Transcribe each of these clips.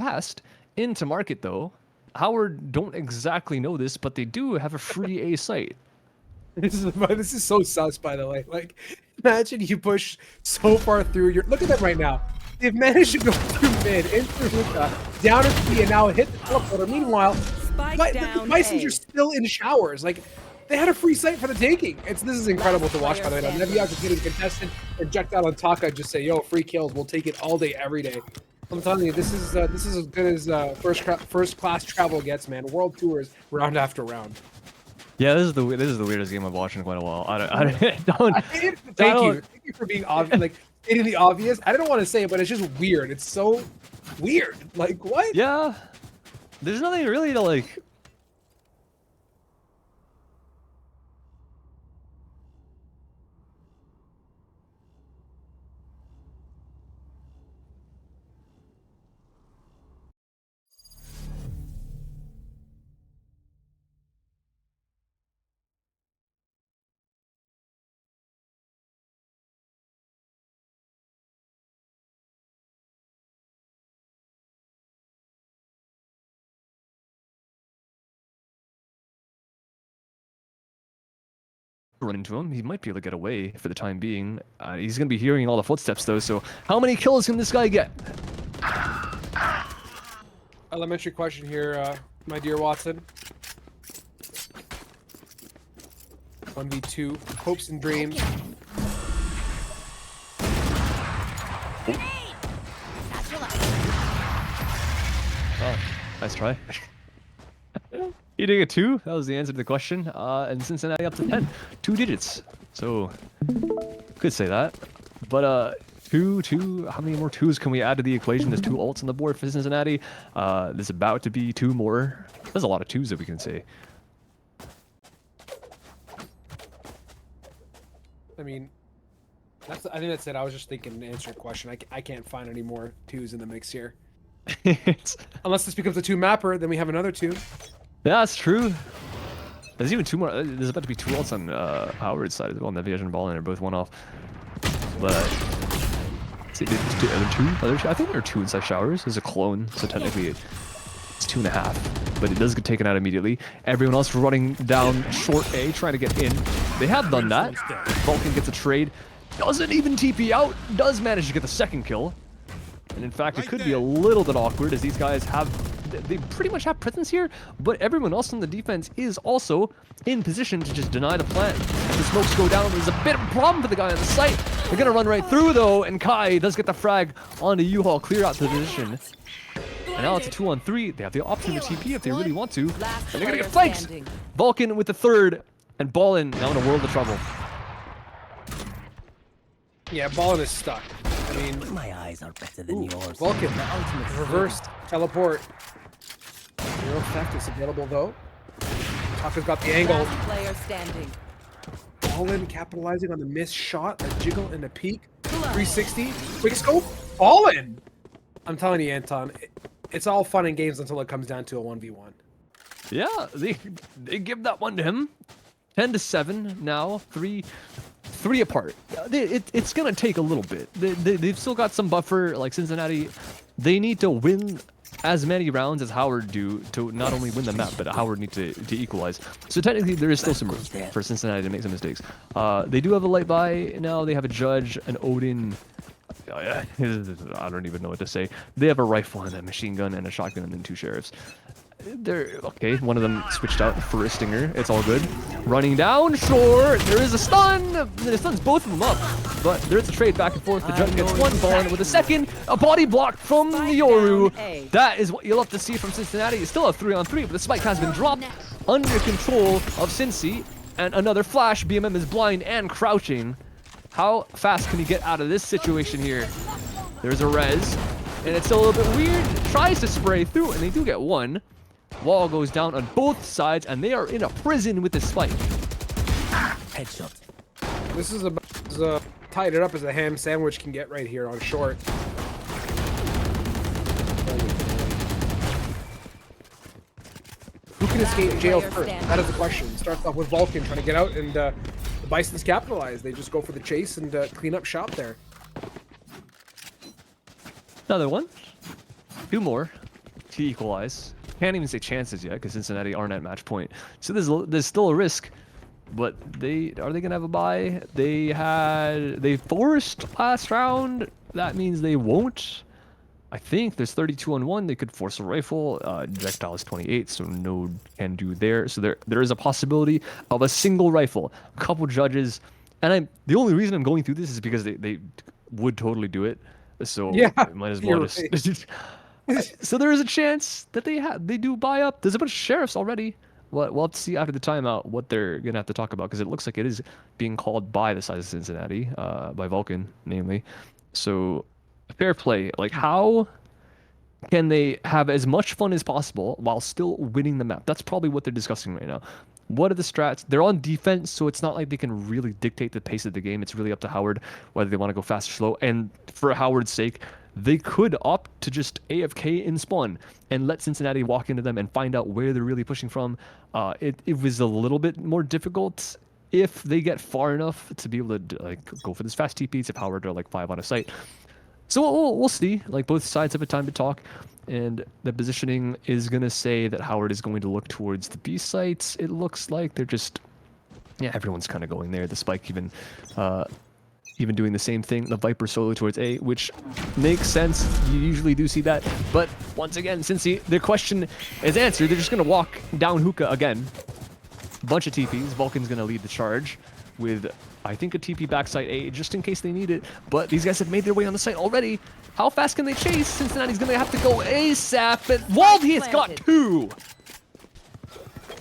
fast into market, though. Howard don't exactly know this, but they do have a free A site. This is so sus, by the way. Like, imagine you push so far through. Look at them right now. They've managed to go through mid, into hookah, down to B, and now hit the teleporter. Meanwhile, the Bisons are still in showers. Like, they had a free site for the taking. This is incredible to watch, by the way. Now, Neviak is getting contested, projectile on Taka, just say, "Yo, free kills. We'll take it all day, every day." I'm telling you, this is as good as first class travel gets, man. World tours, round after round. Yeah, this is the weirdest game I've watched in quite a while. Thank you for being obvious, like stating the obvious. I don't want to say it, but it's just weird. It's so weird. Like, what? Yeah, there's nothing really to like. Run into him, he might be able to get away for the time being. He's going to be hearing all the footsteps though, so how many kills can this guy get? Elementary question here, my dear Watson. 1v2, hopes and dreams. Oh, nice try. He did get 2. That was the answer to the question. And Cincinnati up to 10. 2 digits. So, could say that. But, 2. How many more 2s can we add to the equation? There's 2 ults on the board for Cincinnati. There's about to be 2 more. There's a lot of 2s that we can say. I mean, I think that's it. I was just thinking to answer your question. I can't find any more 2s in the mix here. Unless this becomes a 2 mapper, then we have another 2. Yeah, that's true. There's even 2 more. There's about to be 2 ults on Howard's side as well. Neviak and Ball, and they're both 1 off. But see, two. I think there are 2 inside showers. There's a clone, so technically it's 2.5. But it does get taken out immediately. Everyone else running down short A, trying to get in. They have done that. Vulcan gets a trade. Doesn't even TP out. Does manage to get the 2nd kill. And in fact, it could be a little bit awkward as these guys they pretty much have presence here, but everyone else on the defense is also in position to just deny the plant. The smokes go down. There's a bit of a problem for the guy on the site. They're going to run right through, though, and Kai does get the frag onto U-Haul, clear out the position. And now it's a 2-on-3. They have the option to TP if they really want to, and they're going to get flanked. Vulcan with the 3rd, and Ballin now in a world of trouble. Yeah, Ballin is stuck. I mean, my eyes are better than yours. Vulcan, reversed teleport. Zero effect is available though. Taka's got the angle. Player standing. Ballin capitalizing on the missed shot, a jiggle and a peek. 360, quick scope, Ballin. I'm telling you, Anton, it's all fun and games until it comes down to a 1v1. Yeah, they give that one to him. 10-7 now, 3 apart. It's gonna take a little bit. They've still got some buffer. Like Cincinnati, they need to win as many rounds as Howard do to not only win the map, but Howard needs to equalize. So technically, there is still some room for Cincinnati to make some mistakes. They do have a light buy now. They have a Judge, an Odin. I don't even know what to say. They have a rifle and a machine gun and a shotgun and then 2 sheriffs. They're okay. One of them switched out for a stinger. It's all good. Running down, sure. There is a stun. The stuns both of them up, but there's a trade back and forth. The Judge gets 1 ball with a 2nd. A body block from Yoru. That is what you'll have to see from Cincinnati. It's still a 3-on-3, but the spike has been dropped under control of Cincy. And another flash. BMM is blind and crouching. How fast can he get out of this situation here? There's a res, and it's still a little bit weird. Tries to spray through, and they do get 1. Wall goes down on both sides, and they are in a prison with the spike. Headshot. This is as tied it up as a ham sandwich can get right here on short. Who can escape jail first? That is the question. Starts off with Vulcan trying to get out, and the Bisons capitalize. They just go for the chase and clean up shop there. Another one. 2 more. to equalize. Can't even say chances yet because Cincinnati aren't at match point. So there's still a risk. But are they gonna have a bye? They forced last round. That means they won't. I think there's 32 on 1. They could force a rifle. Projectile is 28, so no can do there. So there is a possibility of a single rifle. A couple judges, and the only reason I'm going through this is because they would totally do it. So Yeah, I might as well just. So there is a chance that they do buy up. There's a bunch of sheriffs already. We'll have to see after the timeout what they're gonna have to talk about because it looks like it is being called by the side of Cincinnati, by Vulcan, namely. So fair play. Like, how can they have as much fun as possible while still winning the map? That's probably what they're discussing right now. What are the strats? They're on defense, so it's not like they can really dictate the pace of the game. It's really up to Howard whether they want to go fast or slow. And for Howard's sake, they could opt to just AFK in spawn and let Cincinnati walk into them and find out where they're really pushing from. It was a little bit more difficult if they get far enough to be able to like go for this fast TPs if Howard are like 5 on a site. So we'll see. Like, both sides have a time to talk, and the positioning is gonna say that Howard is going to look towards the B sites. It looks like they're just, yeah, everyone's kind of going there. The Spike even doing the same thing. The Viper solo towards A, which makes sense. You usually do see that, but once again, since the question is answered, they're just gonna walk down hookah again. Bunch of TPs. Vulcan's gonna lead the charge with, I think, a TP backside A just in case they need it. But these guys have made their way on the site already. How fast can they chase? Cincinnati's gonna have to go ASAP, but Waldy has got 2.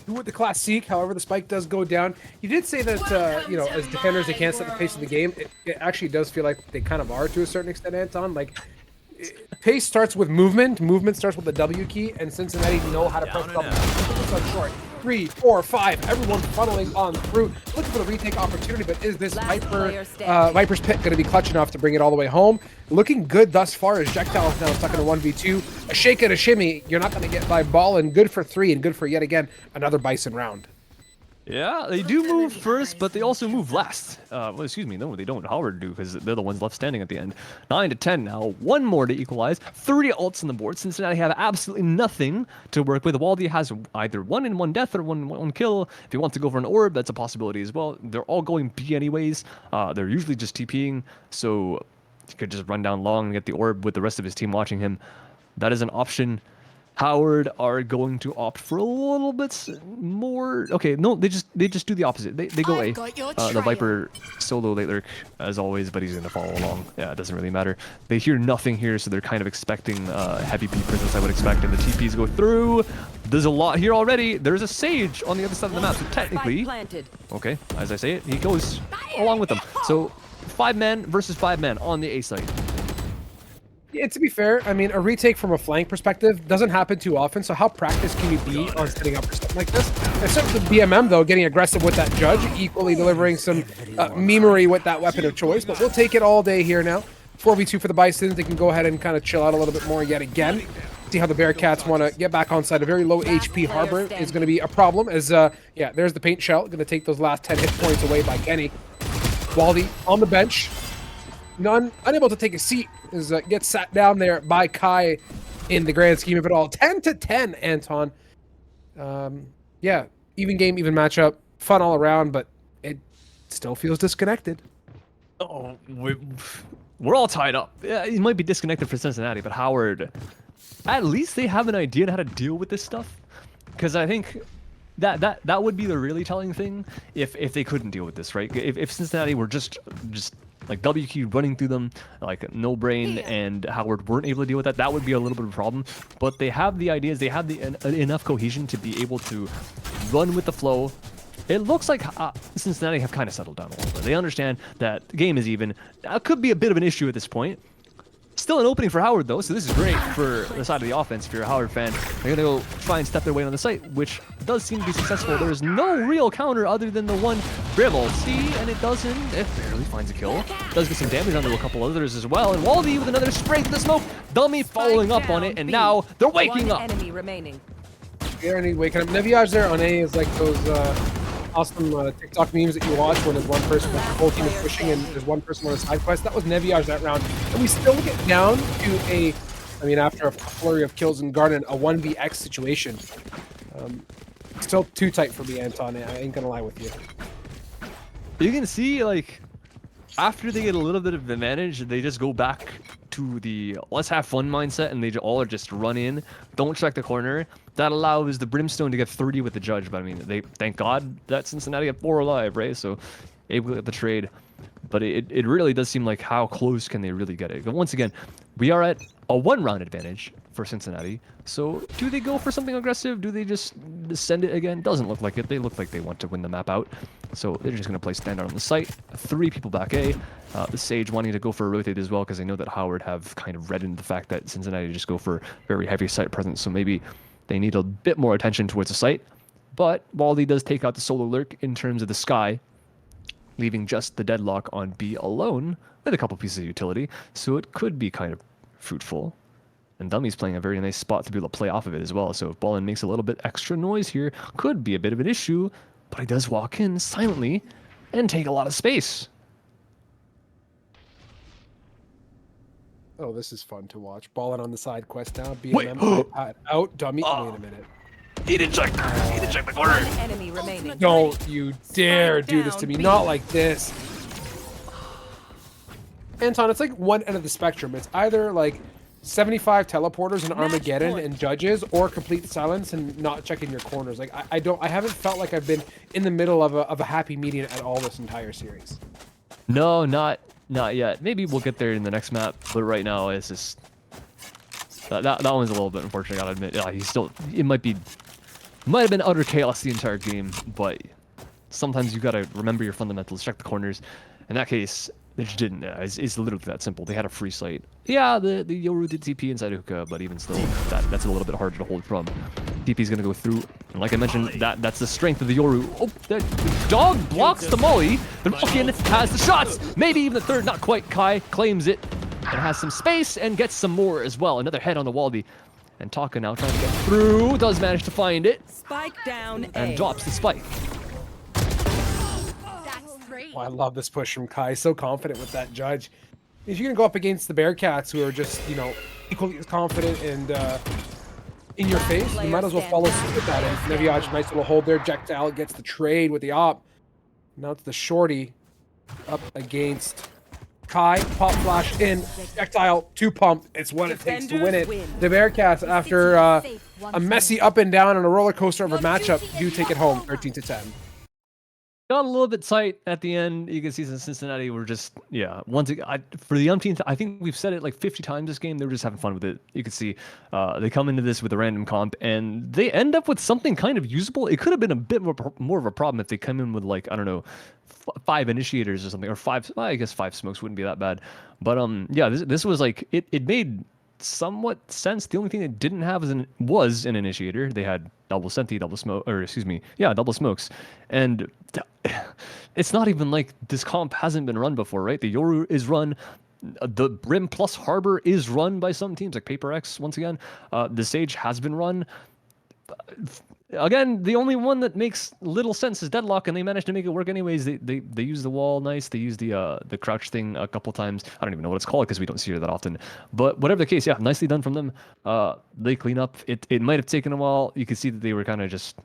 With the classique, however, the spike does go down. You did say that, you know, as defenders, they can't set the pace of the game. It actually does feel like they kind of are to a certain extent, Anton. Like, pace starts with movement. Movement starts with the W key, and Cincinnati know how to press double. So short. 3, 4, 5. Everyone funneling on through, looking for the retake opportunity. But is this Viper's Pit going to be clutch enough to bring it all the way home? Looking good thus far as Jectile is now stuck in a 1v2. A shake and a shimmy. You're not going to get by ball, and good for 3, and good for yet again another Bison round. Yeah, they do move first, but they also move last. Well, excuse me, no, they don't. Howard do, because they're the ones left standing at the end. 9 to 10 now. 1 more to equalize. 3 ults on the board. Cincinnati have absolutely nothing to work with. Waldy has either 1 in 1 death or 1 kill. If he wants to go for an orb, that's a possibility as well. They're all going B anyways. They're usually just TPing, so he could just run down long and get the orb with the rest of his team watching him. That is an option. Howard are going to opt for a little bit more. Okay, no, they just do the opposite. They go A. The Viper solo late lurk as always, but he's gonna follow along. Yeah, it doesn't really matter. They hear nothing here, so they're kind of expecting heavy B presence, I would expect, and the TPs go through. There's a lot here already. There's a Sage on the other side of the map, so technically, okay, as I say it, he goes along with them. So 5 men versus 5 men on the A site. Yeah, to be fair, I mean, a retake from a flank perspective doesn't happen too often, so how practiced can you be on setting up for something like this? Except for the BMM, though, getting aggressive with that judge, equally delivering some memery with that weapon of choice, but we'll take it all day here now. 4v2 for the Bisons. They can go ahead and kind of chill out a little bit more yet again. See how the Bearcats want to get back on side. A very low HP Harbor is going to be a problem, as, yeah, there's the paint shell, going to take those last 10 hit points away by Kenny. Waldy on the bench. Unable to take a seat, is gets sat down there by Kai in the grand scheme of it all. 10 to 10, Anton. Yeah, even game, even matchup, fun all around, but it still feels disconnected. Oh, we're all tied up. Yeah, he might be disconnected for Cincinnati, but Howard, at least they have an idea on how to deal with this stuff. Because I think that would be the really telling thing if they couldn't deal with this, right? If Cincinnati were just like WQ running through them, like no brain, and Howard weren't able to deal with that, that would be a little bit of a problem. But they have the ideas, they have enough cohesion to be able to run with the flow. It looks like Cincinnati have kind of settled down a little bit. They understand that the game is even. That could be a bit of an issue at this point. Still an opening for Howard, though, so this is great for the side of the offense. If you're a Howard fan, they're going to go try and step their way on the site, which does seem to be successful. There's no real counter other than the one Brimble. See, and it doesn't. It barely finds a kill. Does get some damage onto a couple others as well. And Waldy with another spray to the smoke. Dummy following up on it, and now they're waking up. Enemy remaining. They're waking up. Neviage there on A is like those awesome TikTok memes that you watch when there's one person, the whole team is pushing, and there's one person on a side quest. That was Neviage that round. And we still get down to a I mean, after a flurry of kills in Garden, a 1vx situation. Still too tight for me, Anton. I ain't gonna lie with you. You can see, like, after they get a little bit of advantage, they just go back to the let's have fun mindset, and they all are just run in, don't check the corner. That allows the Brimstone to get 30 with the judge, but I mean, they thank God that Cincinnati had 4 alive, right? So able to get the trade. But it really does seem like how close can they really get it? But once again, we are at a 1-round advantage for Cincinnati. So do they go for something aggressive? Do they just send it again? Doesn't look like it. They look like they want to win the map out. So they're just going to play standard on the site. 3 people back A. The Sage wanting to go for a rotate as well, because they know that Howard have kind of reddened the fact that Cincinnati just go for very heavy site presence. So maybe they need a bit more attention towards the site. But Wally does take out the solo lurk in terms of the sky, leaving just the deadlock on B alone with a couple pieces of utility, so it could be kind of fruitful. And Dummy's playing a very nice spot to be able to play off of it as well, so if Ballin makes a little bit extra noise here, could be a bit of an issue, but he does walk in silently and take a lot of space. Oh, this is fun to watch. Ballin on the side quest now. Wait, BMM out. Dummy. Wait a minute. He didn't check the corner. Enemy remaining. Don't you dare do this to me. Not like this. Anton, it's like one end of the spectrum. It's either like 75 teleporters and Armageddon and judges, or complete silence and not checking your corners. Like I haven't felt like I've been in the middle of a happy median at all this entire series. No, not yet. Maybe we'll get there in the next map, but right now it's just that one's a little bit unfortunate, I gotta admit. Yeah, it might have been utter chaos the entire game, but sometimes you gotta remember your fundamentals, check the corners. In that case, they just didn't. It's literally that simple. They had a free site. Yeah, the Yoru did TP inside hookah, but even still, that's a little bit harder to hold from. TP's gonna go through, and like I mentioned, that's the strength of the Yoru. Oh, that dog blocks the molly. The Rockin has the shots. Maybe even the third, not quite. Kai claims it and has some space and gets some more as well. Another head on the Waldy. And Taka now trying to get through, does manage to find it. Spike down and A. drops the spike. Oh, I love this push from Kai. So confident with that judge. If you're gonna go up against the Bearcats, who are just, you know, equally as confident and in your face, you might as well follow suit with that. And Neviaj, nice little hold there. Jektal gets the trade with the op. Now it's the shorty up against Kai. Pop flash in. Jektal 2 pump. It's what it takes to win it. The Bearcats, after a messy up and down and a roller coaster of a matchup, do take it home 13-10. Got a little bit tight at the end. You can see Cincinnati were just, yeah, once again, for the umpteenth, I think we've said it like 50 times this game, they were just having fun with it. You can see they come into this with a random comp, and they end up with something kind of usable. It could have been a bit more of a problem if they come in with, like, I don't know, 5 initiators or something, or 5, well, I guess 5 smokes wouldn't be that bad. But yeah, this was like, it made somewhat sense. The only thing they didn't have was an initiator. They had double senti, double smoke, or excuse me, yeah, double smokes. And it's not even like this comp hasn't been run before, right? The Yoru is run. The Brim plus Harbor is run by some teams, like Paper X, once again. The Sage has been run. Again, the only one that makes little sense is Deadlock, and they managed to make it work anyways. They use the wall nice. They use the crouch thing a couple times. I don't even know what it's called because we don't see it that often. But whatever the case, yeah, nicely done from them. They clean up. It might have taken a while. You could see that they were kind of just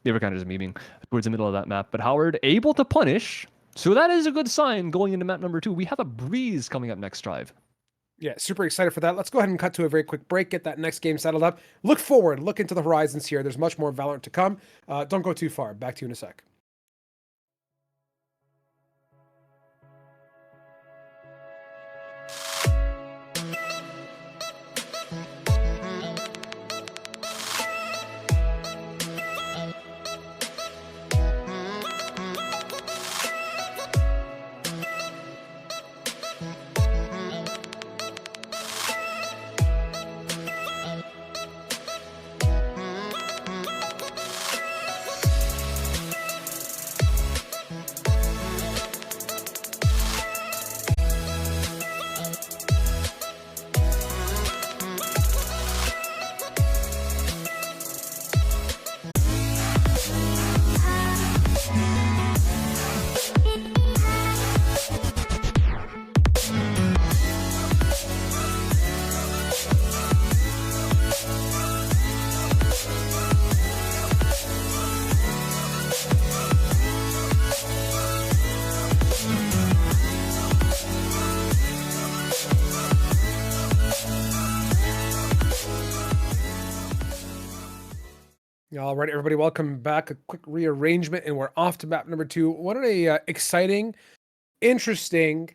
memeing towards the middle of that map. But Howard able to punish, so that is a good sign going into map number 2. We have a breeze coming up next drive. Yeah, super excited for that. Let's go ahead and cut to a very quick break, get that next game settled up. Look forward, look into the horizons here. There's much more Valorant to come. Don't go too far. Back to you in a sec. All right, everybody, welcome back. A quick rearrangement, and we're off to map number 2. What a exciting, interesting,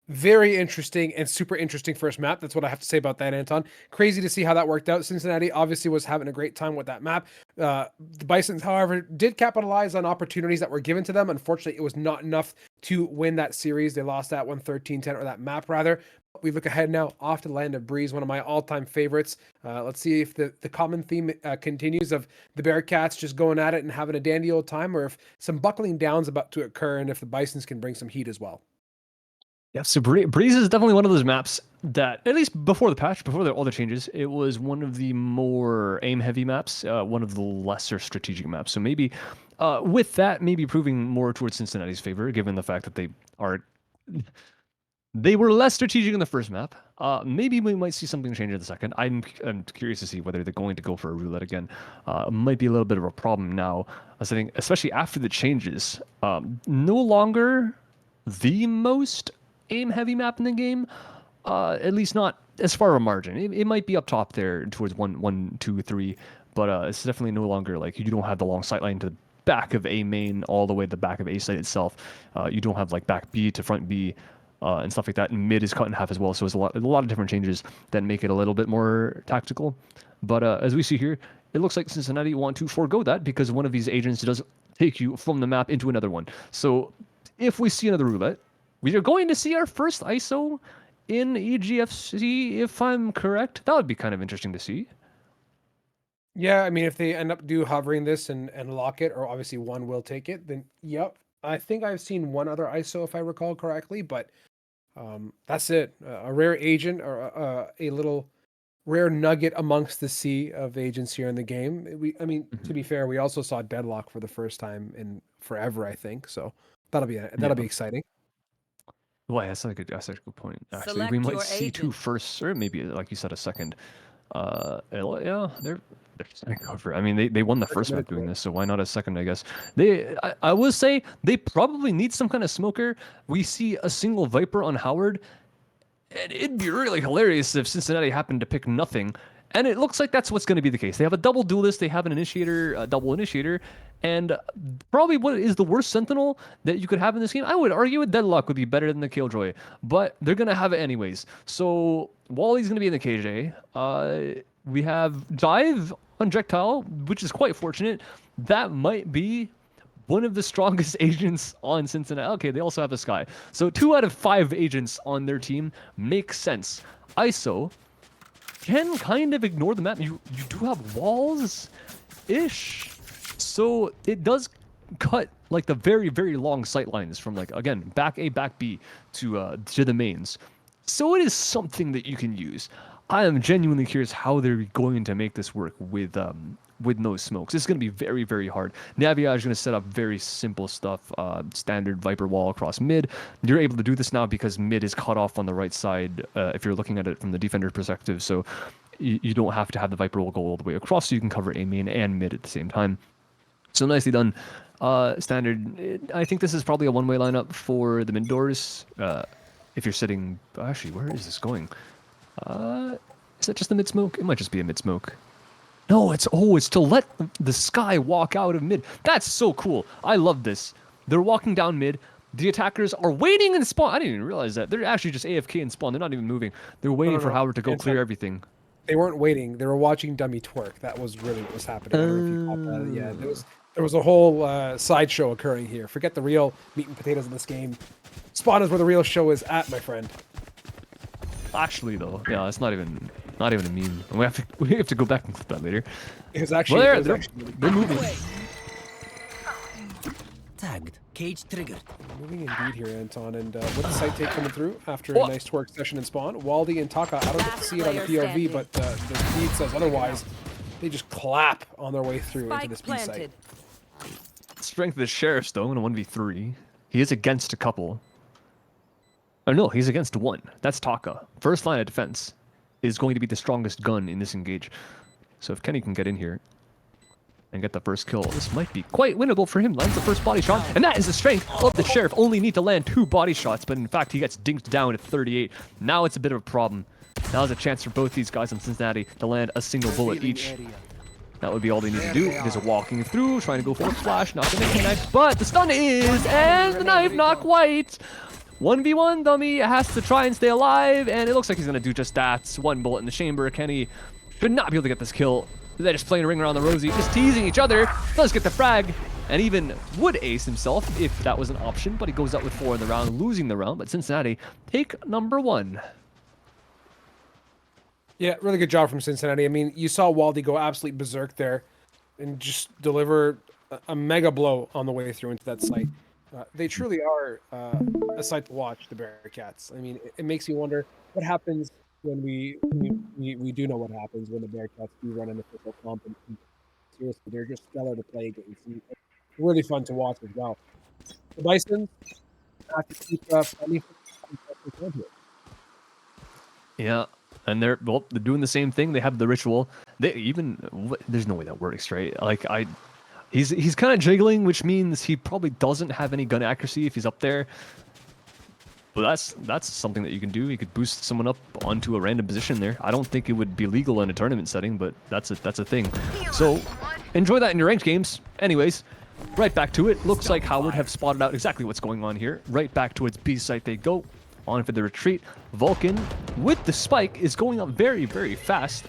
very interesting, and super interesting first map. That's what I have to say about that, Anton. Crazy to see how that worked out. Cincinnati obviously was having a great time with that map. The Bisons, however, did capitalize on opportunities that were given to them. Unfortunately, it was not enough to win that series. They lost that one 13-10, or that map rather. We look ahead now off to the land of Breeze, one of my all-time favorites. Let's see if the common theme continues of the Bearcats just going at it and having a dandy old time, or if some buckling down's about to occur, and if the Bisons can bring some heat as well. Yeah, so Breeze is definitely one of those maps that, at least before the patch, before all the changes, it was one of the more aim-heavy maps, one of the lesser strategic maps. So maybe with that, maybe proving more towards Cincinnati's favor, given the fact that they were less strategic in the first map. Maybe we might see something change in the second. I'm curious to see whether they're going to go for a roulette again. Might be a little bit of a problem now. I think, especially after the changes, no longer the most aim-heavy map in the game. At least not as far a margin. It might be up top there towards 1, 2, 3, but it's definitely no longer like you don't have the long sight line to the back of A main all the way to the back of A site itself. You don't have like back B to front B. And stuff like that, and mid is cut in half as well. So it's a lot of different changes that make it a little bit more tactical. But as we see here, it looks like Cincinnati want to forego that because one of these agents does take you from the map into another one. So if we see another roulette, we are going to see our first ISO in EGFC, if I'm correct. That would be kind of interesting to see. Yeah, I mean, if they end up hovering this and lock it, or obviously one will take it, then yep. I think I've seen one other ISO, if I recall correctly, but that's it. A rare agent, or a little rare nugget amongst the sea of agents here in the game. To be fair, we also saw Deadlock for the first time in forever, I think. So that'll be exciting. Well, that's a good point. Actually, Select we might your see two agent. firsts, or maybe, like you said, a second. Yeah, they're going to go for it. I mean, they won the first map doing this, so why not a second? I guess I will say they probably need some kind of smoker. We see a single Viper on Howard, and it'd be really hilarious if Cincinnati happened to pick nothing. And it looks like that's what's going to be the case. They have a double duelist, they have an initiator, a double initiator, and probably what is the worst sentinel that you could have in this game. I would argue a Deadlock would be better than the Killjoy, but they're going to have it anyways. So Wally's going to be in the KJ. We have Dive on Projectile, which is quite fortunate. That might be one of the strongest agents on Cincinnati. Okay, they also have a Sky. So 2 out of 5 agents on their team makes sense. ISO can kind of ignore the map. You do have walls-ish. So it does cut like the very, very long sight lines from, like, again, back A, back B to the mains. So it is something that you can use. I am genuinely curious how they're going to make this work with no smokes. It's going to be very, very hard. Naviage is going to set up very simple stuff, standard Viper wall across mid. You're able to do this now because mid is cut off on the right side if you're looking at it from the defender perspective. So you don't have to have the Viper wall go all the way across, so you can cover A main and mid at the same time. So nicely done. Standard. I think this is probably a one-way lineup for the mid doors. If you're sitting... Actually, where is this going? Is that just a mid-smoke? It might just be a mid-smoke. No, it's to let the Sky walk out of mid. That's so cool. I love this. They're walking down mid. The attackers are waiting in spawn. I didn't even realize that. They're actually just AFK in spawn. They're not even moving. They're waiting for Howard to go clear everything. They weren't waiting. They were watching Dummy twerk. That was really what was happening. I don't know if you caught that. Yeah, there was a whole sideshow occurring here. Forget the real meat and potatoes in this game. Spawn is where the real show is at, my friend. Actually, though, yeah, it's not even a meme. We have to go back and clip that later. It was actually. Well, they're moving. Tagged. Cage triggered. Moving indeed here, Anton. And with the site take coming through after a nice twerk session in spawn, Waldy and Taka, I don't get to see it on the POV, but the feed says otherwise. They just clap on their way through into this B site. Strength of the Sheriff's, though, in a 1v3. He is against a couple. Oh, no, he's against one. That's Taka. First line of defense is going to be the strongest gun in this engage. So if Kenny can get in here and get the first kill, this might be quite winnable for him. Lands the first body shot, and that is the strength of the Sheriff. Only need to land 2 body shots, but in fact, he gets dinked down at 38. Now it's a bit of a problem. Now is a chance for both these guys in Cincinnati to land a single bullet each. That would be all they need to do. Just walking through, trying to go for a flash, not going to connect, but the stun is, and the knife not quite. 1v1, Dummy has to try and stay alive, and it looks like he's going to do just that. One bullet in the chamber. Kenny should not be able to get this kill. They're just playing a ring around the rosy, just teasing each other. Does get the frag, and even would ace himself if that was an option, but he goes out with 4 in the round, losing the round. But Cincinnati take number 1. Yeah, really good job from Cincinnati. I mean, you saw Waldy go absolutely berserk there and just deliver a mega blow on the way through into that site. They truly are a sight to watch, the Bearcats. I mean, it makes you wonder what happens when we do know what happens when the Bearcats do run an official comp. And seriously, they're just stellar to play against. And really fun to watch as well. The Bison have to keep plenty of here. Yeah. And they're doing the same thing. They have the ritual. There's no way that works, right? Like he's kind of jiggling, which means he probably doesn't have any gun accuracy if he's up there. But that's something that you can do. You could boost someone up onto a random position there. I don't think it would be legal in a tournament setting, but that's a thing. So enjoy that in your ranked games. Anyways, right back to it. Looks like Howard have spotted out exactly what's going on here. Right back towards B site they go. On for the retreat. Vulcan, with the spike, is going up very, very fast.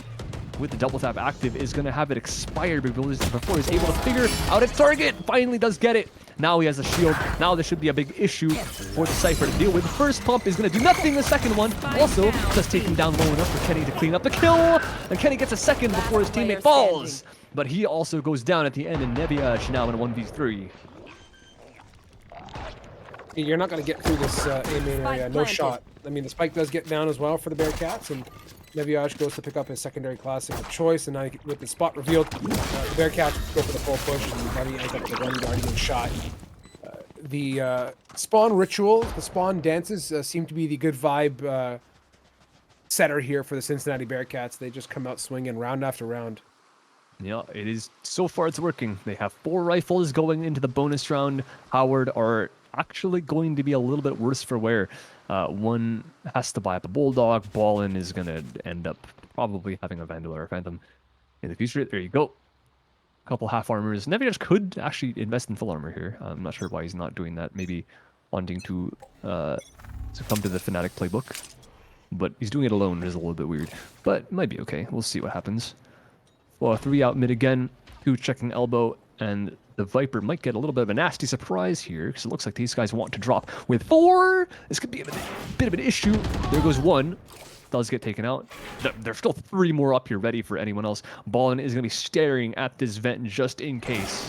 With the double tap active, is going to have it expire before he's able to figure out its target. Finally does get it. Now he has a shield. Now this should be a big issue for the Cypher to deal with. The first pump is going to do nothing. The second one also does take him down low enough for Kenny to clean up the kill. And Kenny gets a second before his teammate falls. But he also goes down at the end, and Nebiash now in a 1v3. You're not going to get through this A main area. No shot. I mean, the spike does get down as well for the Bearcats, and Nebiash goes to pick up his secondary classic of choice, and now with the spot revealed, the Bearcats go for the full push, and Buddy ends up with a one guardian shot. The spawn ritual, the spawn dances seem to be the good vibe setter here for the Cincinnati Bearcats. They just come out swinging round after round. Yeah, it is. So far it's working. They have 4 rifles going into the bonus round. Howard are actually going to be a little bit worse for wear. One has to buy up a Bulldog. Ballin is going to end up probably having a Vandal or a Phantom in the future. There you go. A couple half armors. Neviash could actually invest in full armor here. I'm not sure why he's not doing that. Maybe wanting to succumb to the Fnatic playbook. But he's doing it alone, which is a little bit weird. But it might be okay. We'll see what happens. Well, 3 out mid again. 2 checking elbow. And the Viper might get a little bit of a nasty surprise here, because it looks like these guys want to drop with 4. This could be a bit of an issue. There goes 1. Does get taken out. There's still 3 more up here ready for anyone else. Ballin is going to be staring at this vent just in case.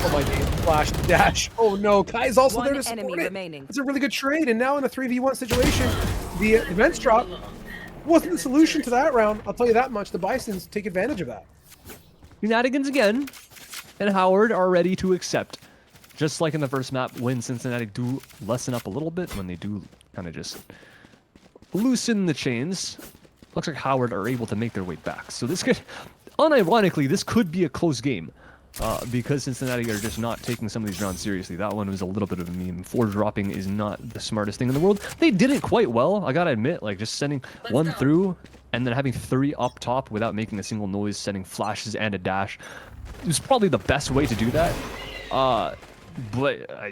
Oh my god, flash dash. Oh no, Kai's also there to support enemy it. remaining. It's a really good trade, and now in a 3v1 situation, the vents drop wasn't the solution to that round. I'll tell you that much. The Bisons take advantage of that. Shenanigans again, and Howard are ready to accept. Just like in the first map, when Cincinnati do lessen up a little bit, when they do kind of just loosen the chains, looks like Howard are able to make their way back. So this could, unironically, this could be a close game. Because Cincinnati are just not taking some of these rounds seriously. That one was a little bit of a meme. 4 dropping is not the smartest thing in the world. They did it quite well, I gotta admit. Like, just sending 1 through, and then having 3 up top without making a single noise, sending flashes and a dash. It was probably the best way to do that. But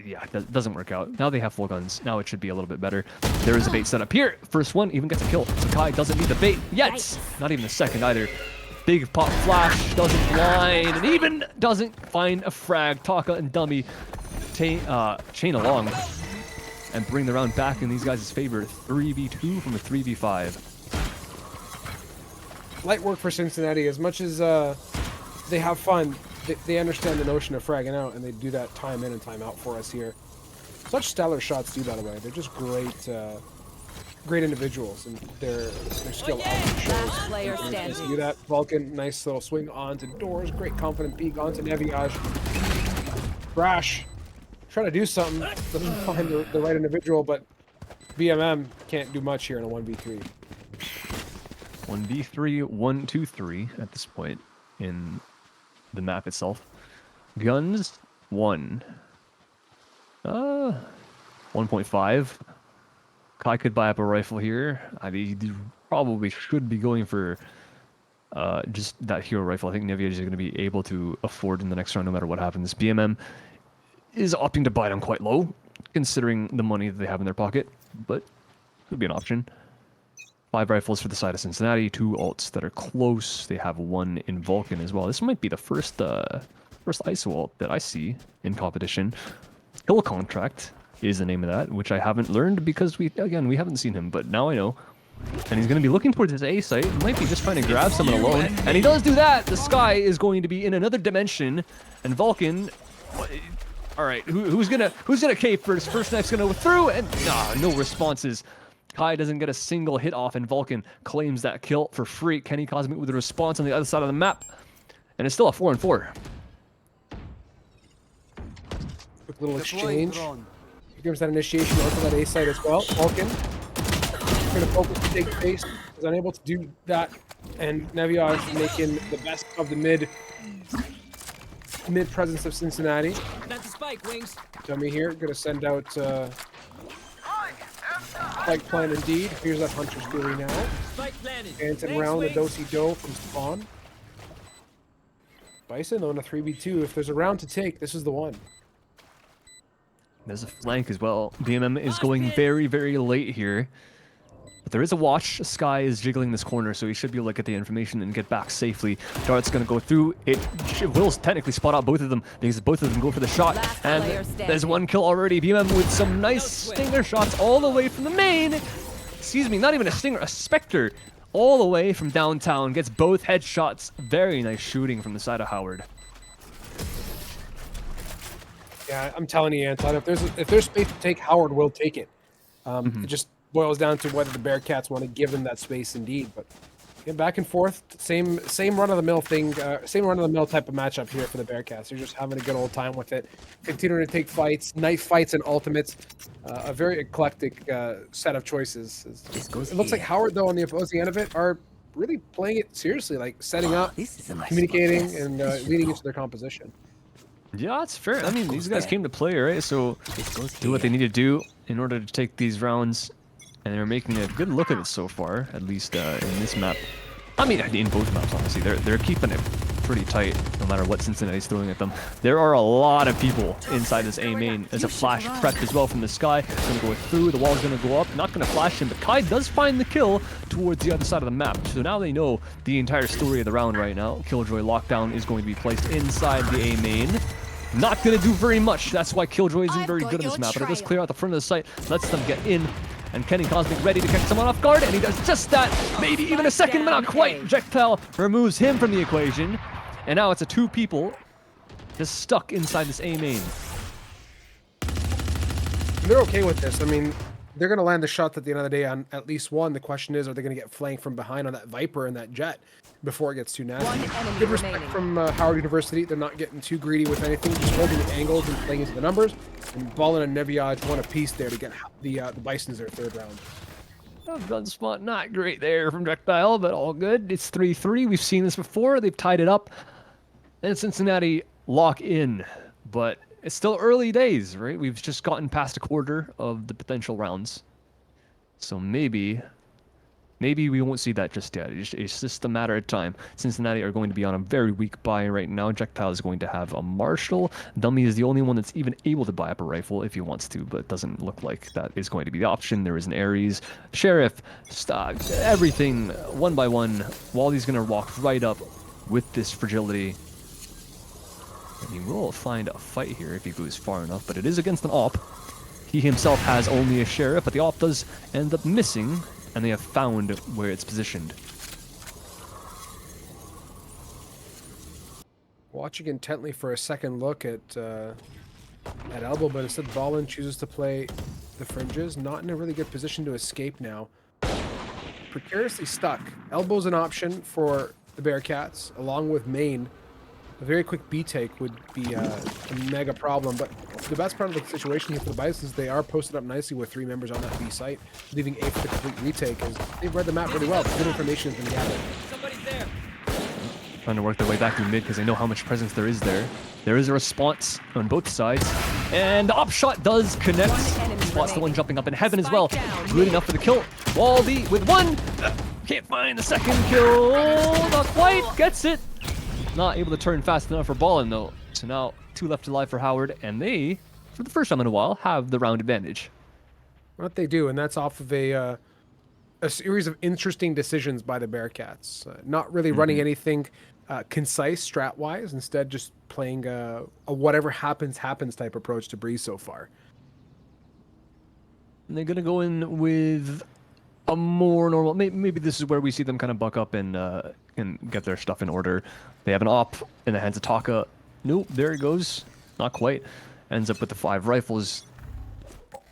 yeah, that doesn't work out. Now they have full guns. Now it should be a little bit better. There is a bait set up here. First one even gets a kill. Sakai doesn't need the bait yet. Not even a second either. Big pop flash, doesn't blind, and even doesn't find a frag. Taka and Dummy chain along and bring the round back in these guys' favor. 3v2 from a 3v5. Light work for Cincinnati. As much as they have fun, they understand the notion of fragging out, and they do that time in and time out for us here. Such stellar shots too, by the way. They're just great individuals, and their skill out shows. Player standing. See that Vulcan, nice little swing onto doors, great confident peek onto Neviage. Brash, trying to do something, doesn't find the right individual, but BMM can't do much here in a 1v3. 1v3, 1-2-3 at this point in the map itself. Guns, 1. 1.5. Kai could buy up a rifle here. I mean, he probably should be going for just that hero rifle. I think Nevia is going to be able to afford in the next round no matter what happens. BMM is opting to buy them quite low, considering the money that they have in their pocket, but could be an option. 5 rifles for the side of Cincinnati, 2 alts that are close. They have 1 in Vulcan as well. This might be the first ISO alt that I see in competition. Kill Contract is the name of that, which I haven't learned because we haven't seen him, but now I know. And he's going to be looking towards his A site. Might be just trying to grab someone alone. And he does do that. The Sky is going to be in another dimension, and Vulcan. All right, who's gonna cave first? First knife's gonna go through, and no responses. Kai doesn't get a single hit off, and Vulcan claims that kill for free. Kenny Cosmic with a response on the other side of the map, and it's still a 4-4. Quick little exchange. Gives that initiation onto that A site as well. Vulcan going to focus to take face. Is unable to do that, and Neviage making the best of the mid presence of Cincinnati. Plant the spike, wings. Dummy here, going to send out spike plan indeed. Here's that Hunter's Fury now. Spike planted. Dancing around the do-si-do from spawn. Bison on a 3v2. If there's a round to take, this is the one. There's a flank as well. BMM is going very, very late here. But there is a watch. Sky is jiggling this corner, so he should be able to get the information and get back safely. Dart's going to go through. It will technically spot out both of them because both of them go for the shot. And there's 1 kill already. BMM with some nice stinger shots all the way from the main. Excuse me, not even a stinger, a Spectre. All the way from downtown. Gets both headshots. Very nice shooting from the side of Howard. Yeah, I'm telling you, Anton, if there's space to take, Howard will take it. It just boils down to whether the Bearcats want to give them that space indeed. But yeah, back and forth, same run-of-the-mill thing, same run-of-the-mill type of matchup here for the Bearcats. They're just having a good old time with it, continuing to take fights, knife fights and ultimates. A very eclectic set of choices. It looks like Howard, though, on the opposing end of it, are really playing it seriously, like setting up, communicating, and leading into their composition. Yeah, it's fair. I mean, these guys came to play, right? So do what they need to do in order to take these rounds. And they're making a good look at it so far, at least in this map. I mean, in both maps, honestly. They're keeping it pretty tight, no matter what Cincinnati's throwing at them. There are a lot of people inside this A main. There's a flash prep as well from the Sky. Gonna go through, the wall's gonna go up. Not gonna flash him, but Kai does find the kill towards the other side of the map. So now they know the entire story of the round right now. Killjoy lockdown is going to be placed inside the A main. Not gonna do very much. That's why Killjoy isn't very good in this map, but it does clear out the front of the site, lets them get in. And Kenny Cosmic ready to catch someone off guard, and he does just that. Maybe even a second, but not quite. Projectile removes him from the equation. And now it's a 2 people just stuck inside this A main. They're okay with this. I mean, they're going to land the shots at the end of the day on at least one. The question is, are they going to get flanked from behind on that Viper and that Jet before it gets too nasty? Good respect from Howard University. They're not getting too greedy with anything, just holding the angles and playing into the numbers. And Ballin and Neviage one apiece there to get the Bisons their 3rd round. Gun spot not great there from Projectile, but all good. It's 3-3. We've seen this before. They've tied it up. And Cincinnati lock in. But it's still early days, right? We've just gotten past a quarter of the potential rounds. So maybe we won't see that just yet. It's just a matter of time. Cincinnati are going to be on a very weak buy right now. Projectile is going to have a Marshall. Dummy is the only one that's even able to buy up a rifle if he wants to, but it doesn't look like that is going to be the option. There is an Ares, Sheriff, stock, everything one by one. Wally's going to walk right up with this fragility. And he will find a fight here if he goes far enough, but it is against an AWP. He himself has only a Sheriff, but the AWP does end up missing, and they have found where it's positioned. Watching intently for a second look at Elbow, but instead Ballin chooses to play the fringes. Not in a really good position to escape now. Precariously stuck. Elbow's an option for the Bearcats, along with Main. A very quick B take would be a mega problem, but the best part of the situation here for the Bisons, they are posted up nicely with 3 members on that B site, leaving A for the complete retake, as they've read the map really well. Good information has been gathered. Somebody's there. Trying to work their way back to mid because they know how much presence there is there. There is a response on both sides, and the AWP shot does connect. Spots the one jumping up in heaven as well. Good enough for the kill. Wally with 1. Can't find the second kill. Not quite. Gets it. Not able to turn fast enough for Ballin, though. So now 2 left alive for Howard, and they, for the first time in a while, have the round advantage. What they do, and that's off of a series of interesting decisions by the Bearcats. Not really running anything concise strat-wise, instead just playing a whatever happens type approach to Breeze so far. And they're going to go in with a more normal... Maybe this is where we see them kind of buck up and get their stuff in order. They have an op in the hands of Taka. Nope, there it goes. Not quite. Ends up with the 5 rifles.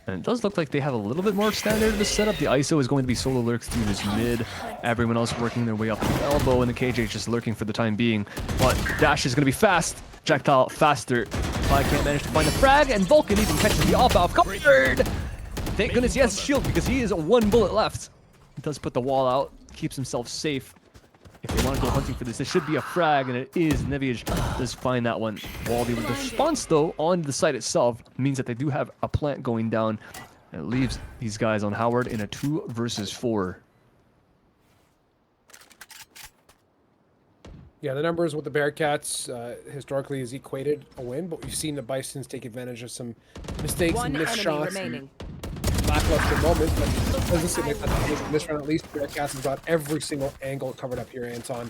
And it does look like they have a little bit more standard of the setup. The ISO is going to be solo lurks through this mid. Everyone else working their way up the elbow, and the KJ just lurking for the time being. But Dash is going to be fast. Projectile faster. I can't manage to find the frag, and Vulcan even catches the off covered. Thank goodness he has a shield because he is 1 bullet left. He does put the wall out, keeps himself safe. If they want to go hunting for this, it should be a frag, and it is. Neviage does find that one. Wally with the response, though, on the site itself means that they do have a plant going down. And it leaves these guys on Howard in a 2 versus 4. Yeah, the numbers with the Bearcats historically is equated a win, but we've seen the Bisons take advantage of some mistakes and missed shots. Lackluster moments, but it doesn't seem like that's the case in this round. At least Bearcats has got every single angle covered up here, Anton.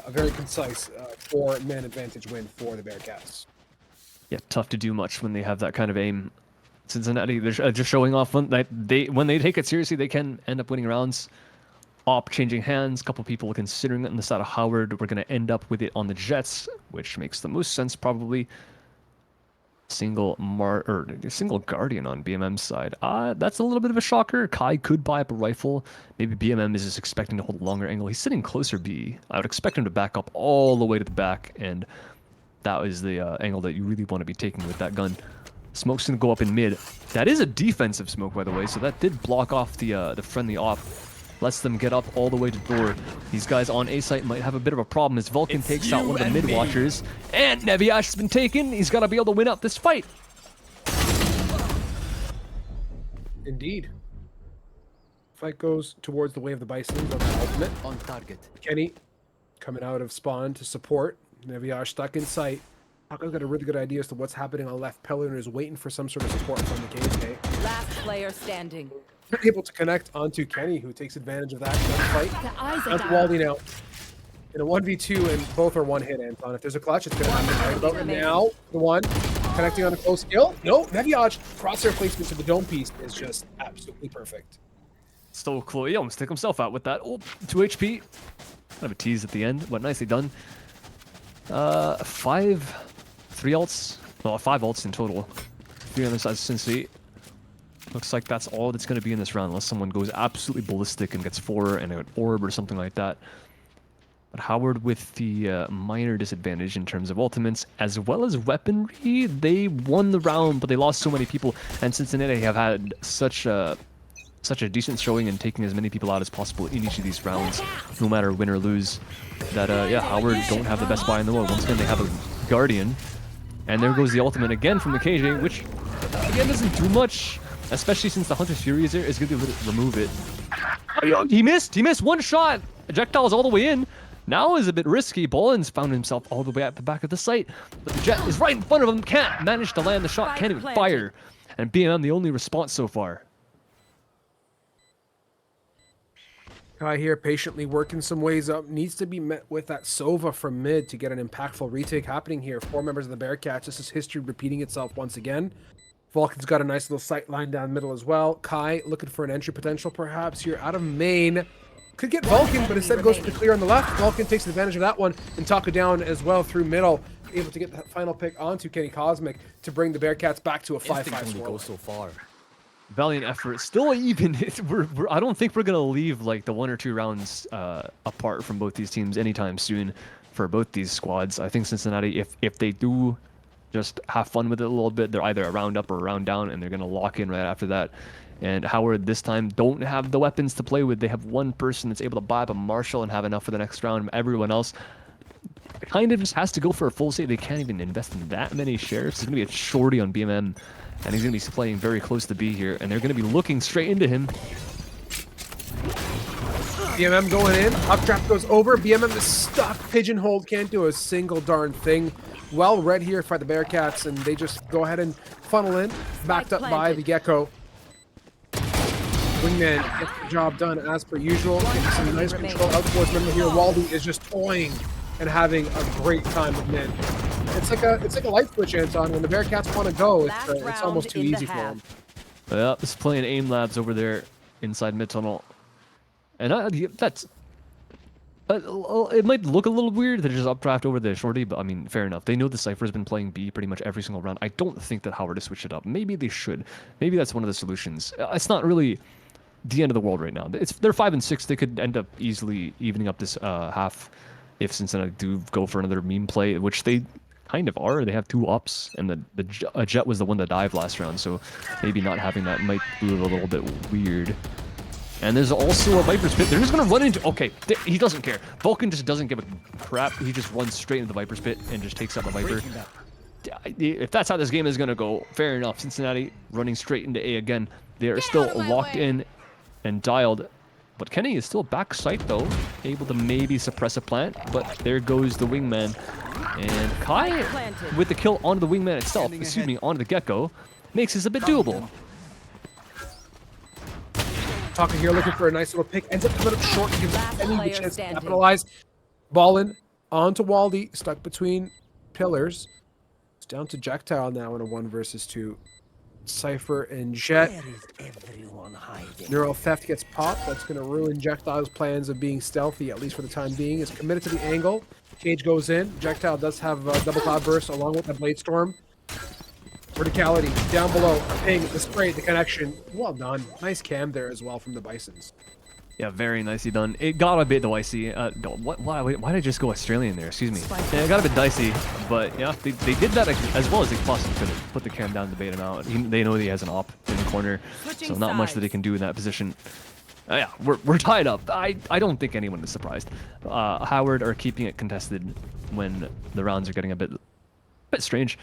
A very concise 4-man advantage win for the Bearcats. Yeah, tough to do much when they have that kind of aim. Cincinnati, they're just showing off when they take it seriously, they can end up winning rounds. Op changing hands, a couple people considering it on the side of Howard. We're going to end up with it on the Jets, which makes the most sense probably. Single Guardian on BMM's side. That's a little bit of a shocker. Kai could buy up a rifle. Maybe BMM is just expecting to hold a longer angle. He's sitting closer B. I would expect him to back up all the way to the back, and that is the angle that you really want to be taking with that gun. Smoke's going to go up in mid. That is a defensive smoke, by the way, so that did block off the friendly op. Lets them get up all the way to door. These guys on A site might have a bit of a problem as Vulcan takes out one of the mid watchers. And Neviash has been taken. He's got to be able to win out this fight. Indeed. Fight goes towards the way of the Bisons on the ultimate. On target. Kenny coming out of spawn to support. Neviash stuck in sight. Taka's got a really good idea as to what's happening on left pillar and is waiting for some sort of support from the KJ. Last player standing. Able to connect onto Kenny, who takes advantage of that fight. The eyes are Onto down. Wally now. In a 1v2, and both are one hit, Anton. If there's a clutch, it's going to happen right about now. The one connecting on a close kill. No, Neviage crosshair placement to the dome piece is just absolutely perfect. Still Chloe, he almost took himself out with that. Oh, 2 HP. Kind of a tease at the end, but nicely done. 3 ults. Well, 5 ults in total. 3 on the side of Cincinnati. Looks like that's all that's going to be in this round, unless someone goes absolutely ballistic and gets 4 and an orb or something like that. But Howard with the minor disadvantage in terms of ultimates, as well as weaponry. They won the round, but they lost so many people. And Cincinnati have had such a decent showing in taking as many people out as possible in each of these rounds, no matter win or lose, that, yeah, Howard don't have the best buy in the world. Once again, they have a Guardian. And there goes the ultimate again from the KJ, which, again, doesn't do much. Especially since the Hunter's Fury is there, is going to be able to remove it. He missed 1 shot. Ejectile's all the way in. Now is a bit risky. Bolin's found himself all the way at the back of the site. But the Jet is right in front of him. Can't manage to land the shot. Can't even fire. And BMM the only response so far. Kai here patiently working some ways up. Needs to be met with that Sova from mid to get an impactful retake happening here. 4 members of the Bearcats. This is history repeating itself once again. Vulcan's got a nice little sight line down middle as well. Kai looking for an entry potential perhaps here out of main. Could get Vulcan, but instead goes for the clear on the left. Vulcan takes advantage of that one and Taka down as well through middle. Able to get that final pick onto Kenny Cosmic to bring the Bearcats back to a 5-5 score. so far. Valiant effort. Still even. I don't think we're going to leave like the 1 or 2 rounds apart from both these teams anytime soon for both these squads. I think Cincinnati, if they do just have fun with it a little bit, they're either a round up or a round down, and they're going to lock in right after that. And Howard this time don't have the weapons to play with. They have 1 person that's able to buy up a Marshall and have enough for the next round. Everyone else kind of just has to go for a full save. They can't even invest in that many sheriffs. There's going to be a shorty on BMM, and he's going to be playing very close to B here, and they're going to be looking straight into him. BMM going in. Updraft goes over. BMM is stuck. Pigeonholed. Can't do a single darn thing. Well read here by the Bearcats, and they just go ahead and funnel in. Backed up by the Gecko. Wingman gets the job done as per usual. Getting some nice control out towards Member here. Waldy is just toying and having a great time with mid. It's like a light switch, Anton. When the Bearcats want to go, it's almost too easy for them. Yeah, it's playing aim labs over there inside mid tunnel, and that's. It might look a little weird that just updraft over the shorty, but I mean, fair enough. They know the Cypher's been playing B pretty much every single round. I don't think that Howard has switched it up. Maybe they should. Maybe that's one of the solutions. It's not really the end of the world right now. They're 5 and 6. They could end up easily evening up this half if Cincinnati do go for another meme play, which they kind of are. They have 2 ups, and the Jet was the one that dived last round, so maybe not having that might prove a little bit weird. And there's also a Viper's Pit. They're just going to run into... Okay, he doesn't care. Vulcan just doesn't give a crap. He just runs straight into the Viper's Pit and just takes out the Viper. If that's how this game is going to go, fair enough. Cincinnati running straight into A again. They are still locked in and dialed. But Kenny is still backside, though. Able to maybe suppress a plant. But there goes the Wingman. And Kai, with the kill onto the Wingman itself, excuse me, onto the Gecko, makes this a bit doable. Talking here, looking for a nice little pick. Ends up coming up short. Gives any chance to capitalize. Ballin onto Waldy, stuck between pillars. It's down to Jactile now in a 1 versus 2. Cypher and Jet. Neural Theft gets popped. That's going to ruin Jactile's plans of being stealthy, at least for the time being. Is committed to the angle. Cage goes in. Jactile does have a double cloud burst along with the Blade Storm. Verticality down below, ping, the spray, the connection. Well done. Nice cam there as well from the Bisons. Yeah, very nicely done. It got a bit dicey. Why did I just go Australian there? Excuse me. Yeah, it got a bit dicey, but yeah, they did that as well as they possibly could have. Put the cam down to bait him out. They know he has an op in the corner, so not much that they can do in that position. Yeah, we're tied up. I don't think anyone is surprised. Howard are keeping it contested when the rounds are getting a bit strange.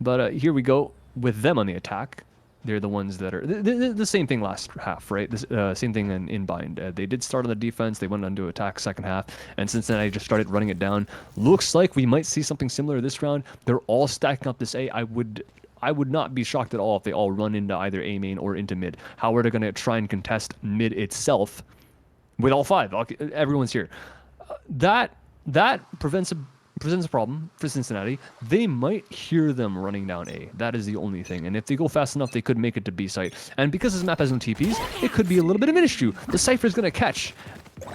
But here we go with them on the attack. They're the ones that are the same thing last half, right? Same thing in bind. They did start on the defense. They went on to attack second half, and Cincinnati just started running it down. Looks like we might see something similar this round. They're all stacking up this A. I would not be shocked at all if they all run into either A main or into mid. Howard are going to try and contest mid itself with all 5. Everyone's here. That presents a problem for Cincinnati. They might hear them running down A. That is the only thing. And if they go fast enough, they could make it to B site. And because this map has no TPs, it could be a little bit of an issue. The Cypher's going to catch.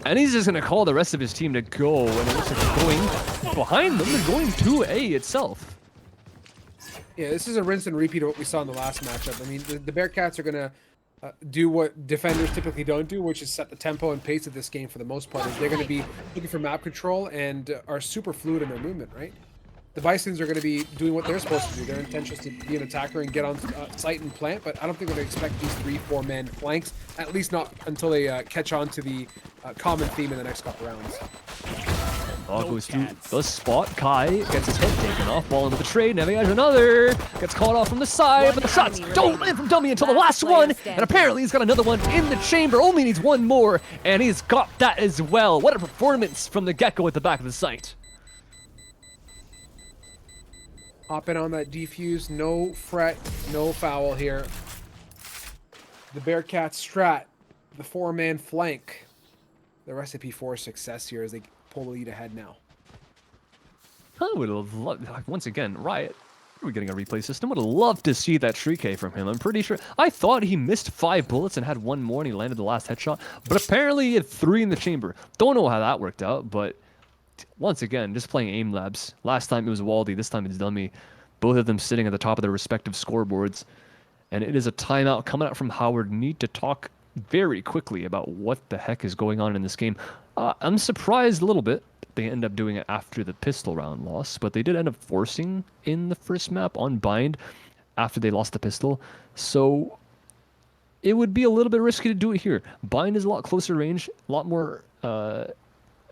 And he's just going to call the rest of his team to go. And it looks like they're going behind them. They're going to A itself. Yeah, this is a rinse and repeat of what we saw in the last matchup. I mean, the Bearcats are going to do what defenders typically don't do, which is set the tempo and pace of this game for the most part. They're going to be looking for map control and are super fluid in their movement, right? The Bisons are going to be doing what they're supposed to do. Their intention is to be an attacker and get on site and plant, but I don't think we're going to expect these 3-4 man flanks, at least not until they catch on to the common theme in the next couple rounds. Ball goes through the spot. Kai gets his head taken off. Ball into the trade. Now he has another. Gets caught off from the side, but the shots don't land from Dummy until the last one. And apparently he's got another one in the chamber. Only needs one more, and he's got that as well. What a performance from the Gecko at the back of the site. Hop in on that defuse. No fret, no foul here. The Bearcats strat, the 4-man flank. The recipe for success here as they pull the lead ahead now. I would have loved, once again, Riot, we're getting a replay system. Would have loved to see that 3K from him. I'm pretty sure. I thought he missed 5 bullets and had 1 more and he landed the last headshot, but apparently he had 3 in the chamber. Don't know how that worked out, but once again, just playing aim labs. Last time it was Waldy, this time it's Dummy. Both of them sitting at the top of their respective scoreboards. And it is a timeout coming out from Howard. Need to talk very quickly about what the heck is going on in this game. I'm surprised a little bit they end up doing it after the pistol round loss, but they did end up forcing in the first map on bind after they lost the pistol. So it would be a little bit risky to do it here. Bind is a lot closer range, a lot more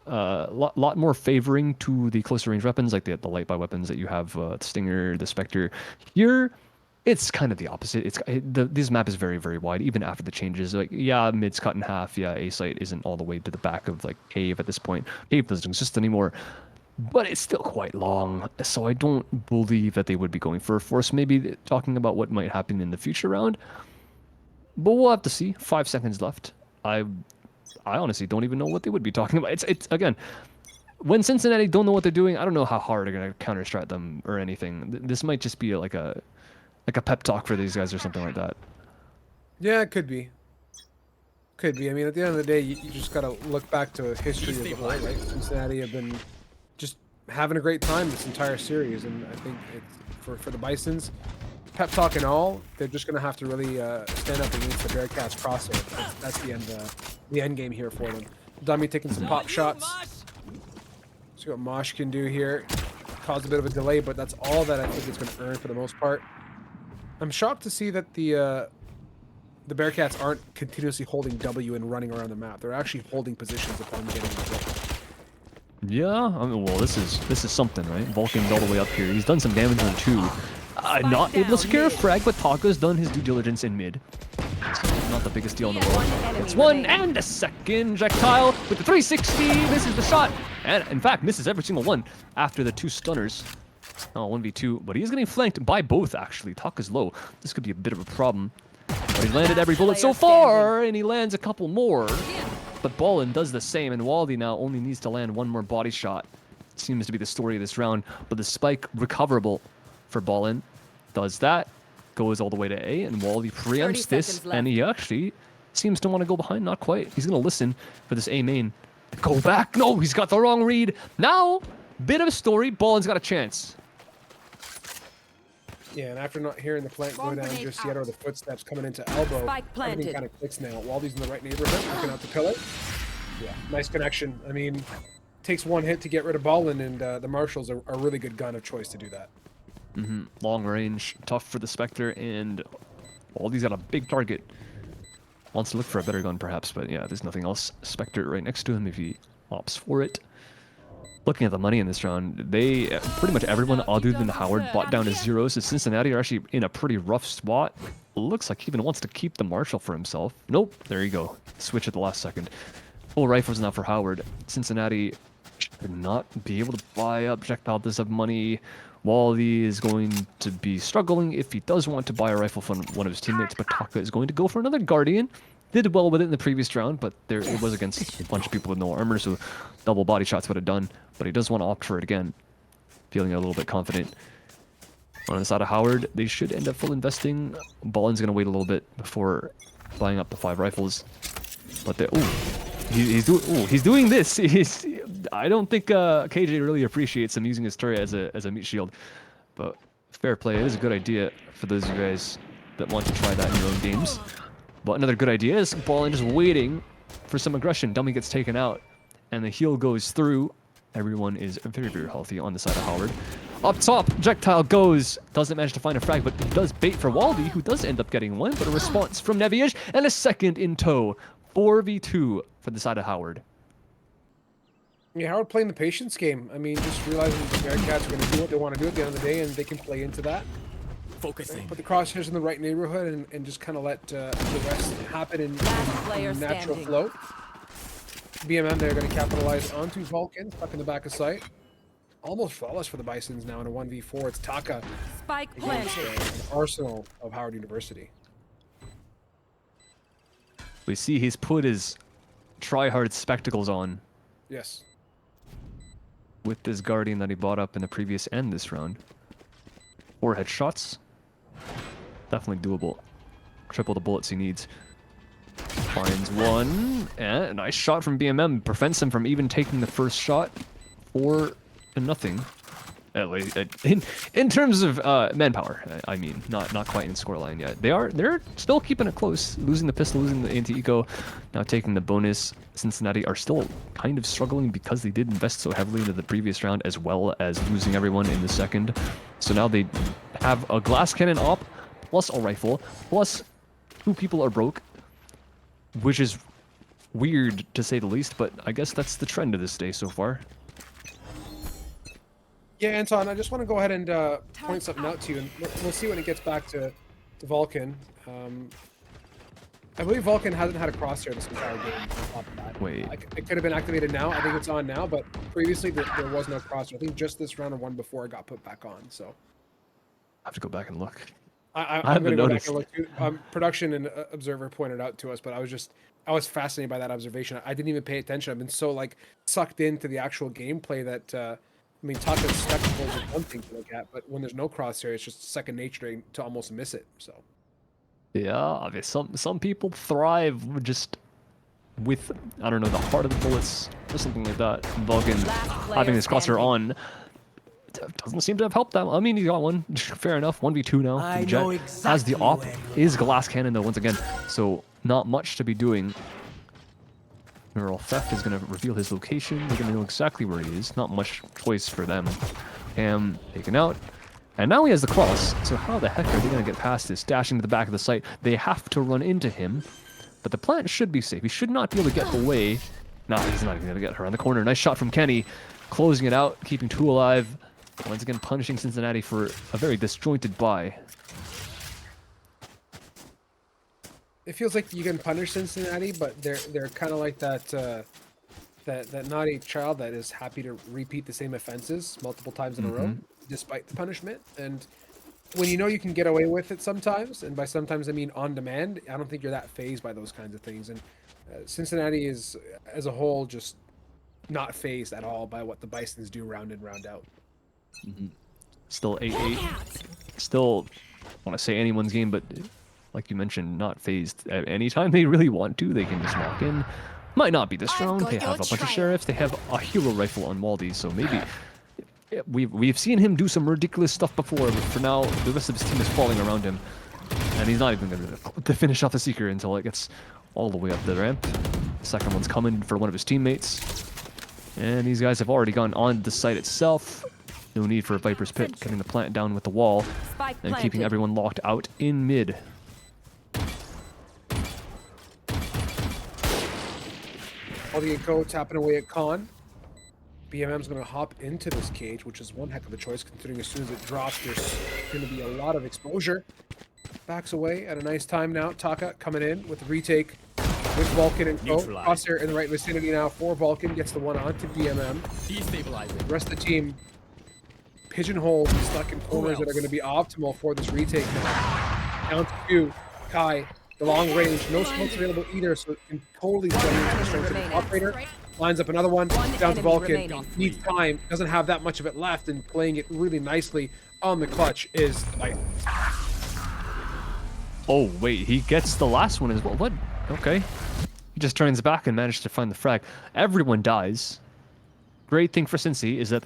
lot more favoring to the closer range weapons, like the light by weapons that you have, the Stinger, the Spectre. Here, It's kind of the opposite. This map is very, very wide, even after the changes. Like, yeah, mid's cut in half. Yeah, A site isn't all the way to the back of like cave at this point. Cave doesn't exist anymore, but it's still quite long. So I don't believe that they would be going for a force. Maybe talking about what might happen in the future round, but we'll have to see. 5 seconds left. I honestly don't even know what they would be talking about. It's again, when Cincinnati don't know what they're doing, I don't know how hard they're gonna counter strat them or anything. This might just be like a pep talk for these guys or something like that. Yeah, it could be. Could be. I mean, at the end of the day, you just got to look back to history of the whole, right? Cincinnati have been just having a great time this entire series, and I think it's for the Bisons, pep talk and all, they're just going to have to really stand up against the Bearcats crosshair. That's the end game here for them. Dummy taking some pop shots. See what Mosh can do here. Caused a bit of a delay, but that's all that I think it's going to earn for the most part. I'm shocked to see that the Bearcats aren't continuously holding W and running around the map. They're actually holding positions upon getting the Yeah, I mean, well, this is something, right? Vulcan's all the way up here. He's done some damage on 2. Not able to secure a frag, but Taka's done his due diligence in mid. So not the biggest deal in the world. It's 1 and a second. Projectile with the 360. Misses the shot. And, in fact, misses every single one after the 2 stunners. Oh, 1v2. But he's getting flanked by both, actually. Taka's low. This could be a bit of a problem. But he's landed every bullet so far, and he lands a couple more. But Ballin does the same, and Waldy now only needs to land 1 more body shot. Seems to be the story of this round. But the spike recoverable for Ballin. Does that. Goes all the way to A, and Waldy preempts this, and he actually seems to want to go behind. Not quite. He's going to listen for this A main. Go back. No, he's got the wrong read. Now, bit of a story. Ballin's got a chance. Yeah, and after not hearing the flank go down just yet, or the footsteps coming into elbow, everything kind of clicks now. Waldy's in the right neighborhood, looking out the pillar. Yeah, nice connection. I mean, takes 1 hit to get rid of Ballin, and the Marshals are a really good gun of choice to do that. Long range, tough for the Spectre, and Waldy's got a big target. Wants to look for a better gun, perhaps, but yeah, there's nothing else. Spectre right next to him if he opts for it. Looking at the money in this round, they pretty much everyone other than Howard bought down to 0, so Cincinnati are actually in a pretty rough spot. Looks like he even wants to keep the Marshal for himself. Nope, there you go. Switch at the last second. Full rifles now for Howard. Cincinnati should not be able to buy up projectile. Does have money. Wally is going to be struggling if he does want to buy a rifle from one of his teammates, but Taka is going to go for another Guardian. Did well with it in the previous round, but it was against a bunch of people with no armor, so double body shots would have done. But he does want to opt for it again, feeling a little bit confident. On the side of Howard, they should end up full investing. Ballin's going to wait a little bit before buying up the 5 rifles. But he's doing this. I don't think KJ really appreciates him using his turret as a meat shield. But fair play, it is a good idea for those of you guys that want to try that in your own games. But another good idea is Ballin just waiting for some aggression. Dummy gets taken out, and the heal goes through. Everyone is very, very healthy on the side of Howard. Up top, projectile goes. Doesn't manage to find a frag, but does bait for Waldy, who does end up getting 1, but a response from Neviage, and a second in tow. 4v2 for the side of Howard. Yeah, Howard playing the patience game. I mean, just realizing the Bearcats are going to do what they want to do at the end of the day, and they can play into that. Focusing. Put the crosshairs in the right neighborhood and just kind of let the rest happen in natural flow. BMM, they're going to capitalize onto Vulcan, stuck in the back of sight. Almost flawless for the Bisons now in a 1v4. It's Taka Spike against planted. an arsenal of Howard University. We see he's put his try-hard spectacles on Yes. with this Guardian that he bought up in the previous and this round. 4 headshots. Definitely doable. Triple the bullets he needs. Finds 1. And a nice shot from BMM. Prevents him from even taking the first shot. 4-0. In terms of manpower, I mean, not quite in scoreline yet. They're still keeping it close. Losing the pistol, losing the anti-eco, now taking the bonus. Cincinnati are still kind of struggling because they did invest so heavily into the previous round, as well as losing everyone in the second. So now they have a glass cannon op, plus a rifle, plus 2 people are broke, which is weird to say the least, but I guess that's the trend of this day so far. Yeah, Anton, I just want to go ahead and point something out to you, and we'll see when it gets back to Vulcan. I believe Vulcan hasn't had a crosshair this entire game. On top of that. Wait. It could have been activated now. I think it's on now, but previously there was no crosshair. I think just this round of one before it got put back on. So I have to go back and look. I'm haven't going to go back noticed. and look too. Production and Observer pointed out to us, but I was fascinated by that observation. I didn't even pay attention. I've been so like sucked into the actual gameplay that I mean, talking spectacles is one thing to look at, but when there's no crosshair, it's just second nature to almost miss it. So Yeah, I mean, some people thrive just with, I don't know, the heart of the bullets or something like that. Vulcan Last player having this crosshair standing. on doesn't seem to have helped that. I mean, he got one. Fair enough. 1v2 now. I Jet know has the exactly op. where Is glass cannon though once again. So not much to be doing. Neural Theft is going to reveal his location. They're going to know exactly where he is. Not much choice for them. Ham taken out. And now he has the cross. So how the heck are they going to get past this? Dashing to the back of the site. They have to run into him. But the plant should be safe. He should not be able to get away. No, he's not even going to get around the corner. Nice shot from Kenny. Closing it out. Keeping two alive. Once again, punishing Cincinnati for a very disjointed buy. it feels like you can punish Cincinnati, but they're kind of like that that naughty child that is happy to repeat the same offenses multiple times in a row, despite the punishment. And when you know you can get away with it sometimes, and by sometimes I mean on demand, I don't think you're that fazed by those kinds of things. And Cincinnati is, as a whole, just not fazed at all by what the Bisons do round in, round out. Still 8-8. Still want to say anyone's game, but like you mentioned, not phased. At any time they really want to, they can just walk in. Might not be this round. They have a bunch of sheriffs. They have a hero rifle on Waldy, so maybe we've seen him do some ridiculous stuff before. But for now, the rest of his team is falling around him, and he's not even going to finish off the Seeker until it gets all the way up the ramp. The second one's coming for one of his teammates, and these guys have already gone on the site itself. No need for a Viper's Pit, cutting the plant down with the wall Spike and keeping planted. everyone locked out in mid. All the go tapping away at Khan. BMM's going to hop into this cage, which is one heck of a choice, considering as soon as it drops, there's going to be a lot of exposure. Backs away at a nice time now. Taka coming in with the retake with Vulcan and Co. Crosshair in the right vicinity now for Vulcan. Gets the one onto BMM. Destabilizing. The rest of the team pigeonholed and stuck in corners that are going to be optimal for this retake now. Down to two. Kai, the long range. No smokes available either, so it can totally play into the strength of the operator. Lines up another one. Down to enemy Vulcan. remaining. Needs time. Doesn't have that much of it left, and playing it really nicely on the clutch is like. Oh, wait, he gets the last one as well. What? Okay. He just turns back and manages to find the frag. Everyone dies. Great thing for Cincy is that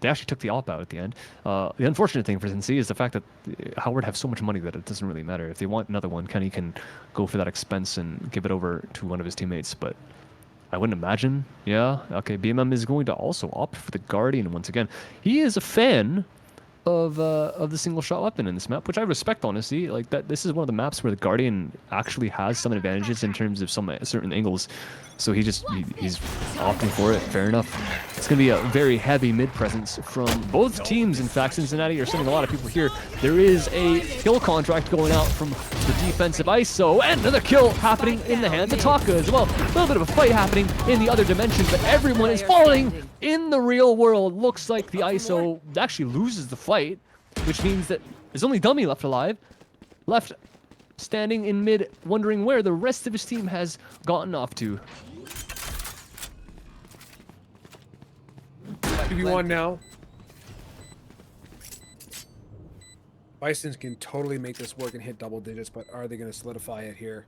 they actually took the op out at the end. The unfortunate thing for Cincy is the fact that Howard have so much money that it doesn't really matter. If they want another one, Kenny can go for that expense and give it over to one of his teammates, but I wouldn't imagine. Yeah, okay, BMM is going to also opt for the Guardian once again. He is a fan of the single shot weapon in this map, which I respect, honestly. Like that, this is one of the maps where the Guardian actually has some advantages in terms of some certain angles. So he's opting for it. Fair enough. It's going to be a very heavy mid presence from both teams. In fact, Cincinnati are sending a lot of people here. There is a kill contract going out from the defensive ISO, and another kill happening in the hands of Taka as well. A little bit of a fight happening in the other dimension, but everyone is falling in the real world. Looks like the ISO actually loses the fight, which means that there's only Dummy left alive. Left standing in mid, wondering where the rest of his team has gotten off to. 2v1 now. Bisons can totally make this work and hit double digits, but are they going to solidify it here?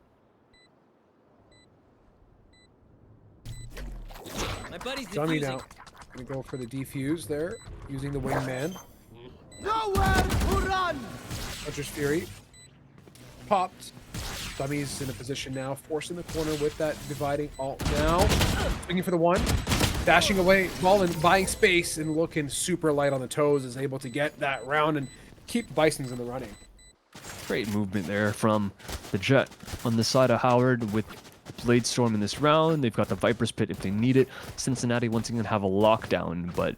My buddy's Dummy defusing. now. Going to go for the defuse there, using the wingman. Nowhere to run! Hunter's Fury. Popped. Dummy's in a position now, forcing the corner with that dividing alt now. Swinging for the one. Dashing away, ball and buying space and looking super light on the toes, is able to get that round and keep Bisons in the running. Great movement there from the Jet on the side of Howard with the Blade Storm in this round. They've got the Viper's Pit if they need it. Cincinnati once again have a lockdown, but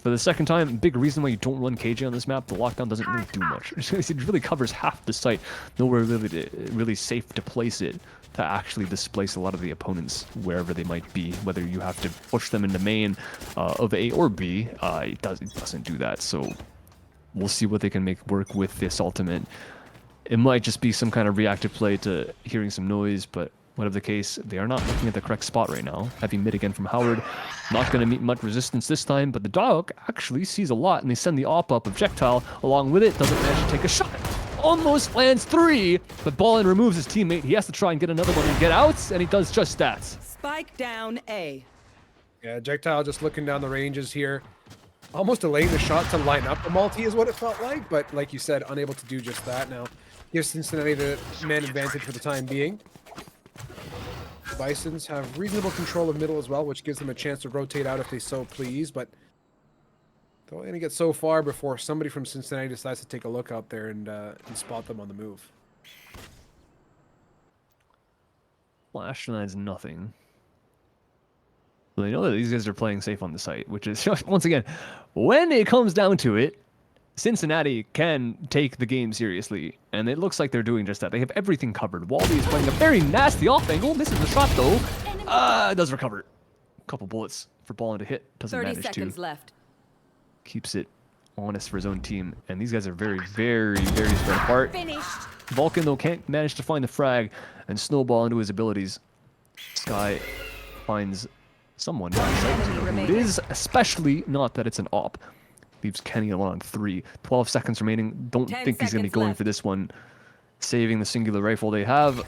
For the second time, big reason why you don't run KJ on this map, the lockdown doesn't really do much. It really covers half the site. Nowhere really safe to place it to actually displace a lot of the opponents wherever they might be. Whether you have to push them into main of A or B, it doesn't do that. So we'll see what they can make work with this ultimate. It might just be some kind of reactive play to hearing some noise, but whatever the case, they are not looking at the correct spot right now. Heavy mid again from Howard. Not going to meet much resistance this time, but the dog actually sees a lot, and they send the op-up projectile along with it. Doesn't manage to take a shot. Almost lands 3, but Ballin removes his teammate. He has to try and get another one and get out, and he does just that. Spike down A. Yeah, Projectile just looking down the ranges here. Almost delaying the shot to line up the multi is what it felt like, but like you said, unable to do just that now. Gives Cincinnati the man advantage for the time being. The Bisons have reasonable control of middle as well, which gives them a chance to rotate out if they so please, but they're only going to get so far before somebody from Cincinnati decides to take a look out there and spot them on the move. Flash denies nothing. Well, they know that these guys are playing safe on the site, which is, once again, when it comes down to it, Cincinnati can take the game seriously, and it looks like they're doing just that. They have everything covered. Wally is playing a very nasty off angle. Misses the shot, though. Does recover. A couple bullets for Ballin to hit. Doesn't 30 manage seconds to. left. Keeps it honest for his own team, and these guys are very, very, very spread apart. Finished. Vulcan, though, can't manage to find the frag and snowball into his abilities. Sky finds someone. Who it is, especially not that it's an op. Leaves Kenny alone on 3. 12 seconds remaining. Don't 10 think he's going to be going left. for this one. Saving the singular rifle they have.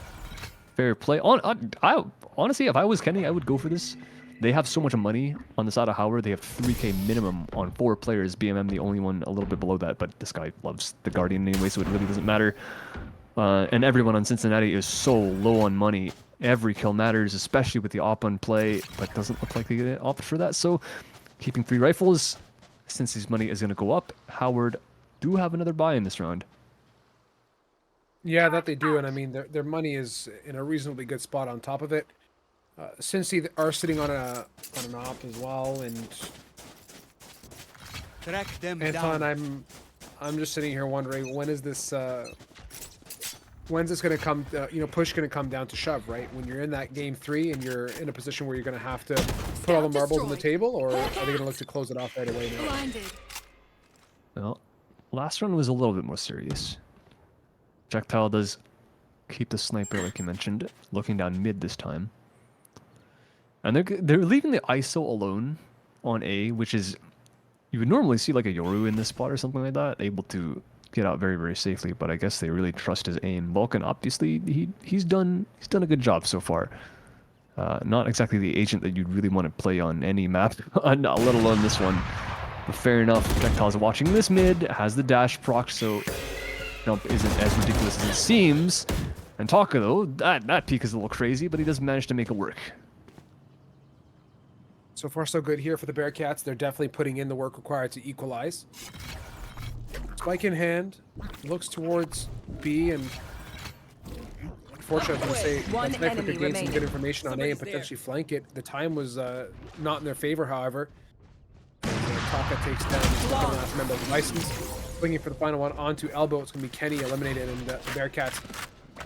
Fair play. Honestly, if I was Kenny, I would go for this. They have so much money on the side of Howard. They have 3K minimum on 4 players. BMM the only one a little bit below that, but this guy loves the Guardian anyway, so it really doesn't matter. And everyone on Cincinnati is so low on money. Every kill matters, especially with the op on play, but doesn't look like they get opted for that. So keeping 3 rifles. Since his money is going to go up, Howard do have another buy in this round. Yeah, that they do, and I mean, their money is in a reasonably good spot on top of it. Cincy are sitting on an op as well, and Track them Anton, down. I'm just sitting here wondering, when's this going to come, push going to come down to shove, right? When you're in that game 3 and you're in a position where you're going to have to put all the marbles on the table, or are they going to look to close it off right away now? Well, last round was a little bit more serious. Projectile does keep the sniper, like you mentioned, looking down mid this time. And they're leaving the ISO alone on A, which is, you would normally see like a Yoru in this spot or something like that, able to get out very, very safely, but I guess they really trust his aim. Vulcan, obviously, he's done a good job so far. Not exactly the agent that you'd really want to play on any map, let alone this one. But fair enough, Projectile's watching this mid, has the dash proc, so jump isn't as ridiculous as it seems. And Taka, though, that peak is a little crazy, but he does manage to make it work. So far, so good here for the Bearcats. They're definitely putting in the work required to equalize. Spike in hand, looks towards B, and unfortunately, I was going to say, One Sniper enemy could gain some remaining. good information on A and Somebody's there. potentially flank it. The time was not in their favor, however. Taka takes down the second last member of the Bisons. Swinging for the final one onto elbow. It's going to be Kenny eliminated, and the Bearcats,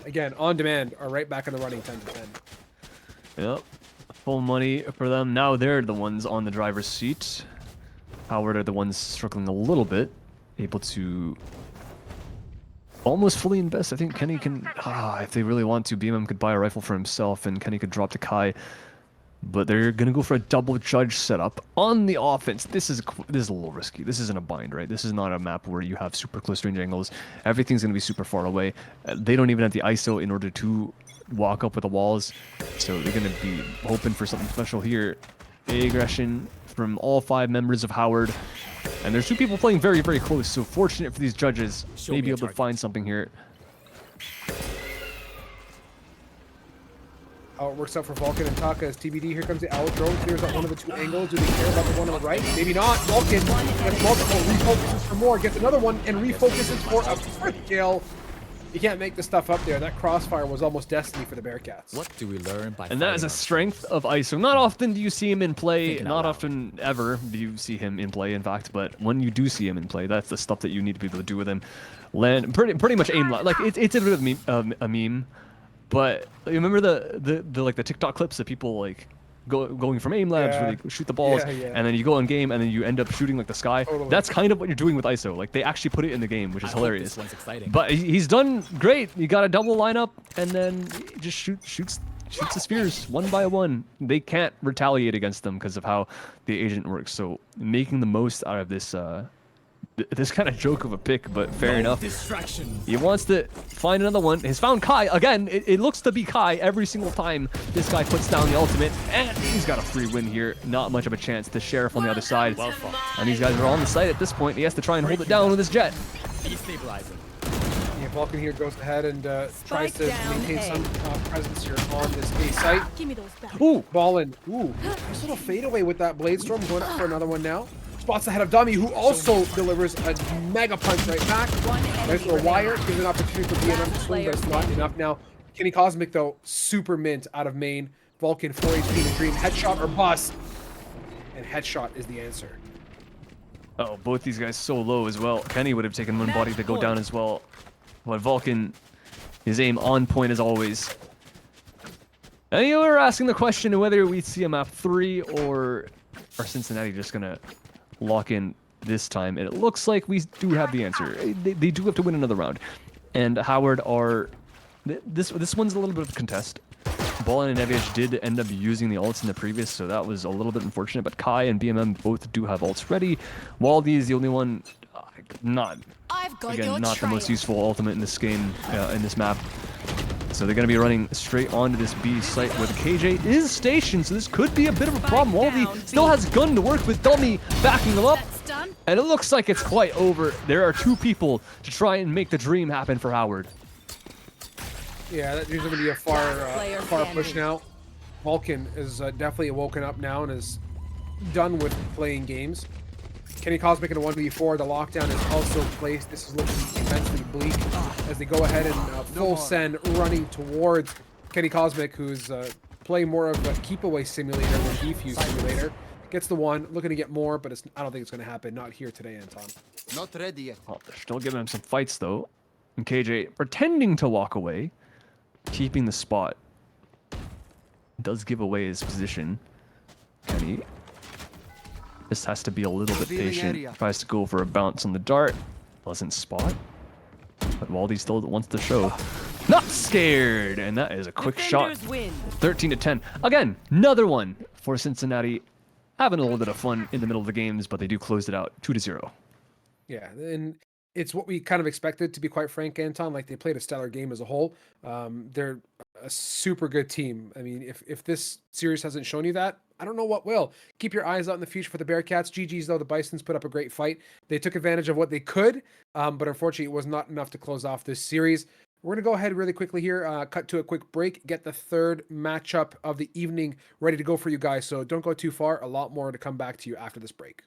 again, on demand, are right back in the running 10 to 10. Yep. Full money for them. Now they're the ones on the driver's seat. Howard are the ones struggling a little bit. Able to almost fully invest. I think Kenny can, if they really want to, BMM could buy a rifle for himself and Kenny could drop to Kai. But they're going to go for a double judge setup on the offense. This is a little risky. This isn't a bind, right? This is not a map where you have super close range angles. Everything's going to be super far away. They don't even have the ISO in order to walk up with the walls. So they're going to be hoping for something special here. Aggression from all 5 members of Howard. And there's 2 people playing very, very close. So fortunate for these judges. Show Maybe me a able to target. find something here. How it works out for Vulcan and Taka as TBD. Here comes the owl drone. Clears out one of the 2 angles. Do they care about the one on the right? Maybe not. Vulcan gets multiple, refocuses for more, gets another one, and refocuses for a 4th kill. You can't make the stuff up there. That crossfire was almost destiny for the Bearcats. What do we learn by And that is a fighting strength of ISO. Not often do you see him in play, Thinking out not loud. often ever do you see him in play, in fact, but when you do see him in play, that's the stuff that you need to be able to do with him. Land pretty much aim like it's a bit of a meme, but you remember the like the TikTok clips of people like going from aim labs where they shoot the balls, Yeah, yeah. and then you go in game and then you end up shooting like the sky. Totally. That's kind of what you're doing with ISO. Like they actually put it in the game, which is I hope hilarious. this one's exciting. But he's done great. You got a double lineup, and then he just shoots the spheres one by one. They can't retaliate against them because of how the agent works. So making the most out of this this kind of joke of a pick, but fair enough. Distractions. He wants to find another one. He's found Kai again. It looks to be Kai every single time this guy puts down the ultimate, and he's got a free win here. Not much of a chance. The sheriff on the other side, Well fought. and these guys are on the site at this point. He has to try and hold it down with his jet. Destabilizing. Yeah, Vulcan here goes ahead and tries to down maintain A. some presence here on this A site. Give me those back. Ooh, Ballin. Ooh, nice little fadeaway with that Blade Storm. Going up for another one now. Spots ahead of Dummy, who also delivers a mega punch right back. One Nice enemy little wire. remaining. Gives an opportunity for BMM to swing, but it's not enough now. Kenny Cosmic, though, super mint out of main. Vulcan, 4 HP to Dream. Headshot or bust. And headshot is the answer. oh, both these guys so low as well. Kenny would have taken one body to go down as well. But Vulcan, his aim on point as always. And you were asking the question of whether we see a map 3 or are Cincinnati just gonna lock in this time. And it looks like we do have the answer. They do have to win another round. And Howard are... This one's a little bit of a contest. Ballin and Neviage did end up using the ults in the previous, so that was a little bit unfortunate. But Kai and BMM both do have ults ready. Waldy is the only one not... I've got your Again, not the most trail. useful ultimate in this game, in this map. So they're going to be running straight onto this B site where the KJ is stationed, so this could be a bit of a problem. down, Waldy still has gun to work with, Dummy backing him up, That's done. and it looks like it's quite over. There are 2 people to try and make the dream happen for Howard. Yeah, that usually going to be a Player far push standing. now. Vulcan is definitely woken up now and is done with playing games. Kenny Cosmic in a 1v4. The lockdown is also placed. This is looking immensely bleak as they go ahead and full send running towards Kenny Cosmic, who's playing more of a keep away simulator than defuse simulator. Gets the one, looking to get more, but I don't think it's going to happen. Not here today, Anton. Not ready yet. Oh, they're still giving him some fights, though. And KJ pretending to walk away, keeping the spot. Does give away his position. Kenny just has to be a little bit Revealing patient. area. Tries to go for a bounce on the dart. Doesn't spot. But Waldy still wants to show. Not scared! And that is a quick shot. Defenders win. 13 to 10. Again, another one for Cincinnati. Having a little bit of fun in the middle of the games, but they do close it out 2-0. Yeah, and it's what we kind of expected, to be quite frank, Anton. Like, they played a stellar game as a whole. They're a super good team. I mean, if this series hasn't shown you that, I don't know what will. Keep your eyes out in the future for the Bearcats. GG's, though, the Bisons put up a great fight. They took advantage of what they could, but unfortunately, it was not enough to close off this series. We're going to go ahead really quickly here, cut to a quick break, get the third matchup of the evening ready to go for you guys. So don't go too far. A lot more to come back to you after this break.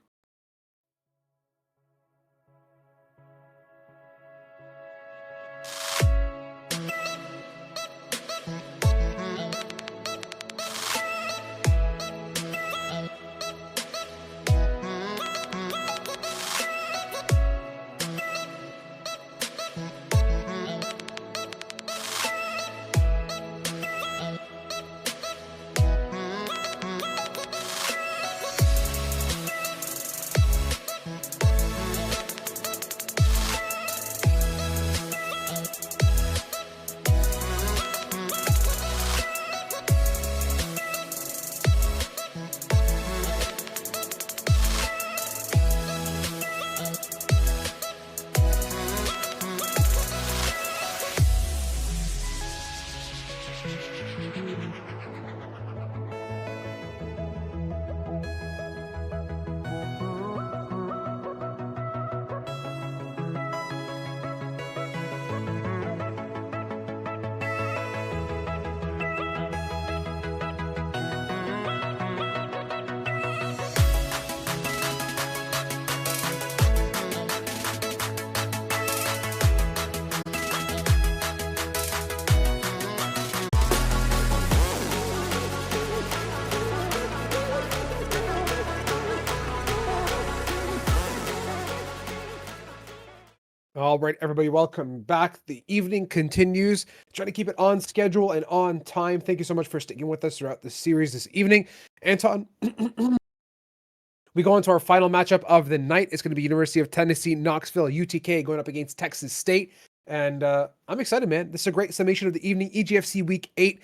All right, everybody, welcome back. The evening continues. Trying to keep it on schedule and on time. Thank you so much for sticking with us throughout the series this evening. Anton, we go into our final matchup of the night. It's going to be University of Tennessee, Knoxville, UTK going up against Texas State. And I'm excited, man. This is a great summation of the evening. EGFC Week 8.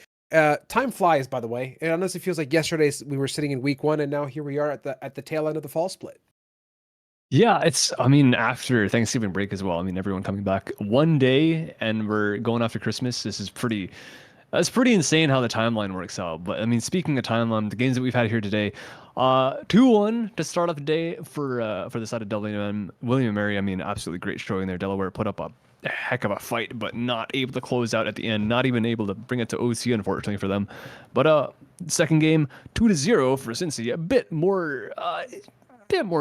Time flies, by the way. It honestly feels like yesterday we were sitting in Week 1, and now here we are at the tail end of the fall split. Yeah, I mean, after Thanksgiving break as well. I mean, everyone coming back one day and we're going after Christmas. That's pretty insane how the timeline works out. But I mean, speaking of timeline, the games that we've had here today, 2-1 to start off the day for the side of WM, William & Mary. I mean, absolutely great showing there. Delaware put up a heck of a fight, but not able to close out at the end, not even able to bring it to OC, unfortunately for them. But second game, 2-0 for Cincy. A bit more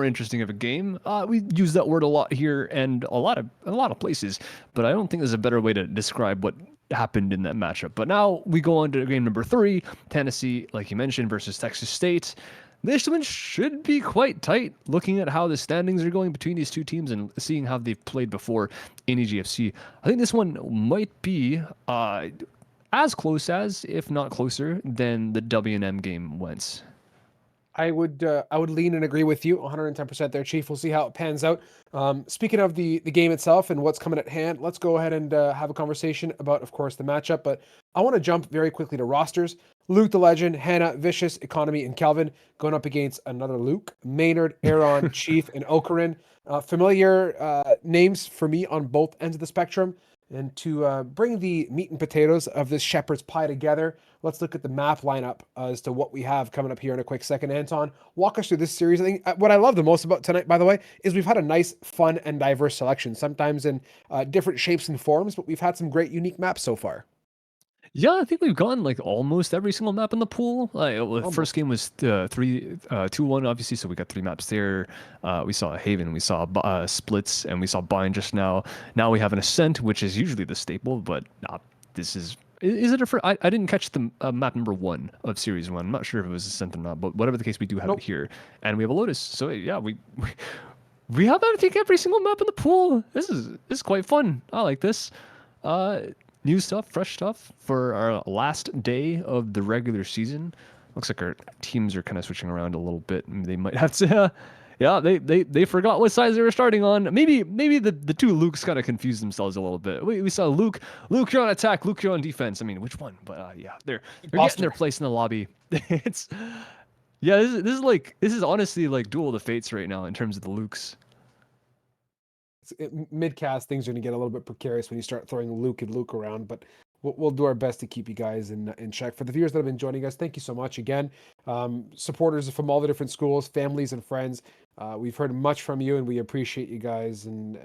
interesting of a game. We use that word a lot here and a lot of places, but I don't think there's a better way to describe what happened in that matchup. But now we go on to game number 3, Tennessee, like you mentioned, versus Texas State. This one should be quite tight, looking at how the standings are going between these two teams and seeing how they've played before in EGFC. I think this one might be as close as, if not closer, than the W&M game went. I would lean and agree with you 110% there, Chief. We'll see how it pans out. Speaking of the game itself and what's coming at hand, let's go ahead and have a conversation about, of course, the matchup. But I want to jump very quickly to rosters. Luke the Legend, Hannah, Vicious, Economy, and Kelvin going up against another Luke, Maynard, Aaron, Chief, and Okarin. Familiar names for me on both ends of the spectrum. And to bring the meat and potatoes of this shepherd's pie together, let's look at the map lineup as to what we have coming up here in a quick second. Anton, walk us through this series. I think what I love the most about tonight, by the way, is we've had a nice, fun, and diverse selection, sometimes in different shapes and forms, but we've had some great, unique maps so far. Yeah, I think we've gone like almost every single map in the pool. Like, the first game was 2-1, obviously, so we got 3 maps there. We saw Haven, we saw Splits, and we saw Bind just now. Now we have an Ascent, which is usually the staple, but this is it a first? I didn't catch the map number 1 of Series 1. I'm not sure if it was Ascent or not, but whatever the case, we do have it here. And we have a Lotus, so yeah, we have, I think, every single map in the pool. This is quite fun. I like this. New stuff, fresh stuff for our last day of the regular season. Looks like our teams are kind of switching around a little bit. They might have to, yeah, they forgot what size they were starting on. Maybe the two Lukes kind of confused themselves a little bit. We saw Luke, you're on attack, Luke, you're on defense. I mean, which one? But yeah, they're getting their place in the lobby. This is honestly like Duel of the Fates right now in terms of the Lukes. Mid-cast, things are going to get a little bit precarious when you start throwing Luke and Luke around, but we'll do our best to keep you guys in check. For the viewers that have been joining us, thank you so much again. Supporters from all the different schools, families, and friends. We've heard much from you, and we appreciate you guys and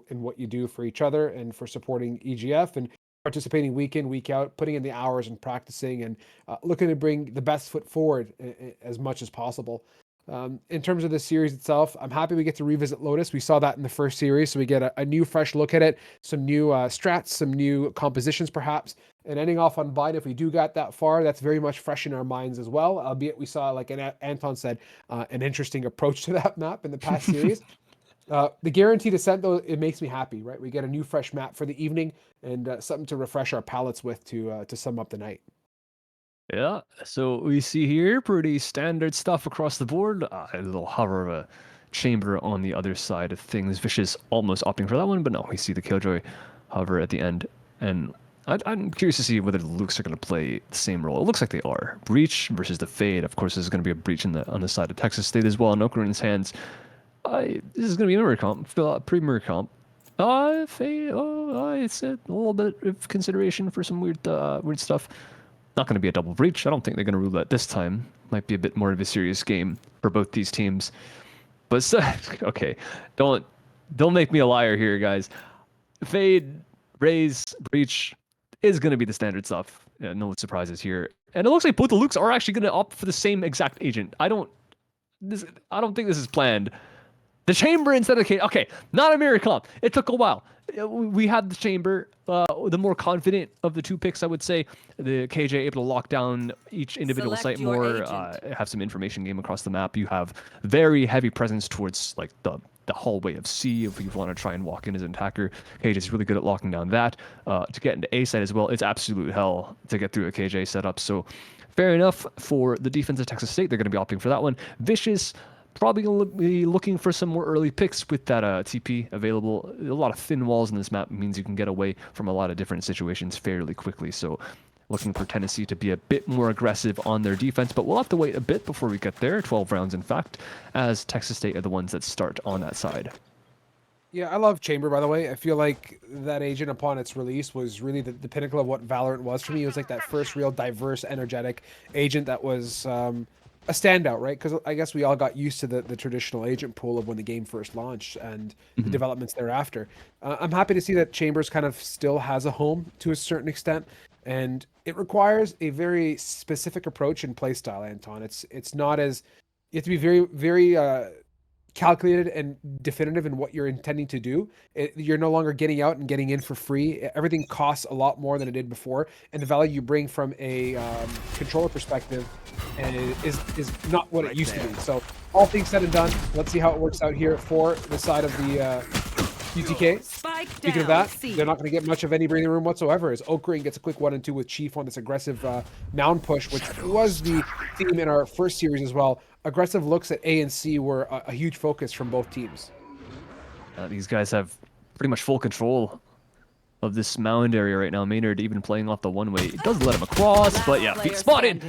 what you do for each other and for supporting EGF and participating week in, week out, putting in the hours and practicing and looking to bring the best foot forward as much as possible. In terms of the series itself, I'm happy we get to revisit Lotus. We saw that in the first series, so we get a new, fresh look at it, some new strats, some new compositions perhaps, and ending off on Bind. If we do get that far, that's very much fresh in our minds as well, albeit we saw, like Anton said, an interesting approach to that map in the past series. The guaranteed ascent, though, it makes me happy, right? We get a new, fresh map for the evening and something to refresh our palates with to sum up the night. Yeah, so we see here pretty standard stuff across the board. A little hover of a chamber on the other side of things. Vicious almost opting for that one, but no, we see the Killjoy hover at the end. And I'm curious to see whether the Lukes are going to play the same role. It looks like they are. Breach versus the Fade. Of course, there's going to be a Breach on the side of Texas State as well. In Okarin's hands. This is going to be a mirror comp. Pre-mirror comp. Fade. It's a little bit of consideration for some weird stuff. Not going to be a double breach. I don't think they're going to rule that this time. Might be a bit more of a serious game for both these teams. But okay, don't make me a liar here, guys. Fade, Raise, Breach is going to be the standard stuff. Yeah, no surprises here. And it looks like both the Lukes are actually going to opt for the same exact agent. I don't think this is planned. The chamber instead of the okay, not a mirror comp. It took a while. We had the chamber, the more confident of the two picks, I would say. The KJ able to lock down each individual Select site your more, agent. have some information game across the map. You have very heavy presence towards like the the hallway of C if you want to try and walk in as an attacker. KJ is really good at locking down that. To get into A side as well, it's absolute hell to get through a KJ setup. So fair enough for the defense of Texas State. They're going to be opting for that one. Vicious probably going to be looking for some more early picks with that TP available. A lot of thin walls in this map means you can get away from a lot of different situations fairly quickly. So looking for Tennessee to be a bit more aggressive on their defense, but we'll have to wait a bit before we get there. 12 rounds, in fact, as Texas State are the ones that start on that side. Yeah, I love Chamber, by the way. I feel like that agent upon its release was really the pinnacle of what Valorant was for me. It was like that first real diverse, energetic agent that was a standout, right? Because I guess we all got used to the traditional agent pool of when the game first launched and the developments thereafter. I'm happy to see that Chambers kind of still has a home to a certain extent, and it requires a very specific approach and playstyle, Anton. It's not as, you have to be very, very calculated and definitive in what you're intending to do. You're no longer getting out and getting in for free. Everything costs a lot more than it did before, and the value you bring from a controller perspective is not what it used to be. So all things said and done, let's see how it works out here for the side of the UTK. Speaking of that, they're not going to get much of any breathing room whatsoever as Okrin gets a quick 1-2 with Chief on this aggressive mound push, which was the theme in our first series as well. Aggressive looks at A and C were a huge focus from both teams. These guys have pretty much full control of this mound area right now. Maynard even playing off the one-way. It does let him across, but yeah, feet spotted.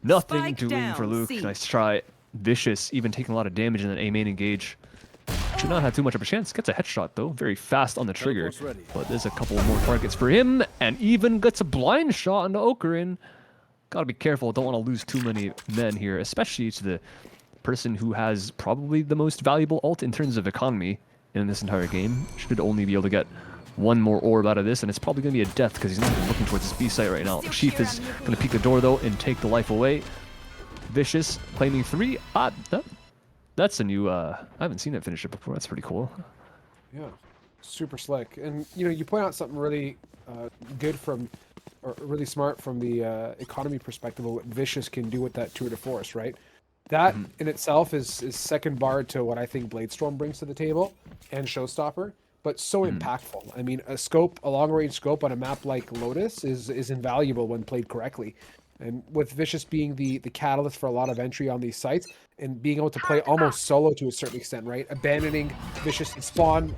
Nothing Spike doing for down, Luke. C. Nice try. Vicious, even taking a lot of damage in that A main engage. Should not have too much of a chance. Gets a headshot though, very fast on the trigger. But there's a couple more targets for him, and even gets a blind shot into Okrin. Gotta be careful, don't want to lose too many men here, especially to the person who has probably the most valuable ult in terms of economy in this entire game. Should only be able to get one more orb out of this, and it's probably going to be a death because he's not even looking towards his B site right now. Chief is going to peek the door though and take the life away. Vicious claiming 3. That's a new, I haven't seen it finish it before. That's pretty cool. Yeah, super slick. And you know, you point out something really good from, or really smart from the economy perspective of what Vicious can do with that tour de force, right? That in itself is second bar to what I think Bladestorm brings to the table and Showstopper, but so impactful. I mean, a long range scope on a map like Lotus is invaluable when played correctly. And with Vicious being the catalyst for a lot of entry on these sites and being able to play almost solo to a certain extent, right? Abandoning Vicious and Spawn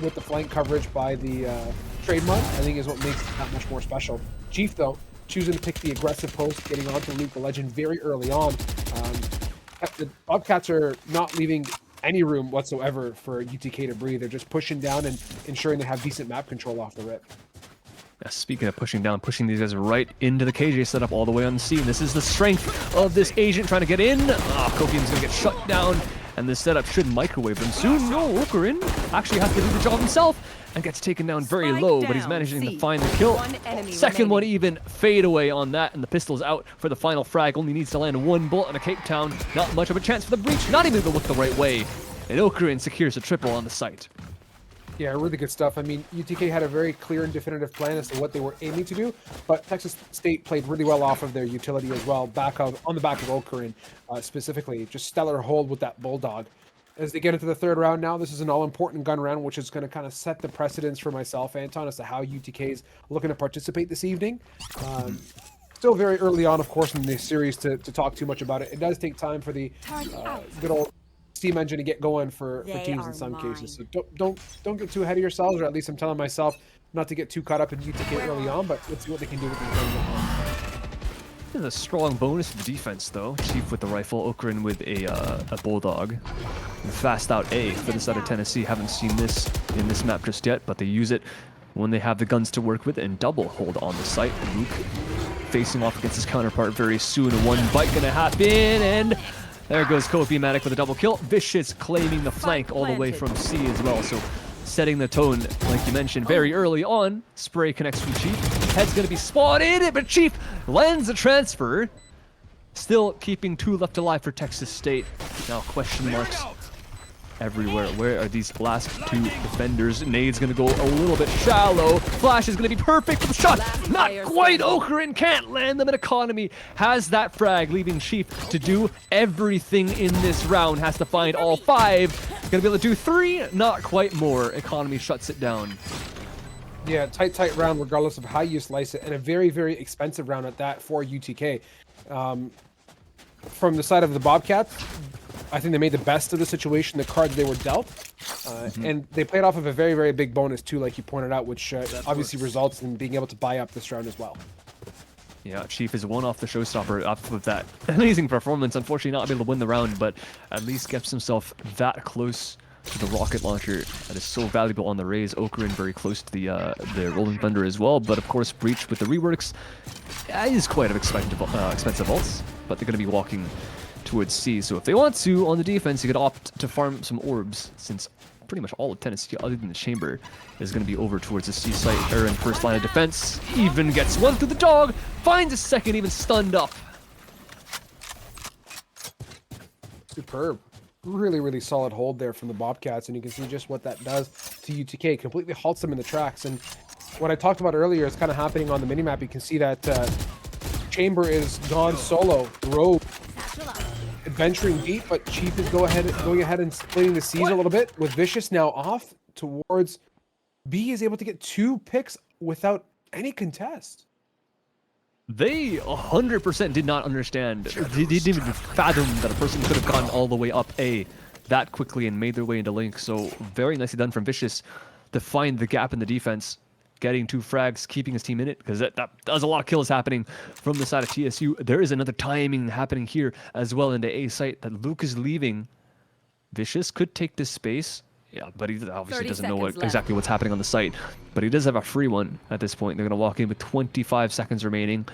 with the flank coverage by the trademark, I think is what makes it that much more special. Chief, though, choosing to pick the aggressive post, getting onto Luke the Legend very early on. The Bobcats are not leaving any room whatsoever for UTK to breathe. They're just pushing down and ensuring they have decent map control off the rip. Speaking of pushing down, pushing these guys right into the KJ setup all the way on the scene. This is the strength of this agent trying to get in. Kofian's going to get shut down, and this setup should microwave them soon. No, Okarin actually has to do the job himself and gets taken down very low, but he's managing to find the kill. Second one even, fade away on that, and the pistol's out for the final frag. Only needs to land one bullet in a Cape Town. Not much of a chance for the breach, not even to look the right way. And Okarin secures a triple on the site. Yeah, really good stuff. I mean, UTK had a very clear and definitive plan as to what they were aiming to do, but Texas State played really well off of their utility as well, on the back of Okarin specifically. Just stellar hold with that Bulldog. As they get into the third round now, this is an all-important gun round, which is going to kind of set the precedence for myself, Anton, as to how UTK is looking to participate this evening. Still very early on, of course, in this series to talk too much about it. It does take time for the good old steam engine to get going for teams in some cases. So don't get too ahead of yourselves, or at least I'm telling myself not to get too caught up in UTK early on, but let's see what they can do with these guns. There's a strong bonus for defense though. Chief with the rifle, Okrin with a Bulldog. And fast out A for the side of Tennessee. Haven't seen this in this map just yet, but they use it when they have the guns to work with, and double hold on the site. Luke facing off against his counterpart very soon. One bite gonna happen, and there goes Kofi Matic with a double kill. Vicious claiming the flank all the way from C as well. So setting the tone, like you mentioned, very early on. Spray connects from Chief. Head's going to be spotted, but Chief lands the transfer. Still keeping 2 left alive for Texas State. Now question marks everywhere. Where are these last two defenders? Nade's gonna go a little bit shallow. Flash is gonna be perfect for the shot. Not quite. Ocarin can't land them, and Economy has that frag, leaving Chief to do everything in this round. Has to find all 5. Gonna be able to do 3, not quite more. Economy shuts it down. Yeah, tight round regardless of how you slice it, and a very, very expensive round at that for UTK. From the side of the Bobcats, I think they made the best of the situation, the cards they were dealt, and they played off of a very, very big bonus too, like you pointed out, which obviously results in being able to buy up this round as well. Yeah, Chief is one off the showstopper off of that amazing performance. Unfortunately, not able to win the round, but at least gets himself that close to the rocket launcher that is so valuable on the Rays. Ocarin very close to the Rolling Thunder as well, but of course Breach with the reworks is quite an expensive ults, but they're going to be walking towards C. So if they want to, on the defense, you could opt to farm some orbs, since pretty much all of Tennessee, other than the chamber, is going to be over towards the C site. Aaron, first line of defense, even gets one through the dog, finds a second, even stunned up. Superb. Really, really solid hold there from the Bobcats, and you can see just what that does to UTK. Completely halts them in the tracks. And what I talked about earlier is kind of happening on the minimap. You can see that Chamber is gone solo, Rogue adventuring deep, but Chief is going ahead and splitting the C's a little bit, with Vicious now off towards B. Is able to get 2 picks without any contest. They 100% did not understand. They didn't even fathom that a person could have gotten all the way up A that quickly and made their way into Link. So very nicely done from Vicious to find the gap in the defense, getting 2 frags, keeping his team in it, because that was a lot of kills happening from the side of TSU. There is another timing happening here as well in the A site that Luke is leaving. Vicious could take this space. Yeah, but he obviously doesn't know exactly what's happening on the site. But he does have a free one at this point. They're going to walk in with 25 seconds remaining.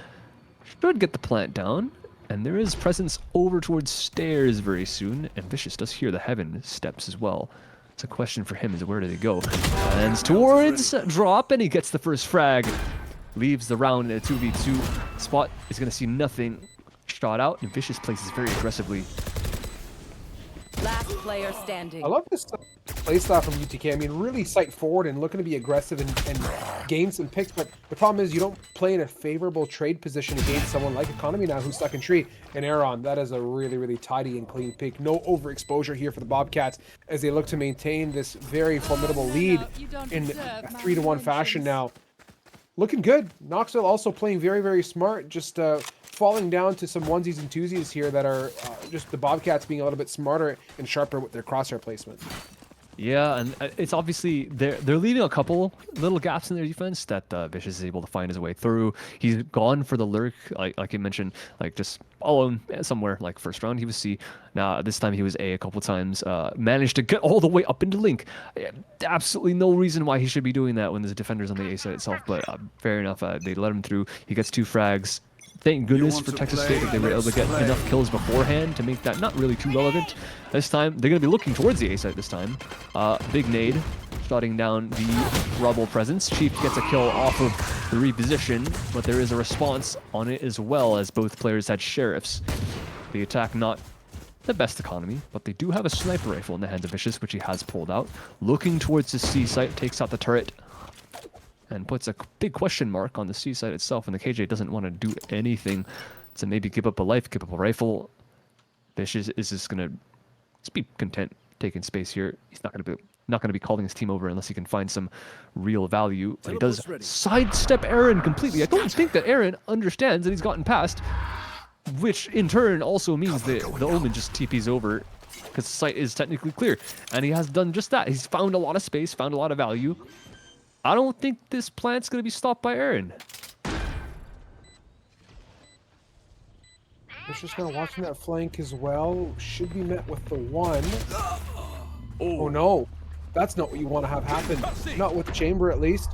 Should get the plant down. And there is presence over towards stairs very soon. And Vicious does hear the heaven steps as well. It's a question for him is where do they go? And towards drop, and he gets the first frag. Leaves the round in a 2v2 spot. Is going to see nothing. Shot out, and Vicious places very aggressively. Last player standing. I love this playstyle from UTK. I mean, really sight forward and looking to be aggressive and gain some picks. But the problem is you don't play in a favorable trade position against someone like Economy now, who's stuck in tree. And Aaron, that is a really, really tidy and clean pick. No overexposure here for the Bobcats as they look to maintain this very formidable lead in a 3-1 fashion now. Looking good. Knoxville also playing very, very smart. Just falling down to some onesies and twosies here that are just the Bobcats being a little bit smarter and sharper with their crosshair placement. Yeah, and it's obviously they're leaving a couple little gaps in their defense that Vicious is able to find his way through. He's gone for the lurk, like you mentioned, like just alone somewhere. Like first round he was C. Now this time he was A couple times. Managed to get all the way up into Link. Absolutely no reason why he should be doing that when there's defenders on the A side itself. But fair enough. They let him through. He gets 2 frags. Thank goodness for Texas State that they were able to get enough kills beforehand to make that not really too relevant. This time, they're going to be looking towards the A site this time. Big nade, shutting down the Rubble presence. Chief gets a kill off of the reposition, but there is a response on it as well, as both players had sheriffs. The attack not the best economy, but they do have a sniper rifle in the hands of Vicious, which he has pulled out. Looking towards the C site, takes out the turret, and puts a big question mark on the C side itself, and the KJ doesn't want to do anything to maybe give up a life, give up a rifle. Vicious is just gonna be content taking space here. He's not gonna be calling his team over unless he can find some real value. But he does sidestep Aaron completely. I don't think that Aaron understands that he's gotten past, which in turn also means that the Omen just TPs over because the site is technically clear, and he has done just that. He's found a lot of space, found a lot of value. I don't think this plant's going to be stopped by Aaron. It's just kind of watching that flank as well. Should be met with the 1. Oh no. That's not what you want to have happen. Not with the chamber, at least.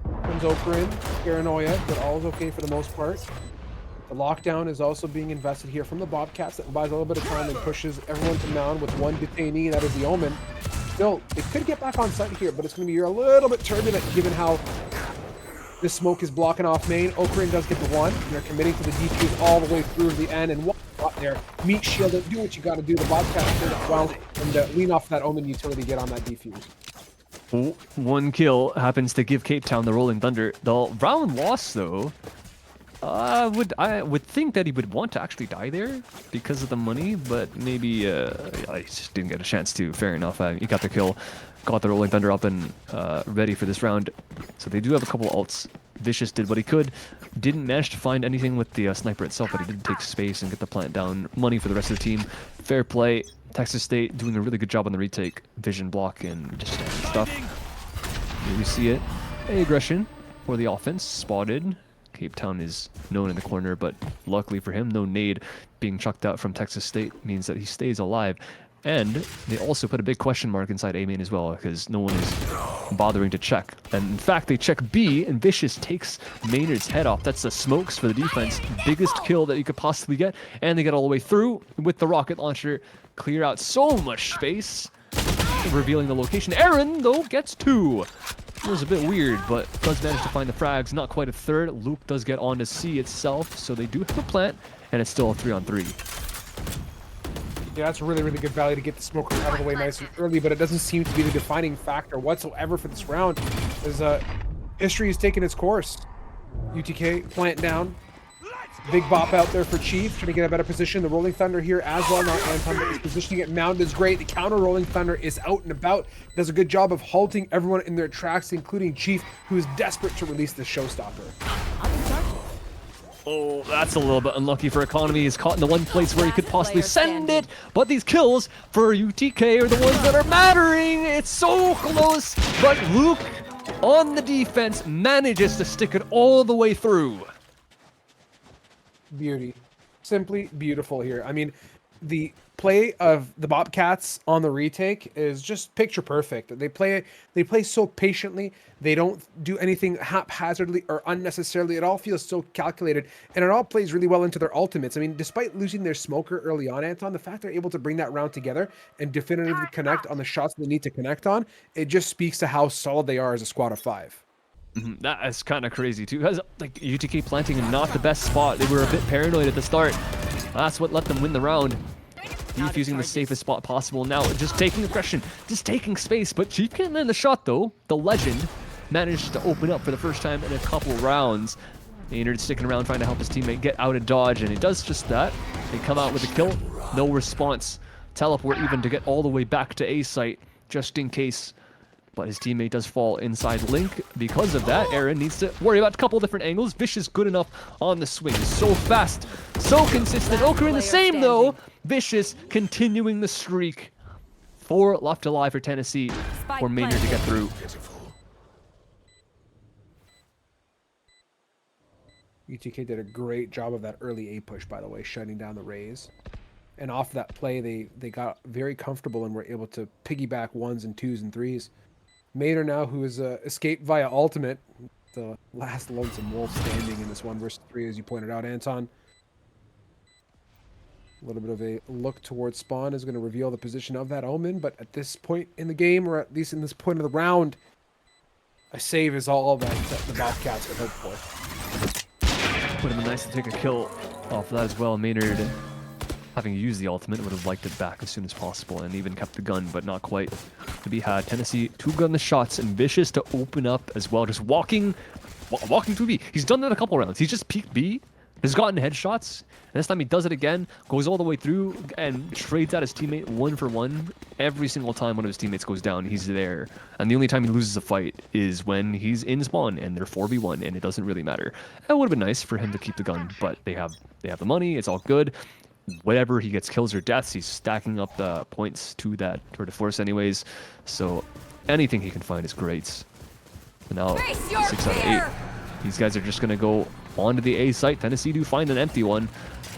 Comes Ocarin. Paranoia, but all is okay for the most part. The lockdown is also being invested here from the Bobcats. That buys a little bit of time and pushes everyone to mound with 1 detainee, and that is the Omen. Still, it could get back on site here, but it's going to be a little bit turbulent given how this smoke is blocking off main. Ocarin does get the 1. They're committing to the defuse all the way through the end, and spot there. Meat shield it, do what you got to do. The Bobcats clear it well, and lean off that Omen utility, get on that defuse. One kill happens to give Cape Town the Rolling Thunder. The round loss, though, I would think that he would want to actually die there because of the money, but maybe I just didn't get a chance to. Fair enough. He got the kill, got the Rolling Thunder up and ready for this round. So they do have a couple ults. Vicious did what he could. Didn't manage to find anything with the sniper itself, but he did take space and get the plant down. Money for the rest of the team. Fair play. Texas State doing a really good job on the retake. Vision block and just standard stuff. Here we see it. Aggression for the offense. Spotted. Cape Town is known in the corner, but luckily for him, no nade being chucked out from Texas State means that he stays alive. And they also put a big question mark inside A main as well, because no one is bothering to check. And in fact, they check B, and Vicious takes Maynard's head off. That's the smokes for the defense. Biggest kill that you could possibly get. And they get all the way through with the rocket launcher. Clear out so much space, revealing the location. Aaron, though, gets 2. It was a bit weird, but does manage to find the frags. Not quite a third. Luke does get on to C itself, so they do have a plant, and it's still a 3-on-3. Yeah, that's a really, really good value to get the smoker out of the way nice and early, but it doesn't seem to be the defining factor whatsoever for this round, as history has taken its course. UTK, plant down. Big bop out there for Chief, trying to get a better position. The Rolling Thunder here as well, not Anton, but his positioning it. Mound is great. The counter Rolling Thunder is out and about. Does a good job of halting everyone in their tracks, including Chief, who is desperate to release the showstopper. Oh, that's a little bit unlucky for Economy. He's caught in the one place where he could possibly send it, but these kills for UTK are the ones that are mattering. It's so close, but Luke on the defense manages to stick it all the way through. Beauty. Simply beautiful here. I mean, the play of the Bobcats on the retake is just picture perfect. They play so patiently. They don't do anything haphazardly or unnecessarily. It all feels so calculated, and it all plays really well into their ultimates. I mean, despite losing their smoker early on, Anton, the fact they're able to bring that round together and definitively connect on the shots they need to connect on, it just speaks to how solid they are as a squad of 5. That is kind of crazy too, because like UTK planting in not the best spot. They were a bit paranoid at the start. That's what let them win the round. Defusing the safest spot possible. Now just taking aggression, just taking space, but Chief can't land the shot though. The legend managed to open up for the first time in a couple rounds. Maynard sticking around trying to help his teammate get out of dodge, and he does just that. They come out with a kill, no response. Teleport even to get all the way back to A site, just in case. But his teammate does fall inside Link. Because of that, Aaron needs to worry about a couple different angles. Vicious good enough on the swing. So fast, so consistent. Okarine the same though. Vicious continuing the streak. 4 left alive for Tennessee for Maynard to get through. UTK did a great job of that early A push, by the way, shutting down the Rays. And off that play, they got very comfortable and were able to piggyback 1s and 2s and 3s. Maynard now, who has escaped via ultimate, the last lonesome wolf standing in this 1 versus 3, as you pointed out, Anton. A little bit of a look towards spawn is going to reveal the position of that Omen, but at this point in the game, or at least in this point of the round, a save is all that the Bobcats would hope for. Would have been nice to take a kill off of that as well. Maynard, having used the ultimate, would have liked it back as soon as possible and even kept the gun, but not quite to be had. Tennessee 2-gun the shots, and Vicious to open up as well, just walking through B. He's done that a couple rounds. He's just peeked B, has gotten headshots, and this time he does it again, goes all the way through and trades out his teammate 1 for 1. Every single time one of his teammates goes down, he's there. And the only time he loses a fight is when he's in spawn and they're 4v1, and it doesn't really matter. It would have been nice for him to keep the gun, but they have the money, it's all good. Whenever he gets kills or deaths, he's stacking up the points to that tour de force anyways. So anything he can find is great. And now 6 out of 8. These guys are just going to go onto the A site. Tennessee do find an empty one.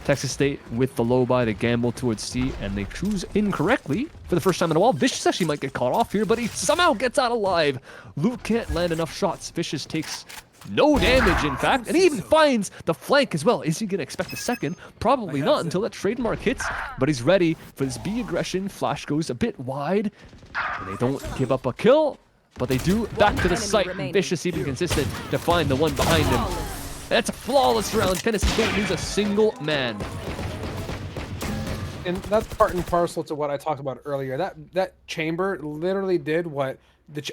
Texas State with the low buy, they gamble towards C, and they choose incorrectly for the first time in a while. Vicious actually might get caught off here, but he somehow gets out alive. Luke can't land enough shots. Vicious takes no damage, in fact, and he even finds the flank as well. Is he going to expect a second? Probably not until that trademark hits, but he's ready for this B aggression. Flash goes a bit wide, and they don't give up a kill, but they do back to the site. Vicious even consistent to find the one behind him. That's a flawless round. Tennessee don't lose a single man. And that's part and parcel to what I talked about earlier. That chamber literally did what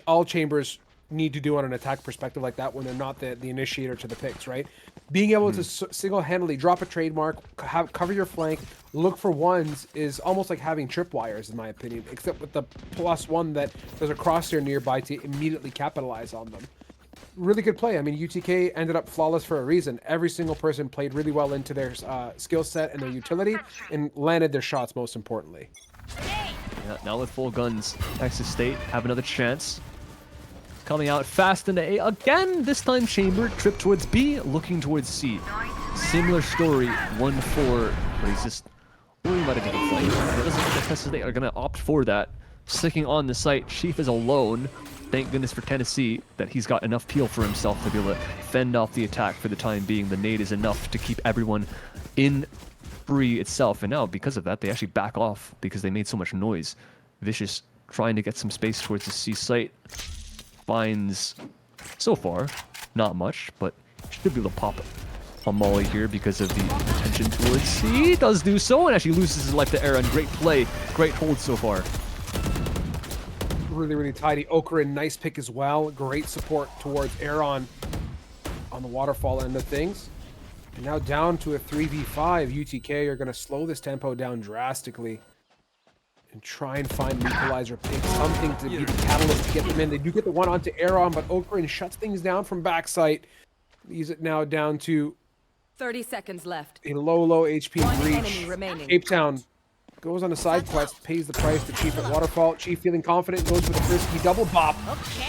all chambers need to do on an attack perspective like that when they're not the initiator to the picks, right? Being able to single-handedly drop a trademark, cover your flank, look for ones is almost like having tripwires, in my opinion, except with the +1 that there's a crosshair nearby to immediately capitalize on them. Really good play. I mean, UTK ended up flawless for a reason. Every single person played really well into their skill set and their utility and landed their shots, most importantly. Yeah, now with full guns, Texas State have another chance. Coming out fast into A again. This time Chamber trip towards B, looking towards C. Similar story, 1-4, but he's just worrying about a different fight. It doesn't look like Texas State are gonna opt for that. Sticking on the site, Chief is alone. Thank goodness for Tennessee that he's got enough peel for himself to be able to fend off the attack for the time being. The nade is enough to keep everyone in free itself. And now, because of that, they actually back off because they made so much noise. Vicious trying to get some space towards the C site. Finds, so far, not much, but should be able to pop a molly here because of the attention towards C. Does do so, and actually loses his life to Aaron. Great play, great hold so far. Really, really tidy. Okran, nice pick as well. Great support towards Aaron on the waterfall end of things. And now down to a 3v5. UTK are going to slow this tempo down drastically and try and find an equalizer pick, something to be the catalyst to get them in. They do get the one onto Aaron, but Okran shuts things down from backside. Leaves it now down to 30 seconds left. a low HP One breach. enemy remaining. Cape Town goes on a side quest, pays the price to Chief at Waterfall. Chief feeling confident, goes with a frisky double bop,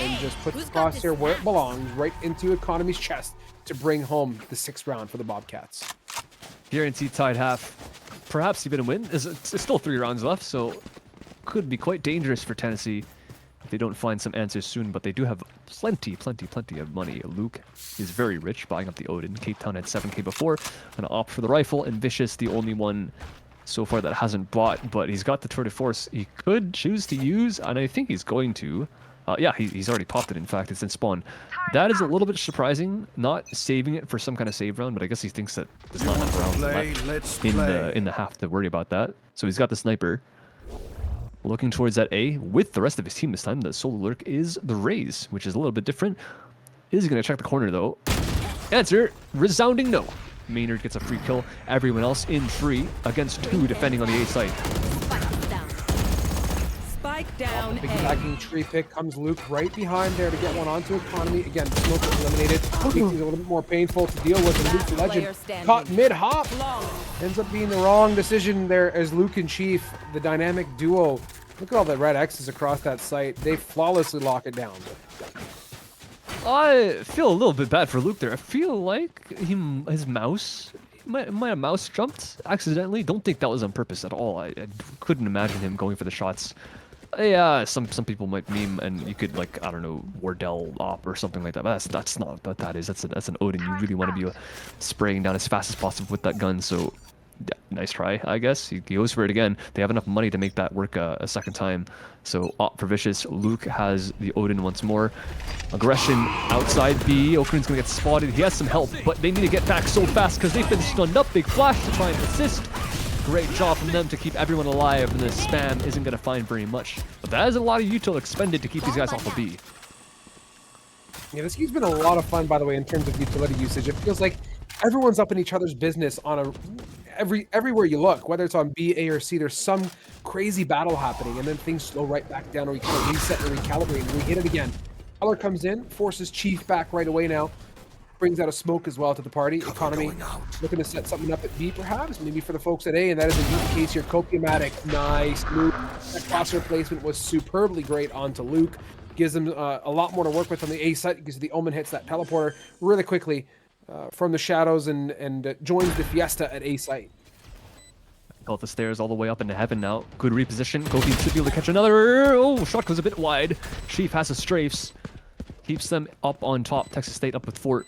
and just puts the crosshair where it belongs, right into Economy's chest to bring home the 6th round for the Bobcats. Guaranteed tied half. Perhaps even a win. It's still 3 rounds left, so could be quite dangerous for Tennessee if they don't find some answers soon, but they do have plenty of money. Luke is very rich, buying up the Odin. Cape Town had 7k before, gonna opt for the rifle, and Vicious, the only one so far that hasn't bought, but he's got the tour de force he could choose to use, and I think he's going to. Yeah, he's already popped it, in fact. It's in spawn. That is a little bit surprising, not saving it for some kind of save round, but I guess he thinks that there's not enough rounds left in the half to worry about that. So he's got the sniper. Looking towards that A with the rest of his team this time. The solo lurk is the Raze, which is a little bit different. Is he going to check the corner, though? Answer, resounding no. Maynard gets a free kill. Everyone else in 3 against 2 defending on the A site. Spike down A. Piggybacking tree pick comes Luke right behind there to get one onto Economy. Again, smoke is eliminated. Makes it a little bit more painful to deal with. And Luke's legend caught mid-hop. Ends up being the wrong decision there as Luke and Chief, the dynamic duo. Look at all the red X's across that site. They flawlessly lock it down. I feel a little bit bad for Luke there. I feel like his mouse might have mouse jumped accidentally. Don't think that was on purpose at all. I couldn't imagine him going for the shots. Yeah, some people might meme, and you could, like, I don't know, Wardell op or something like that. But that's not what that is. That's an Odin. You really want to be spraying down as fast as possible with that gun. So, yeah, nice try, I guess. He goes for it again. They have enough money to make that work a second time. So, opt for Vicious. Luke has the Odin once more. Aggression outside B. Okran's gonna get spotted. He has some help, but they need to get back so fast because they've been stunned up. Big flash to try and assist. Great job from them to keep everyone alive, and the spam isn't going to find very much. But that is a lot of util expended to keep these guys off of B. Yeah, this game's been a lot of fun, by the way, in terms of utility usage. It feels like everyone's up in each other's business on everywhere you look, whether it's on B, A, or C. There's some crazy battle happening, and then things slow right back down, or we kind of reset and recalibrate, and we hit it again. Color comes in, forces Chief back right away now. Brings out a smoke as well to the party. Economy looking to set something up at B, perhaps, maybe for the folks at A, and that is a use case here. Copiamatic, nice move. That crosshair placement was superbly great onto Luke. Gives him a lot more to work with on the A side because the Omen hits that teleporter really quickly from the shadows and joins the fiesta at A site. Got the stairs all the way up into heaven now. Good reposition. Kofi should be able to catch another. Oh, shot goes a bit wide. Chief has the strafes. Keeps them up on top. Texas State up with 4.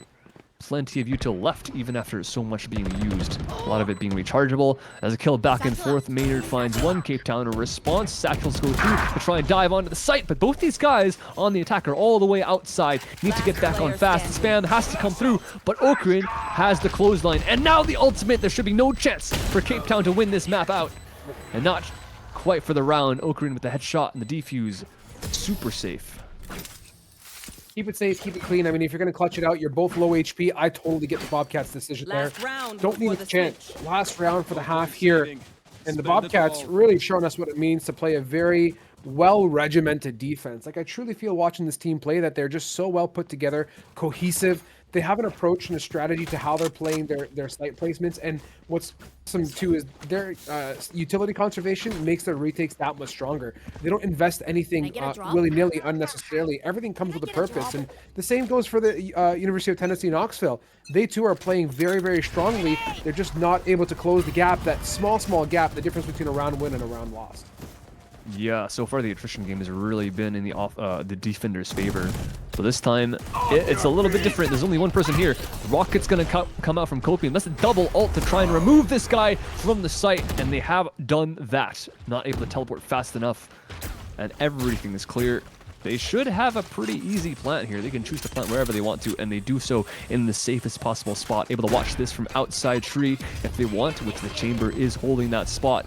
Plenty of util left, even after so much being used. A lot of it being rechargeable. As a kill back and forth, Maynard finds one. Cape Town a response. Satchels go through to try and dive onto the site, but both these guys on the attack are all the way outside. Need to get back on fast. The spam has to come through, but Okran has the clothesline. And now the ultimate. There should be no chance for Cape Town to win this map out. And not quite for the round. Okarine with the headshot and the defuse. Super safe. Keep it safe, keep it clean. I mean, if you're going to clutch it out, you're both low HP. I totally get the Bobcats' decision Last there. round Don't need before a the chance. switch. Last round for the half here. And the Bobcats really showing us what it means to play a very well-regimented defense. Like, I truly feel watching this team play that they're just so well put together, cohesive. They have an approach and a strategy to how they're playing their site placements. And what's awesome, too, is their utility conservation makes their retakes that much stronger. They don't invest anything willy-nilly, unnecessarily. Everything comes with a purpose. And the same goes for the University of Tennessee Knoxville. They, too, are playing very, very strongly. They're just not able to close the gap, that small gap, the difference between a round win and a round lost. Yeah, so far the attrition game has really been in the defender's favor. So this time, it's a little bit different. There's only one person here. Rocket's going to come out from Copium. That's a double ult to try and remove this guy from the site, and they have done that. Not able to teleport fast enough, and everything is clear. They should have a pretty easy plant here. They can choose to plant wherever they want to, and they do so in the safest possible spot. Able to watch this from outside tree if they want, which the chamber is holding that spot.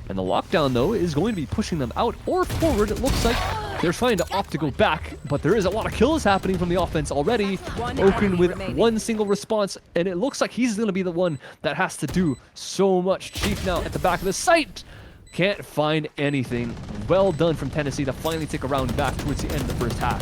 And the lockdown, though, is going to be pushing them out or forward. It looks like they're trying to opt to go back, but there is a lot of kills happening from the offense already. Oakland with one single response, and it looks like he's going to be the one that has to do so much. Chief now at the back of the site. Can't find anything. Well done from Tennessee to finally take a round back towards the end of the first half.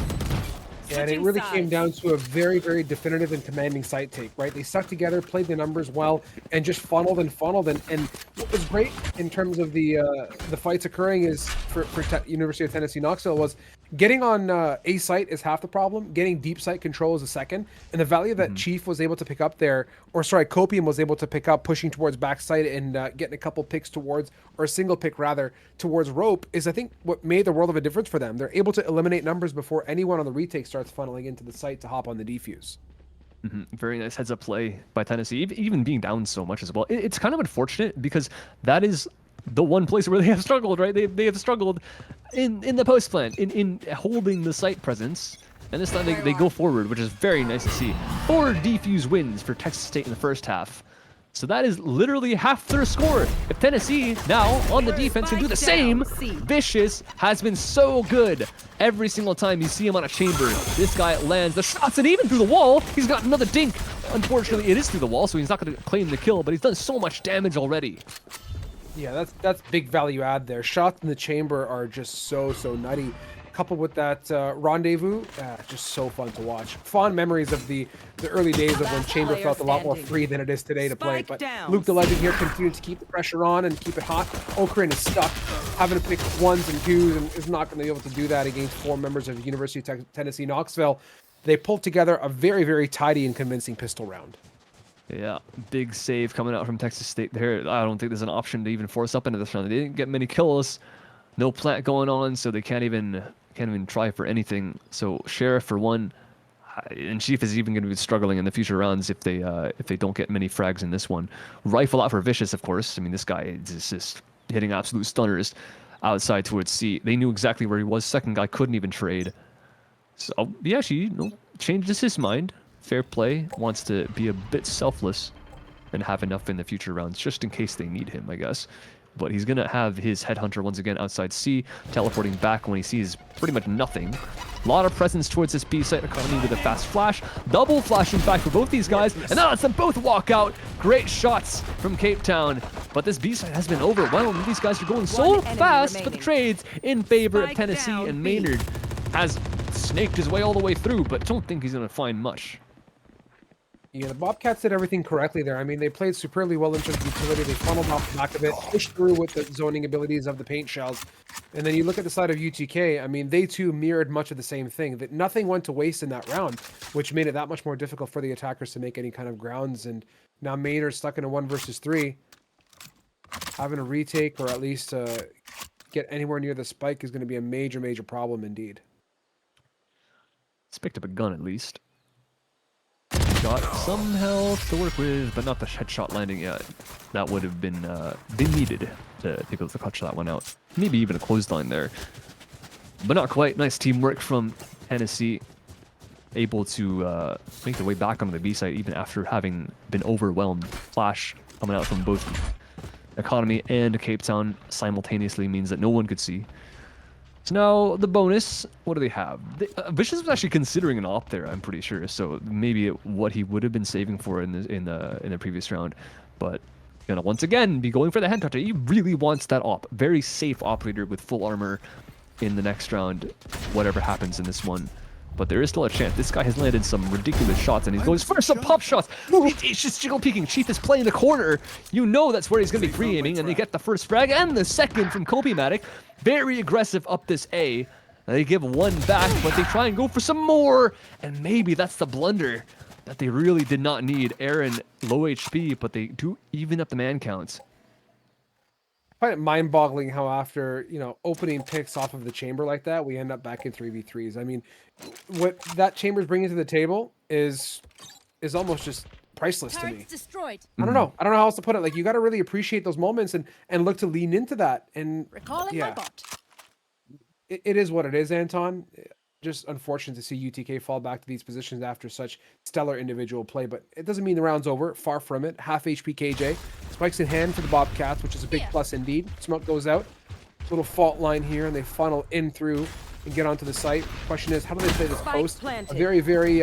Yeah, and it really came down to a very, very definitive and commanding site take, right? They stuck together, played the numbers well, and just funneled. And what was great in terms of the fights occurring is for University of Tennessee Knoxville was getting on a site is half the problem. Getting deep site control is the second. And the value that Chief was able to pick up there, or sorry, Copium was able to pick up, pushing towards backside and getting a couple picks towards, or a single pick rather, towards rope is, I think, what made the world of a difference for them. They're able to eliminate numbers before anyone on the retake starts funneling into the site to hop on the defuse. Very nice heads up play by Tennessee, even being down so much as well. It's kind of unfortunate because that is the one place where they have struggled, right? They have struggled in the post plan, in holding the site presence. And this time they go forward, which is very nice to see. 4 defuse wins for Texas State in the first half. So that is literally half their score. If Tennessee now on the defense can do the same, Vicious has been so good. Every single time you see him on a chamber, this guy lands the shots, and even through the wall, he's got another dink. Unfortunately, it is through the wall, so he's not going to claim the kill, but he's done so much damage already. Yeah, that's big value add there. Shots in the chamber are just so nutty. Coupled with that rendezvous, just so fun to watch. Fond memories of the early days of when chamber felt a lot more free than it is today to play. But Luke the Legend here continues to keep the pressure on and keep it hot. Okarine is stuck, having to pick 1s and 2s, and is not going to be able to do that against 4 members of University of Tennessee Knoxville. They pulled together a very, very tidy and convincing pistol round. Yeah, big save coming out from Texas State there. I don't think there's an option to even force up into this round. They didn't get many kills. No plant going on, so they can't even try for anything. So Sheriff for 1, and Chief is even going to be struggling in the future rounds if they don't get many frags in this one. Rifle out for Vicious, of course. I mean, this guy is just hitting absolute stunners outside towards C. They knew exactly where he was. Second guy couldn't even trade. So yeah, she changes his mind. Fair play. Wants to be a bit selfless and have enough in the future rounds just in case they need him, I guess. But he's going to have his headhunter once again outside C, teleporting back when he sees pretty much nothing. A lot of presence towards this B site economy with a fast flash. Double flash, in fact, for both these guys. And now lets them both walk out. Great shots from Cape Town. But this B site has been overwhelmed. These guys are going so fast for the trades in favor of Tennessee. And Maynard has snaked his way all the way through, but don't think he's going to find much. Yeah, the Bobcats did everything correctly there. I mean, they played superbly well into the utility. They funneled off the back of it, pushed through with the zoning abilities of the paint shells. And then you look at the side of UTK, I mean, they too mirrored much of the same thing. That nothing went to waste in that round, which made it that much more difficult for the attackers to make any kind of grounds. And now Maynard's stuck in a 1 versus 3. Having a retake or at least get anywhere near the spike is going to be a major, major problem indeed. He's picked up a gun at least. Got some health to work with, but not the headshot landing yet. That would have been needed to take the clutch that one out. Maybe even a clothesline there. But not quite. Nice teamwork from Tennessee. Able to make their way back onto the B site even after having been overwhelmed. Flash coming out from both economy and Cape Town simultaneously means that no one could see. So now the bonus, what do they have? Vicious was actually considering an op there, I'm pretty sure. So maybe what he would have been saving for in the previous round, but gonna once again be going for the headhunter. He really wants that op. Very safe operator with full armor in the next round, whatever happens in this one. But there is still a chance. This guy has landed some ridiculous shots, and he's going for some pop shots. He's just jiggle peeking. Chief is playing the corner. You know that's where he's going to be free aiming, and they get the first frag and the second from Kobe-Matic. Very aggressive up this A. They give one back, but they try and go for some more, and maybe that's the blunder that they really did not need. Aaron, low HP, but they do even up the man counts. I find it mind-boggling how after, opening picks off of the chamber like that, we end up back in 3v3s. I mean, what that chamber's bringing to the table is almost just priceless to me. Destroyed. I don't know. I don't know how else to put it. Like, you got to really appreciate those moments and look to lean into that. And Recalling my bot. It is what it is, Anton. Just unfortunate to see UTK fall back to these positions after such stellar individual play, but it doesn't mean the round's over. Far from it. Half HP KJ. Spikes in hand for the Bobcats, which is a big plus indeed. Smoke goes out. Little fault line here, and they funnel in through and get onto the site. Question is, how do they play this post? A very, very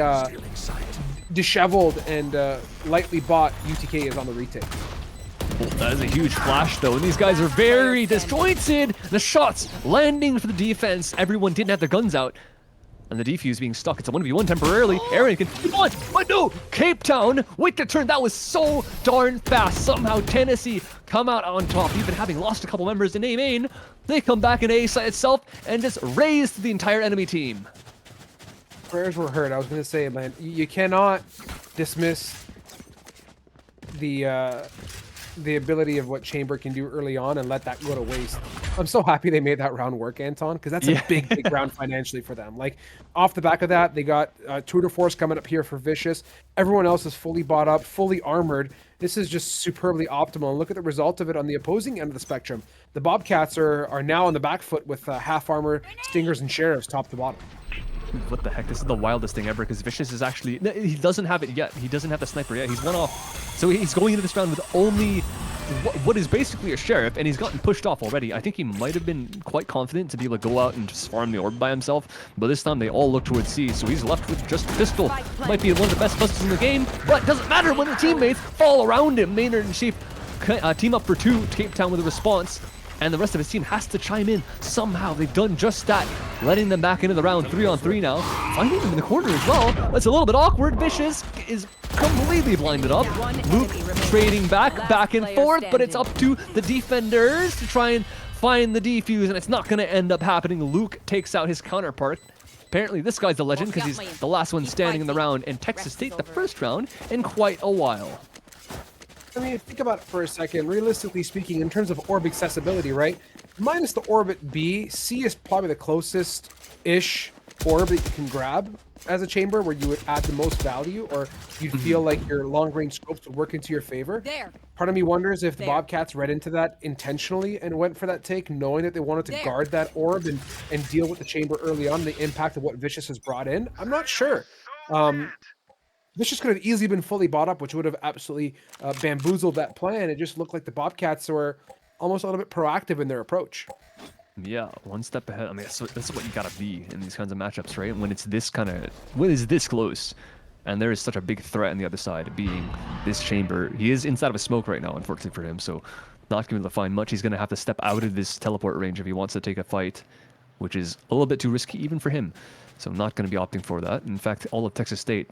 disheveled and lightly bought UTK is on the retake. That is a huge flash, though, and these guys are very disjointed. The shots landing for the defense. Everyone didn't have their guns out. And the defuse being stuck. It's a 1v1 temporarily. Aaron can keep on, but no! Cape Town with the turn. That was so darn fast. Somehow Tennessee come out on top. Even having lost a couple members in A main, they come back in A site itself and just raise the entire enemy team. Prayers were heard. I was going to say, man, you cannot dismiss the ability of what Chamber can do early on and let that go to waste. I'm so happy they made that round work, Anton, because that's a big round financially for them. Like, off the back of that, they got Tour de Force coming up here for Vicious. Everyone else is fully bought up, fully armored. This is just superbly optimal. And look at the result of it on the opposing end of the spectrum. The Bobcats are now on the back foot with half armor, Stingers, and Sheriffs top to bottom. What the heck? This is the wildest thing ever, because Vicious is actually... He doesn't have it yet. He doesn't have the sniper yet. He's one off. So he's going into this round with only what is basically a Sheriff, and he's gotten pushed off already. I think he might have been quite confident to be able to go out and just farm the orb by himself, but this time they all look towards C, so he's left with just pistol. Might be one of the best pistols in the game, but it doesn't matter when the teammates fall around him. Maynard and Chief team up for 2, Cape Town with a response. And the rest of his team has to chime in. Somehow they've done just that, letting them back into the round 3-on-3 now. Finding them in the corner as well. That's a little bit awkward. Vicious is completely blinded up. Luke trading back and forth, but it's up to the defenders to try and find the defuse, and it's not going to end up happening. Luke takes out his counterpart. Apparently this guy's a legend because he's the last one standing in the round, and Texas State the first round in quite a while. I mean, think about it for a second. Realistically speaking, in terms of orb accessibility, right? Minus the orb at B, C is probably the closest-ish orb that you can grab as a chamber where you would add the most value, or you'd feel like your long-range scopes would work into your favor. Part of me wonders if the Bobcats read into that intentionally and went for that take, knowing that they wanted to guard that orb and deal with the chamber early on, the impact of what Vicious has brought in. I'm not sure. Vicious could have easily been fully bought up, which would have absolutely bamboozled that plan. It just looked like the Bobcats were almost a little bit proactive in their approach. Yeah, one step ahead. I mean, that's what you gotta be in these kinds of matchups, right? When it's this this close, and there is such a big threat on the other side, being this chamber. He is inside of a smoke right now, unfortunately for him, so not going to find much. He's going to have to step out of this teleport range if he wants to take a fight, which is a little bit too risky even for him. So not going to be opting for that. In fact, all of Texas State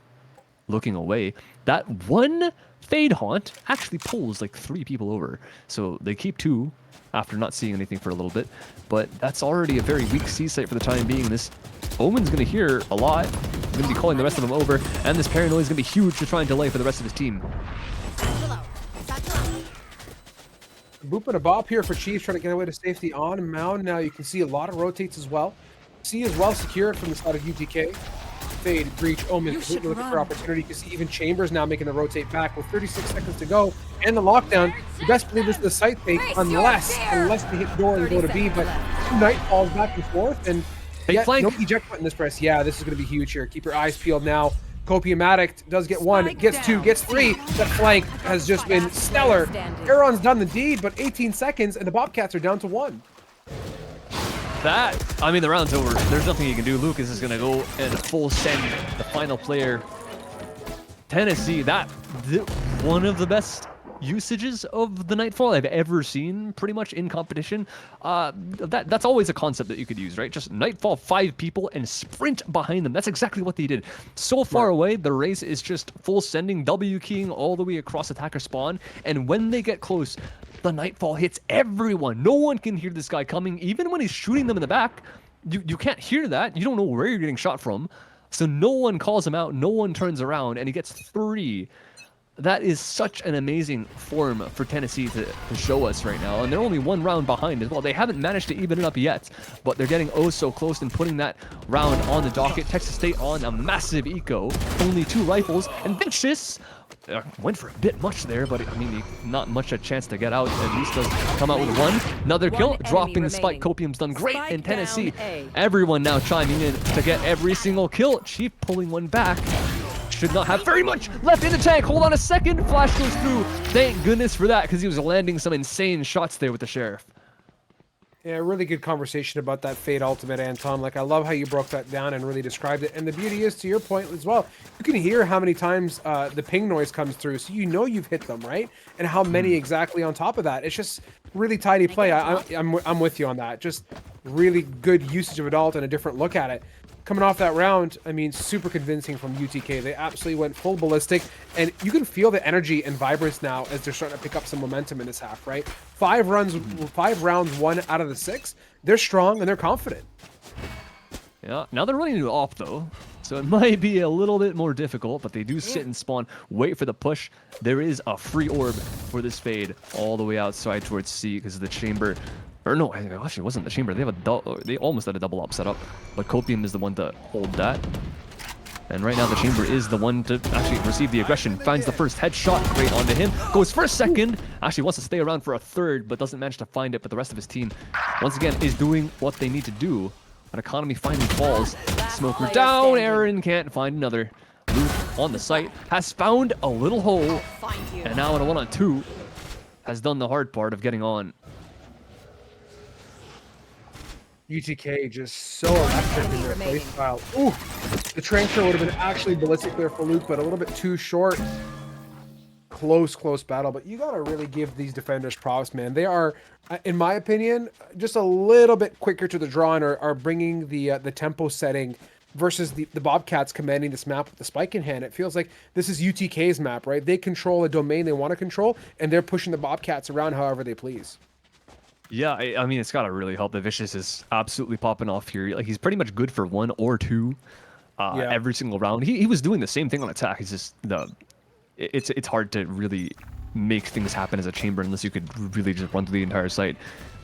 looking away. That one Fade Haunt actually pulls like 3 people over. So they keep 2 after not seeing anything for a little bit. But that's already a very weak C site for the time being. This Omen's going to hear a lot. He's going to be calling the rest of them over. And this paranoia is going to be huge to try and delay for the rest of his team. Boop and a bop here for Chiefs, trying to get away to safety on Mound. Now you can see a lot of rotates as well. C is well secured from the side of UTK. Fade, Breach, Omen, completely looking for opportunity. You can see even Chambers now making the rotate back with 36 seconds to go. And the lockdown, you best believe this is the site fake unless they hit door and go to B. But Knight falls back and forth, and no eject button this press. Yeah, this is going to be huge here. Keep your eyes peeled now Copium Addict does get one, Spike gets two, down. gets three. That flank has just been stellar. standing. Aaron's done the deed, but 18 seconds and the Bobcats are down to 1. I mean, the round's over. There's nothing you can do. Lucas is going to go and full send the final player. Tennessee, one of the best usages of the Nightfall I've ever seen, pretty much in competition. That's always a concept that you could use, right? Just Nightfall 5 people and sprint behind them. That's exactly what they did. So far away, the race is just full sending, W keying all the way across attacker spawn, and when they get close, the Nightfall hits everyone. No one can hear this guy coming, even when he's shooting them in the back. You can't hear that. You don't know where you're getting shot from. So no one calls him out, no one turns around, and he gets 3. That is such an amazing form for Tennessee to show us right now. And they're only 1 round behind as well. They haven't managed to even it up yet, but they're getting oh so close and putting that round on the docket. Texas State on a massive eco, only 2 rifles, and Vicious went for a bit much there, but I mean, not much a chance to get out. At least does come out with 1. Another kill, One dropping enemy the spike. remaining. Copium's done great Spike in Tennessee. down A. Everyone now chiming in to get every single kill. Chief pulling one back. Should not have very much left in the tank. Hold on a second. Flash goes through. Thank goodness for that, because he was landing some insane shots there with the Sheriff. Yeah, really good conversation about that Fade ultimate, Anton. Like, I love how you broke that down and really described it. And the beauty is, to your point as well, you can hear how many times the ping noise comes through, so you know you've hit them, right? And how many exactly on top of that. It's just really tidy play. I'm with you on that. Just really good usage of Adult and a different look at it. Coming off that round, I mean, super convincing from UTK. They absolutely went full ballistic, and you can feel the energy and vibrance now as they're starting to pick up some momentum in this half, right? 5 rounds, 1 out of the 6. They're strong and they're confident. Yeah, now they're running into off though, so it might be a little bit more difficult, but they do sit and spawn, wait for the push. There is a free orb for this Fade all the way outside towards C because of the chamber. Or no, actually it wasn't the chamber. They almost had a double op set up, but Copium is the one to hold that. And right now the chamber is the one to actually receive the aggression. Finds the first headshot, great onto him. Goes for a second. Actually wants to stay around for a third, but doesn't manage to find it. But the rest of his team, once again, is doing what they need to do. An economy finally falls. Smoker down. Aaron can't find another. Luke on the site has found a little hole, and now in a 1-on-2 has done the hard part of getting on. UTK just so electric in their play style. Ooh, the transfer would have been actually ballistic there for Luke, but a little bit too short. Close battle, but you gotta really give these defenders props, man. They are, in my opinion, just a little bit quicker to the draw and are bringing the tempo setting versus the Bobcats commanding this map with the spike in hand. It feels like this is UTK's map, right? They control a domain they want to control, and they're pushing the Bobcats around however they please. Yeah, I mean, it's got to really help. The Vicious is absolutely popping off here. Like, he's pretty much good for 1 or 2 every single round. He was doing the same thing on attack. It's just it's hard to really make things happen as a chamber unless you could really just run through the entire site,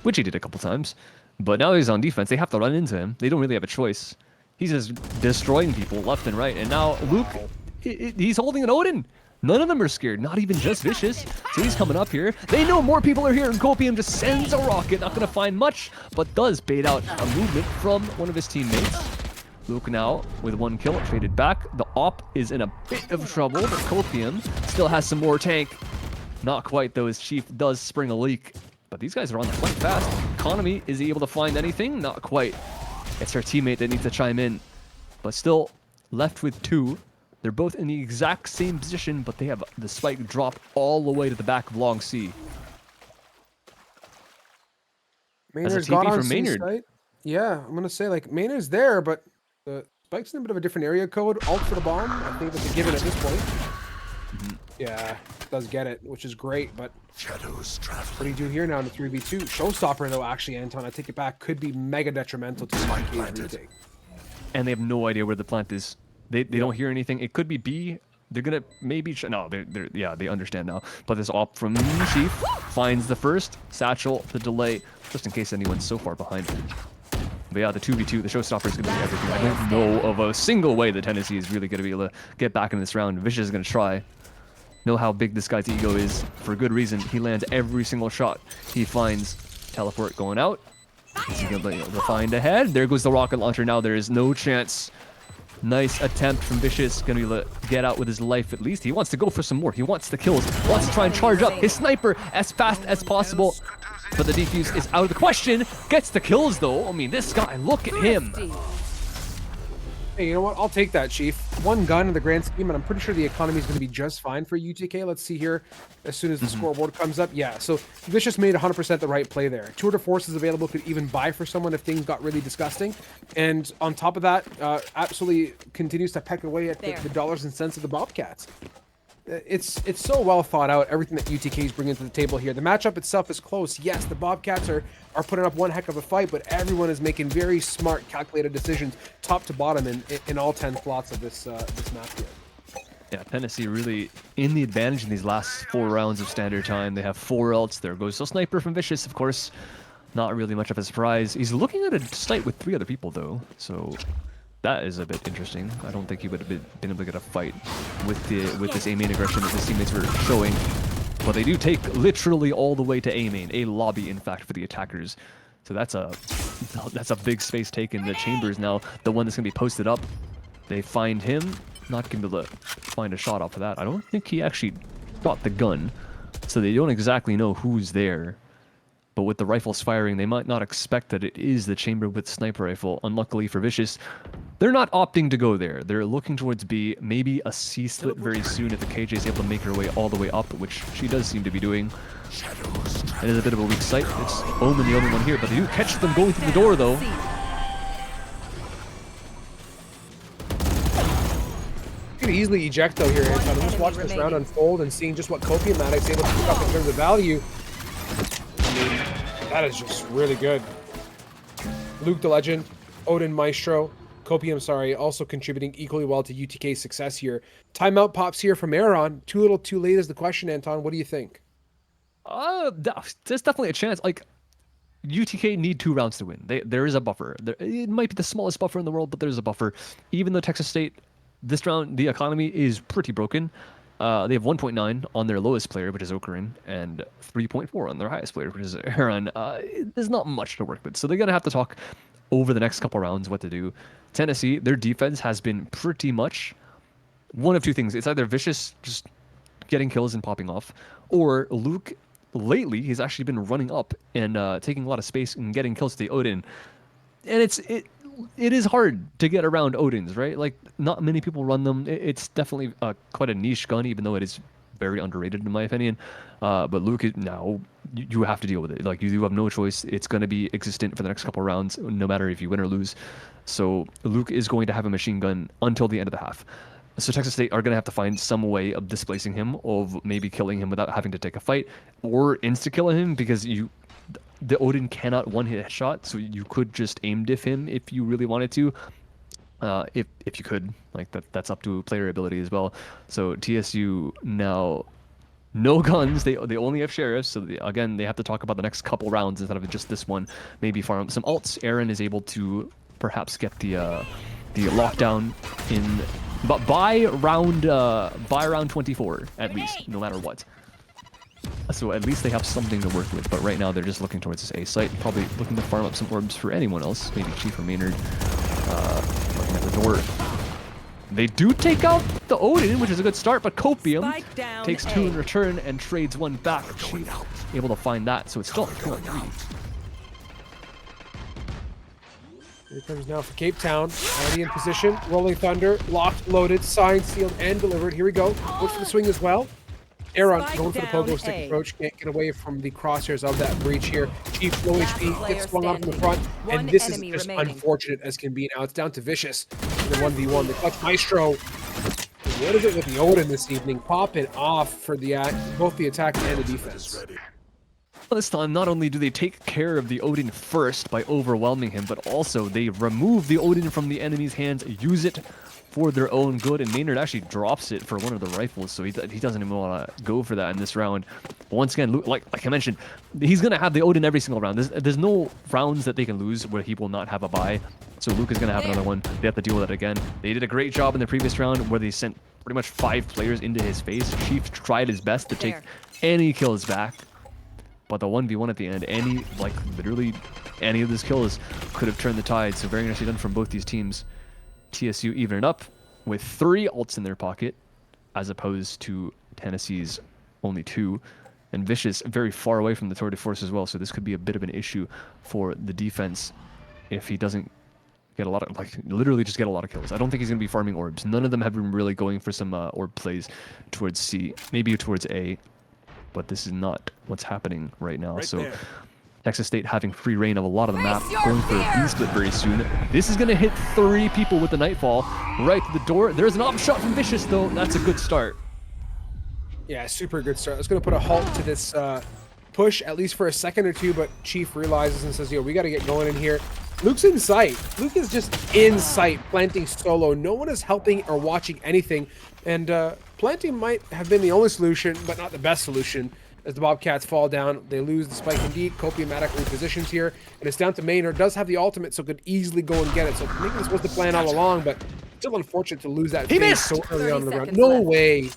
which he did a couple times. But now he's on defense. They have to run into him. They don't really have a choice. He's just destroying people left and right. And now Luke, he's holding an Odin. None of them are scared, not even just Vicious. So he's coming up here. They know more people are here, and Copium just sends a rocket. Not going to find much, but does bait out a movement from one of his teammates. Luke now with 1 kill, traded back. The op is in a bit of trouble, but Copium still has some more tank. Not quite, though, as Chief does spring a leak. But these guys are on the flank fast. Economy, is he able to find anything? Not quite. It's her teammate that needs to chime in. But still left with 2. They're both in the exact same position, but they have the spike drop all the way to the back of long C. Maynard's got on Maynard. Site. Yeah, I'm gonna say like Maynard's there, but the spike's in a bit of a different area code. Alt for the bomb. I think that's a given at this point. Yeah, does get it, which is great. But what do you do here now in the 3v2? Showstopper though, actually, Anton, I take it back, could be mega detrimental to the retake. And they have no idea where the plant is. They don't hear anything. It could be B. They're gonna maybe no. They understand now. But this op from Chief finds the first satchel. The delay, just in case anyone's so far behind. But yeah, the 2v2, the showstopper is gonna be everything. I don't know of a single way that Tennessee is really gonna be able to get back in this round. Vicious is gonna try. Know how big this guy's ego is for good reason. He lands every single shot he finds. Teleport going out. Is he gonna be able to find ahead? There goes the rocket launcher. Now there is no chance Nice attempt from Vicious. Gonna be able to get out with his life at least. He wants to go for some more. He wants the kills. Wants to try and charge up his sniper as fast as possible. But the defuse is out of the question. Gets the kills though. I mean, this guy, look at him. Hey, you know what? I'll take that, Chief. One gun in the grand scheme, and I'm pretty sure the economy is going to be just fine for UTK. Let's see here as soon as the scoreboard comes up. Yeah, so Vicious made 100% the right play there. 2 other forces available, could even buy for someone if things got really disgusting. And on top of that, absolutely continues to peck away at the dollars and cents of the Bobcats. It's so well thought out, everything that UTK is bringing to the table here. The matchup itself is close. Yes, the Bobcats are putting up one heck of a fight, but everyone is making very smart, calculated decisions, top to bottom, in all 10 slots of this map here. Yeah, Tennessee really in the advantage in these last 4 rounds of standard time. They have 4 ults. There goes the sniper from Vicious, of course. Not really much of a surprise. He's looking at a site with 3 other people, though, so that is a bit interesting. I don't think he would have been able to get a fight with this A main aggression that his teammates were showing. But they do take literally all the way to A main, a lobby, in fact, for the attackers. So that's a big space taken. The chamber is now the one that's gonna be posted up. They find him, not gonna be able to find a shot off of that. I don't think he actually got the gun, so they don't exactly know who's there. But with the rifles firing, they might not expect that it is the chamber with sniper rifle. Unluckily for Vicious, they're not opting to go there. They're looking towards B, maybe a C split very soon if the KJ is able to make her way all the way up, which she does seem to be doing. It is a bit of a weak site. It's Omen the only one here, but they do catch them going through the door though. You could easily eject though here, Anton. I'm just watching this round unfold and seeing just what Copium Addict's able to pick up in terms of value. I mean, that is just really good. Luke the Legend, Odin Maestro, Copium, sorry, also contributing equally well to UTK's success here. Timeout pops here from Aaron. Too little, too late is the question, Anton. What do you think? There's definitely a chance. Like, UTK need 2 rounds to win. There is a buffer. It might be the smallest buffer in the world, but there's a buffer. Even though Texas State, this round, the economy is pretty broken. They have 1.9 on their lowest player, which is Okarin, and 3.4 on their highest player, which is Aaron. There's not much to work with, so they're going to have to talk over the next couple rounds what to do. Tennessee, their defense has been pretty much one of 2 things. It's either Vicious just getting kills and popping off, or Luke, lately, he's actually been running up and taking a lot of space and getting kills to the Odin. And it is hard to get around Odins, right? Like, not many people run them. It's definitely quite a niche gun, even though it is very underrated in my opinion. But Luke, now you have to deal with it. Like, you have no choice. It's going to be existent for the next couple rounds, no matter if you win or lose. So Luke is going to have a machine gun until the end of the half. So Texas State are going to have to find some way of displacing him, of maybe killing him without having to take a fight, or insta-killing him, because the Odin cannot one-hit headshot, so you could just aim diff him if you really wanted to. If you could, like, that's up to player ability as well. So TSU now, no guns. They only have sheriffs. So again, they have to talk about the next couple rounds instead of just this one. Maybe farm some alts. Aaron is able to perhaps get the lockdown in, but by round 24 at least, no matter what. So at least they have something to work with, but right now they're just looking towards this A site, probably looking to farm up some orbs for anyone else, maybe Chief or Maynard. Looking at the door. They do take out the Odin, which is a good start, but Copium takes 2 in return and trades 1 back. Chief able to find that, so it's still 2-on-3. Here comes now for Cape Town, already in position. Rolling Thunder, locked, loaded, signed, sealed, and delivered. Here we go. Goes for the swing as well. Aaron going for the pogo stick approach, can't get away from the crosshairs of that breach here. Chief low HP, gets swung up in the front, and this is just unfortunate as can be. Now it's down to Vicious in the 1v1. The clutch Maestro. What is it with the Odin this evening? Popping off for both the attack and the defense. This time, not only do they take care of the Odin first by overwhelming him, but also they remove the Odin from the enemy's hands, use it for their own good, and Maynard actually drops it for one of the rifles, so he doesn't even want to go for that in this round. But once again, like I mentioned, he's going to have the Odin every single round. There's no rounds that they can lose where he will not have a buy, so Luke is going to have another one. They have to deal with that again. They did a great job in the previous round where they sent pretty much 5 players into his face. Chief tried his best to take any kills back, but the 1v1 at the end, literally any of those kills could have turned the tide, so very nicely done from both these teams. TSU even it up with 3 ults in their pocket, as opposed to Tennessee's only 2. And Vicious very far away from the tour de force as well, so this could be a bit of an issue for the defense if he doesn't get a lot of, like, literally just get a lot of kills. I don't think he's going to be farming orbs. None of them have been really going for some orb plays towards C, maybe towards A, but this is not what's happening right now. So Texas State having free reign of a lot of the map, going for a B split very soon. This is going to hit 3 people with the Nightfall right to the door. There's an op shot from Vicious, though. That's a good start. Yeah, super good start. It's going to put a halt to this push, at least for a second or two, but Chief realizes and says, yo, we got to get going in here. Luke's in sight. Luke is just in sight, planting solo. No one is helping or watching anything, and planting might have been the only solution, but not the best solution. As the Bobcats fall down, they lose the spike indeed. Copiamatic repositions here, and it's down to Maynard. Does have the ultimate, so could easily go and get it. So maybe this was the plan all along, but still unfortunate to lose that phase so early on in the round. No way.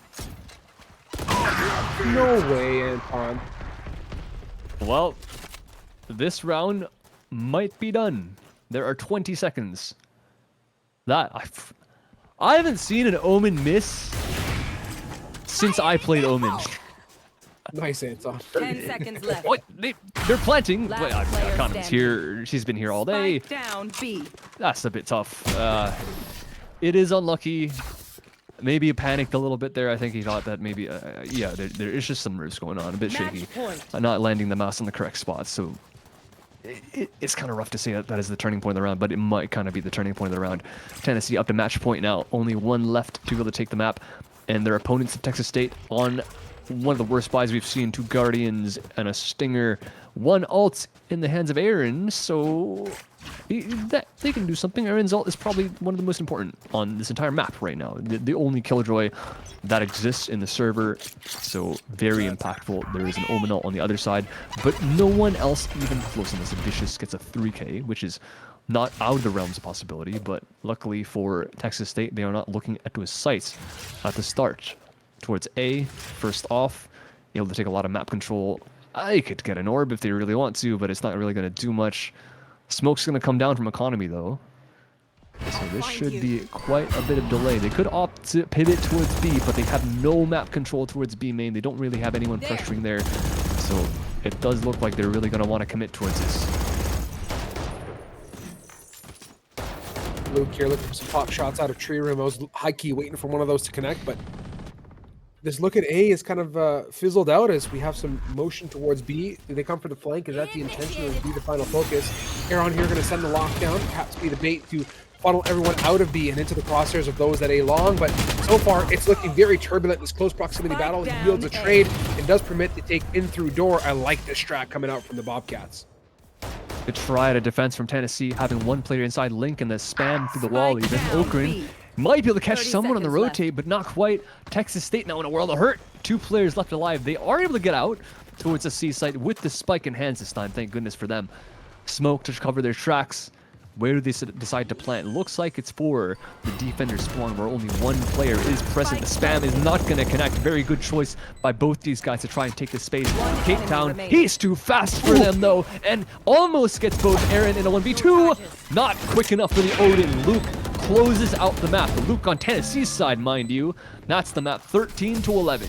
No way, Anton. Well, this round might be done. There are 20 seconds. I haven't seen an Omen miss since I played Omen. Nice, Anton. 10 seconds left. What? They're planting. Last player Connor's here. She's been here all day. Spike down B. That's a bit tough. It is unlucky. Maybe he panicked a little bit there. I think he thought that maybe, yeah, there is just some moves going on. A bit shaky. Not landing the mouse on the correct spot. So it's kind of rough to say that is the turning point of the round, but it might kind of be the turning point of the round. Tennessee up to match point now. Only 1 left to be able to take the map. And their opponents of Texas State on one of the worst buys we've seen. 2 Guardians and a Stinger. 1 ult in the hands of Aaron. So they can do something. Aaron's ult is probably one of the most important on this entire map right now. The only Killjoy that exists in the server. So very impactful. There is an Omen ult on the other side, but no one else even close on this. Vicious gets a 3K, which is not out of the realms of possibility, but luckily for Texas State, they are not looking at his sights at the start. Towards A, first off, able to take a lot of map control. I could get an orb if they really want to, but it's not really going to do much. Smoke's going to come down from economy, though. So this should be quite a bit of delay. They could opt to pivot towards B, but they have no map control towards B main. They don't really have anyone pressuring there. So it does look like they're really going to want to commit towards this. Luke here looking for some pop shots out of tree room. I was high-key waiting for one of those to connect, but this look at A is kind of fizzled out as we have some motion towards B. Do they come for the flank? Is that the intention, or is B the final focus? Aaron here going to send the lockdown, perhaps be the bait to funnel everyone out of B and into the crosshairs of those at A long, but so far it's looking very turbulent. This close proximity battle yields a trade and does permit to take in through door. I like this strat coming out from the Bobcats. Good try at a defense from Tennessee, having 1 player inside Link and the spam through the wall. Even Okran might be able to catch someone on the rotate, but not quite. Texas State now in a world of hurt. 2 players left alive. They are able to get out towards the C site with the spike in hands this time. Thank goodness for them. Smoke to cover their tracks. Where do they decide to plant? It looks like it's for the defender spawn where only 1 player is present. The spam is not going to connect. Very good choice by both these guys to try and take the space. Cape Town, he's too fast for them though, and almost gets both Aaron in a 1v2. Not quick enough for the Odin. Luke closes out the map. Luke on Tennessee's side, mind you. That's the map 13-11.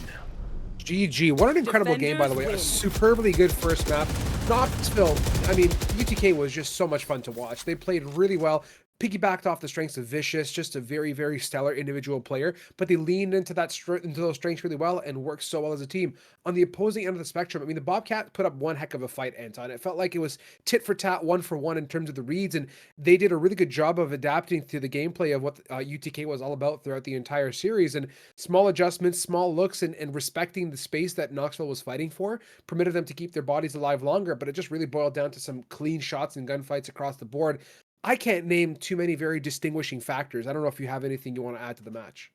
GG. What an incredible game, by the way. A superbly good first map. Knoxville, I mean, UTK was just so much fun to watch. They played really well. Piggybacked off the strengths of Vicious, just a very, very stellar individual player, but they leaned into those strengths really well and worked so well as a team. On the opposing end of the spectrum, I mean, the Bobcats put up one heck of a fight, Anton. It felt like it was tit for tat, 1-for-1 in terms of the reads, and they did a really good job of adapting to the gameplay of what UTK was all about throughout the entire series, and small adjustments, small looks, and respecting the space that Knoxville was fighting for permitted them to keep their bodies alive longer, but it just really boiled down to some clean shots and gunfights across the board. I can't name too many very distinguishing factors. I don't know if you have anything you want to add to the match.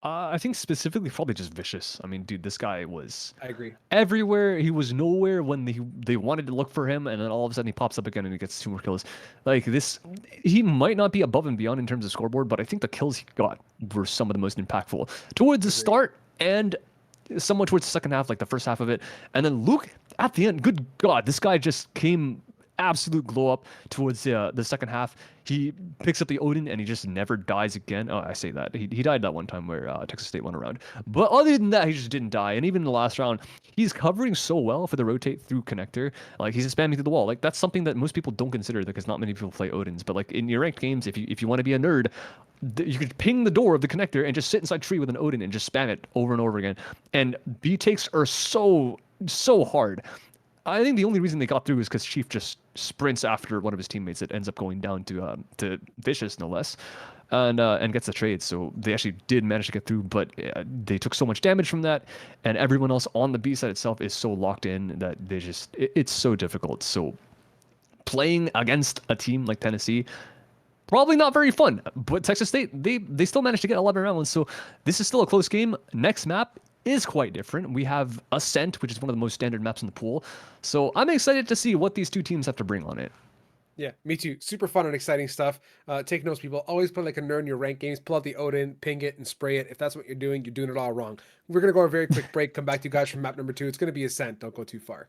I think specifically probably just Vicious. I mean, dude, this guy was I agree. everywhere. He was nowhere when they wanted to look for him, and then all of a sudden he pops up again and he gets 2 more kills. Like this, he might not be above and beyond in terms of scoreboard, but I think the kills he got were some of the most impactful towards the start and somewhat towards the second half, like the first half of it. And then Luke at the end, good God, this guy just came absolute glow up towards the second half. He picks up the Odin and he just never dies again. Oh, I say that. He died that one time where Texas State went around. But other than that, he just didn't die. And even in the last round, he's covering so well for the rotate through connector. Like, he's spamming through the wall. Like, that's something that most people don't consider because not many people play Odins. But, like, in your ranked games, if you want to be a nerd, you could ping the door of the connector and just sit inside tree with an Odin and just spam it over and over again. And B takes are so hard. I think the only reason they got through is because Chief just sprints after one of his teammates that ends up going down to Vicious, no less, and gets the trade. So they actually did manage to get through, but they took so much damage from that, and everyone else on the B side itself is so locked in that they just it's so difficult. So playing against a team like Tennessee, probably not very fun. But Texas State, they still managed to get 11 rounds, so this is still a close game. Next map is quite different. We have Ascent, which is one of the most standard maps in the pool. So I'm excited to see what these two teams have to bring on it. Yeah, me too. Super fun and exciting stuff. Take notes, people. Always play like a nerd in your ranked games. Pull out the Odin, ping it, and spray it. If that's what you're doing it all wrong. We're going to go a very quick break. Come back to you guys from map number 2. It's going to be Ascent. Don't go too far.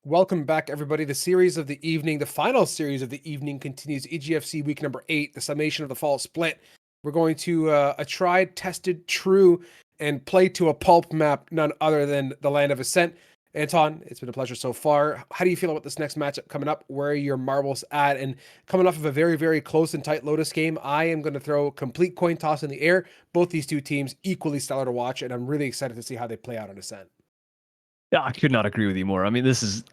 Welcome back, everybody. The series of the evening, the final series of the evening continues. EGFC week number 8, the summation of the fall split. We're going to a tried, tested, true, and play to a pulp map, none other than the Land of Ascent. Anton, it's been a pleasure so far. How do you feel about this next matchup coming up? Where are your marbles at? And coming off of a very, very close and tight Lotus game, I am going to throw a complete coin toss in the air. Both these two teams equally stellar to watch, and I'm really excited to see how they play out on Ascent. Yeah, I could not agree with you more. I mean, this is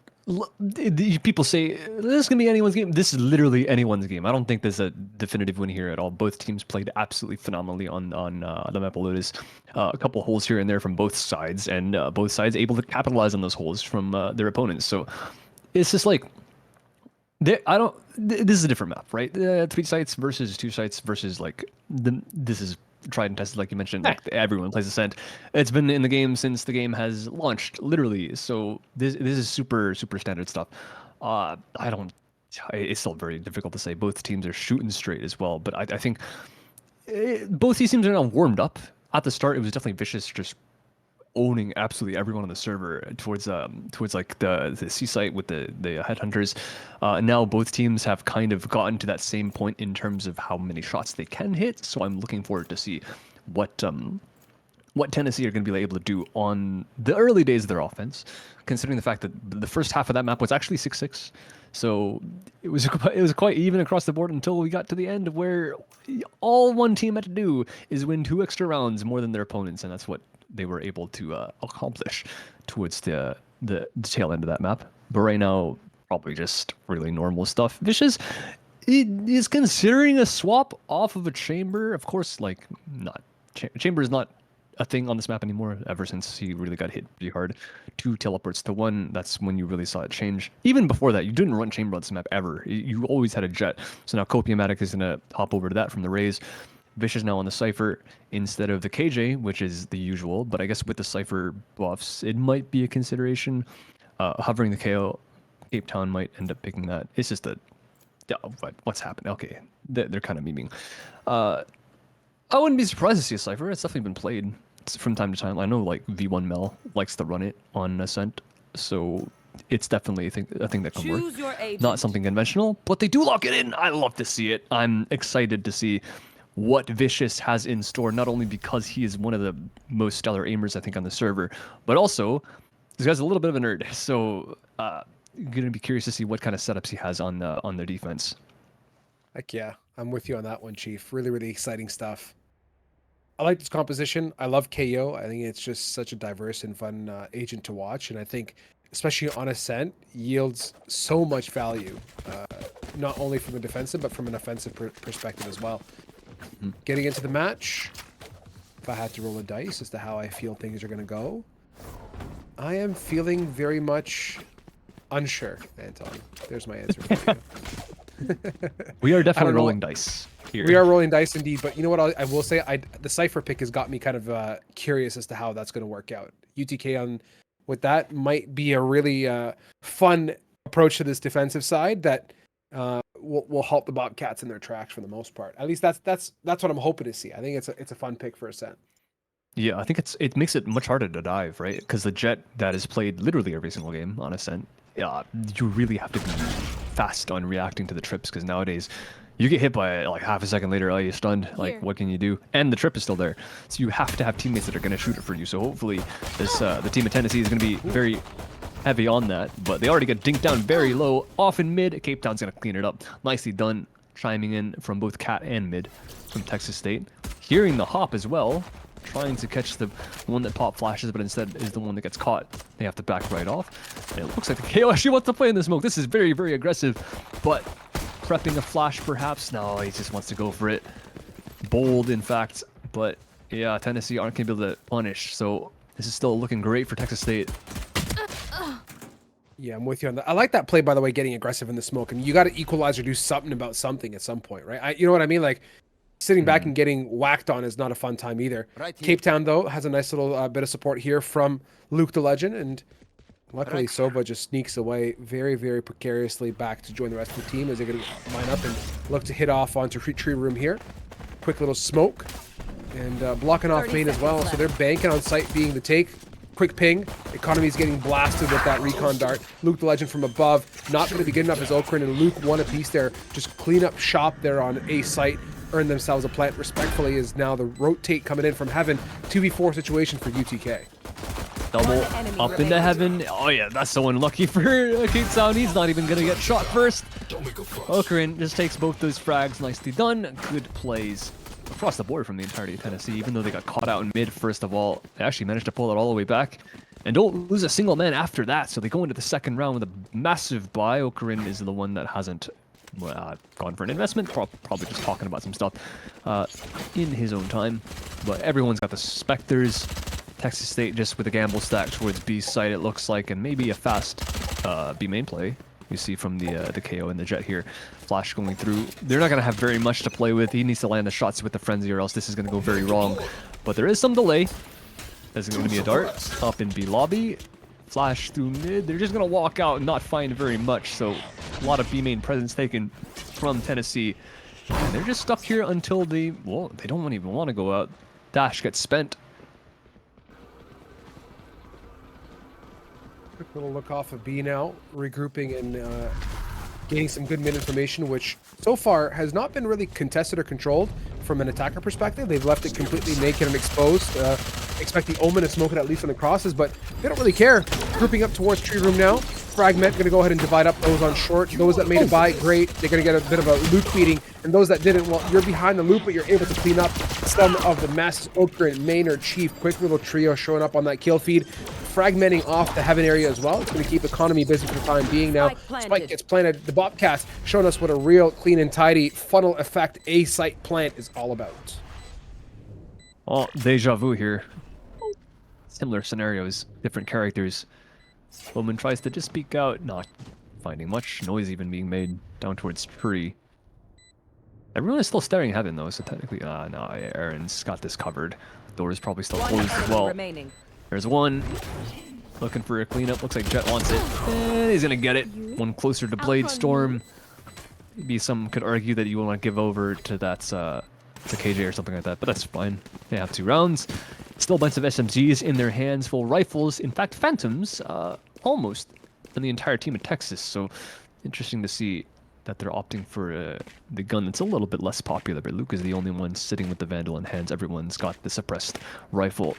people say this is gonna be anyone's game. This is literally anyone's game. I don't think there's a definitive win here at all. Both teams played absolutely phenomenally on the map of Lotus. A couple holes here and there from both sides, and both sides able to capitalize on those holes from their opponents. So it's just like this is a different map, right? 3 sites versus 2 sites versus like this is tried and tested, like you mentioned. Like everyone plays Ascent. It's been in the game since the game has launched, literally. So this is super standard stuff. It's still very difficult to say. Both teams are shooting straight as well, but I think both these teams are now warmed up. At the start, it was definitely Vicious just owning absolutely everyone on the server towards like the C site with the headhunters. Now both teams have kind of gotten to that same point in terms of how many shots they can hit. So I'm looking forward to see what Tennessee are going to be able to do on the early days of their offense, considering the fact that the first half of that map was actually 6-6. So it was quite even across the board until we got to the end, where all one team had to do is win 2 extra rounds more than their opponents, and that's what they were able to accomplish towards the tail end of that map. But right now, probably just really normal stuff. Vicious is considering a swap off of a chamber. Of course, like chamber is not a thing on this map anymore ever since he really got hit pretty hard. 2 teleports to 1, that's when you really saw it change. Even before that, you didn't run chamber on this map ever. You always had a jet. So now Copiumatic is going to hop over to that from the Rays. Vicious now on the Cypher instead of the KJ, which is the usual, but I guess with the Cypher buffs, it might be a consideration. Hovering the KO, Cape Town might end up picking that. It's just what's happening? Okay, they're kind of memeing. I wouldn't be surprised to see a Cypher. It's definitely been played from time to time. I know like V1 Mel likes to run it on Ascent, so it's definitely a thing that can Choose work. your agent. Not something conventional, but they do lock it in. I love to see it. I'm excited to see what Vicious has in store, not only because he is one of the most stellar aimers, I think, on the server, but also this guy's a little bit of a nerd. So gonna be curious to see what kind of setups he has on their defense. Heck yeah, I'm with you on that one, Chief. Really, really exciting stuff. I like this composition. I love KO. I think it's just such a diverse and fun agent to watch, and I think especially on Ascent yields so much value, not only from a defensive but from an offensive perspective as well. Getting into the match, if I had to roll a dice as to how I feel things are going to go, I am feeling very much unsure, Anton. There's my answer for you. We are I definitely don't know. rolling dice here. We are rolling dice indeed, but you know what I will say? The Cypher pick has got me kind of curious as to how that's going to work out. UTK on with that might be a really fun approach to this defensive side that will halt the Bobcats in their tracks for the most part. At least that's what I'm hoping to see. I think it's a fun pick for Ascent. Yeah, I think it makes it much harder to dive, right? Because the jet that is played literally every single game on Ascent, you really have to be fast on reacting to the trips, because nowadays you get hit by it, like half a second later, oh, you're stunned. Like, what can you do? And the trip is still there, so you have to have teammates that are going to shoot it for you. So hopefully, this the team of Tennessee is going to be very heavy on that. But they already get dinked down very low, off in mid. Cape Town's going to clean it up. Nicely done, chiming in from both Cat and mid from Texas State. Hearing the hop as well, trying to catch the one that pop flashes, but instead is the one that gets caught. They have to back right off. And it looks like the KO actually wants to play in the smoke. This is very, very aggressive, but prepping a flash perhaps. No, he just wants to go for it. Bold, in fact. But yeah, Tennessee aren't going to be able to punish. So this is still looking great for Texas State. Yeah, I'm with you on that. I like that play, by the way, getting aggressive in the smoke. I mean, you got to equalize or do something about something at some point, right? You know what I mean? Like, sitting back and getting whacked on is not a fun time either. Cape Town, though, has a nice little bit of support here from Luke the Legend, and luckily Sova just sneaks away very, very precariously back to join the rest of the team as they're going to line up and look to hit off onto tree room here. Quick little smoke, and blocking off main as well, so they're banking on site being the take. Quick ping. Economy's getting blasted with that recon dart. Luke the Legend from above, not going to be good enough as Okran, and Luke one apiece there. Just clean up shop there on A site. Earn themselves a plant respectfully, is now the rotate coming in from heaven. 2v4 situation for UTK. Double up into heaven. Oh yeah, that's so unlucky for Cape Town. He's not even going to get shot first. Okran just takes both those frags. Nicely done. Good plays across the board from the entirety of Tennessee, even though they got caught out in mid first of all. They actually managed to pull it all the way back and don't lose a single man after that, so they go into the second round with a massive buy. Okran is the one that hasn't gone for an investment, probably just talking about some stuff in his own time. But everyone's got the Spectres. Texas State just with a gamble stack towards B site, it looks like, and maybe a fast B main play. You see from the KO and the jet here. Flash going through. They're not going to have very much to play with. He needs to land the shots with the frenzy or else this is going to go very wrong. But there is some delay. There's going to be a dart up in B lobby. Flash through mid. They're just going to walk out and not find very much. So a lot of B main presence taken from Tennessee. And they're just stuck here until they don't even want to go out. Dash gets spent. Quick little look off of B now, regrouping and gaining some good mid information, which so far has not been really contested or controlled from an attacker perspective. They've left it completely naked and exposed. Expect the Omen to smoke it at least on the crosses, but they don't really care. Grouping up towards tree room now. Fragment going to go ahead and divide up those on short. Those that made it by, great. They're going to get a bit of a loop feeding. And those that didn't, well, you're behind the loop, but you're able to clean up some of the mess. Okran, Maynard, Chief, quick little trio showing up on that kill feed. Fragmenting off the heaven area as well. It's going to keep economy busy for the time being now. Spike gets planted. The Bobcats showing us what a real clean and tidy funnel effect A site plant is all about. Oh, deja vu here. Similar scenarios, different characters. Bowman tries to just peek out, not finding much noise even being made down towards tree. Everyone is still staring heaven though, so technically, no, Aaron's got this covered. Door is probably still closed as well. There's one looking for a cleanup. Looks like Jet wants it. And he's gonna get it. One closer to Blade Storm. Maybe some could argue that you want to give over to that to KJ or something like that, but that's fine. They have 2 rounds. Still a bunch of SMGs in their hands, full rifles. In fact, Phantoms almost in the entire team of Texas. So interesting to see that they're opting for the gun that's a little bit less popular. But Luke is the only one sitting with the Vandal in hands. Everyone's got the suppressed rifle.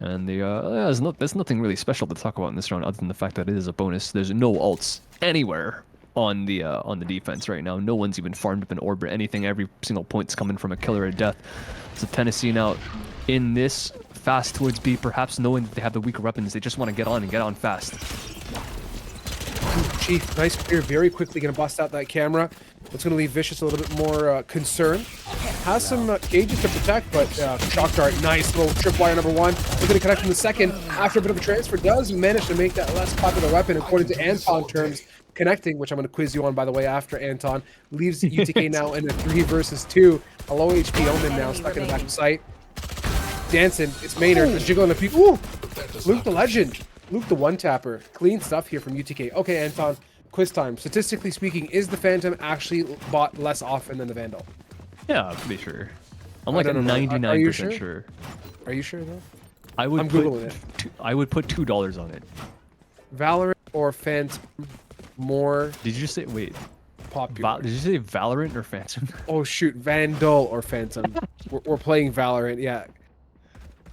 And there's nothing really special to talk about in this round other than the fact that it is a bonus. There's no ults anywhere on the defense right now. No one's even farmed up an orb or anything. Every single point's coming from a killer of death. So Tennessee now in this fast towards B, perhaps knowing that they have the weaker weapons. They just want to get on and get on fast. Chief, nice clear, very quickly going to bust out that camera. It's going to leave Vicious a little bit more concerned. Has some gauges to protect, but Shock Dart, nice little tripwire number one. We're going to connect in the second. After a bit of a transfer, does manage to make that less popular weapon, according to Anton terms. Connecting, which I'm going to quiz you on, by the way, after Anton. Leaves UTK now in a 3 versus 2. A low HP Omen now stuck in the back of sight. Dancing, it's Maynard, jiggling a peek. Ooh! Luke the Legend. Luke the one-tapper. Clean stuff here from UTK. Okay, Anton, quiz time. Statistically speaking, is the Phantom actually bought less often than the Vandal? Yeah, I'm pretty sure. I'm like don't know. 99% sure? Are you sure, though? I'm Googling it. I would put $2 on it. Valorant or Phantom more Did you say, wait, popular? did you say Valorant or Phantom? Oh, shoot. Vandal or Phantom. we're playing Valorant, yeah.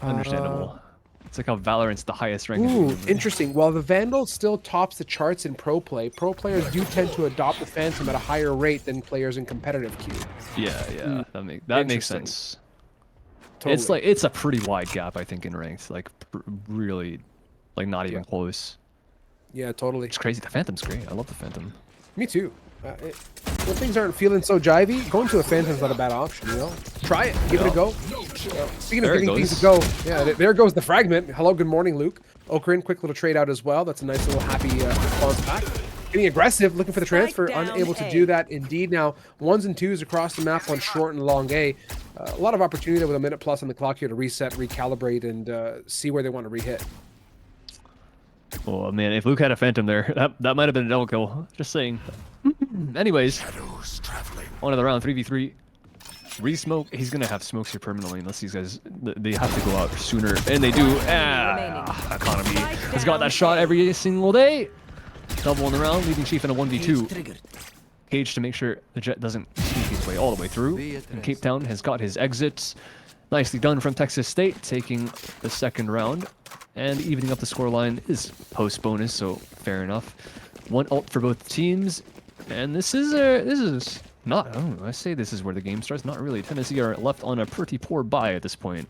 Understandable. It's like how Valorant's the highest rank. Ooh, interesting. While the Vandal still tops the charts in pro play, pro players do tend to adopt the Phantom at a higher rate than players in competitive queue. Yeah, that makes sense. Totally. It's a pretty wide gap, I think, in ranks. Like really, like not even close. Yeah, totally. It's crazy. The Phantom's great. I love the Phantom. Me too. When things aren't feeling so jivey, going to a Phantom's not a bad option, you know? Try it. Give it a go. Speaking of giving things a go, yeah, there goes the fragment. Hello, good morning, Luke. Okrin, quick little trade out as well. That's a nice little happy response back. Getting aggressive, looking for the transfer, unable to do that. Indeed, now 1s and 2s across the map on short and long A. A lot of opportunity with a minute plus on the clock here to reset, recalibrate, and see where they want to re-hit. Oh man, if Luke had a Phantom there, that might have been a double kill. Just saying. Anyways, on to the round 3v3. Re-smoke. He's gonna have smokes here permanently unless these guys they have to go out sooner, and they do. Economy has got that shot every single day. Double in the round, leaving Chief in a 1v2. Cage to make sure the Jet doesn't sneak his way all the way through. And Cape Town has got his exits. Nicely done from Texas State, taking the second round. And evening up the scoreline is post bonus, so fair enough. One ult for both teams, and this is not. Oh, I say this is where the game starts. Not really. Tennessee are left on a pretty poor bye at this point.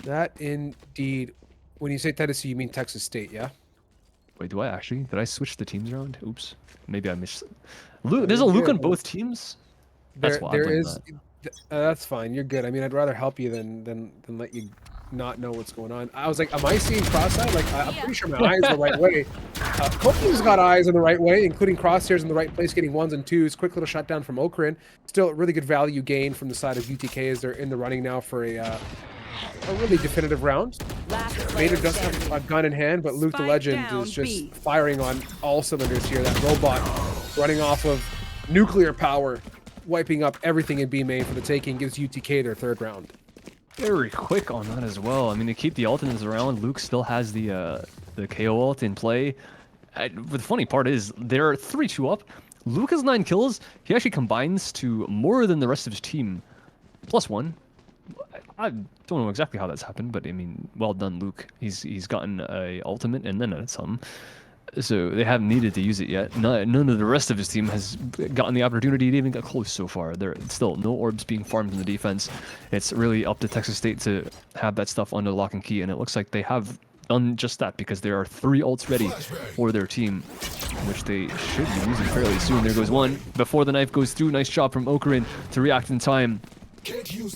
That indeed. When you say Tennessee, you mean Texas State, yeah? Wait, do I actually? Did I switch the teams around? Oops. Maybe I missed. Luke, there's a Luke on both teams. That's why there is. That's fine. You're good. I mean, I'd rather help you than let you not know what's going on. I was like, am I seeing cross-eyed? Like, I'm pretty sure my eyes are the right way. Kofi's got eyes in the right way, including crosshairs in the right place, getting 1s and 2s. Quick little shutdown from Okrin. Still a really good value gain from the side of UTK as they're in the running now for a really definitive round. Vader does have a gun in hand, but Luke the Legend is just firing on all cylinders here. That robot running off of nuclear power, wiping up everything in B main for the taking, gives UTK their third round. Very quick on that as well. I mean, they keep the ultimates around. Luke still has the KO ult in play. But the funny part is, they're 3-2 up. Luke has 9 kills. He actually combines to more than the rest of his team. +1. I don't know exactly how that's happened, but I mean, well done, Luke. He's gotten a ultimate and then some. So they haven't needed to use it yet. None of the rest of his team has gotten the opportunity to even get close so far. There still no orbs being farmed in the defense. It's really up to Texas State to have that stuff under lock and key, and it looks like they have done just that because there are 3 ults ready for their team, which they should be using fairly soon. There goes one before the knife goes through. Nice job from Okrin to react in time.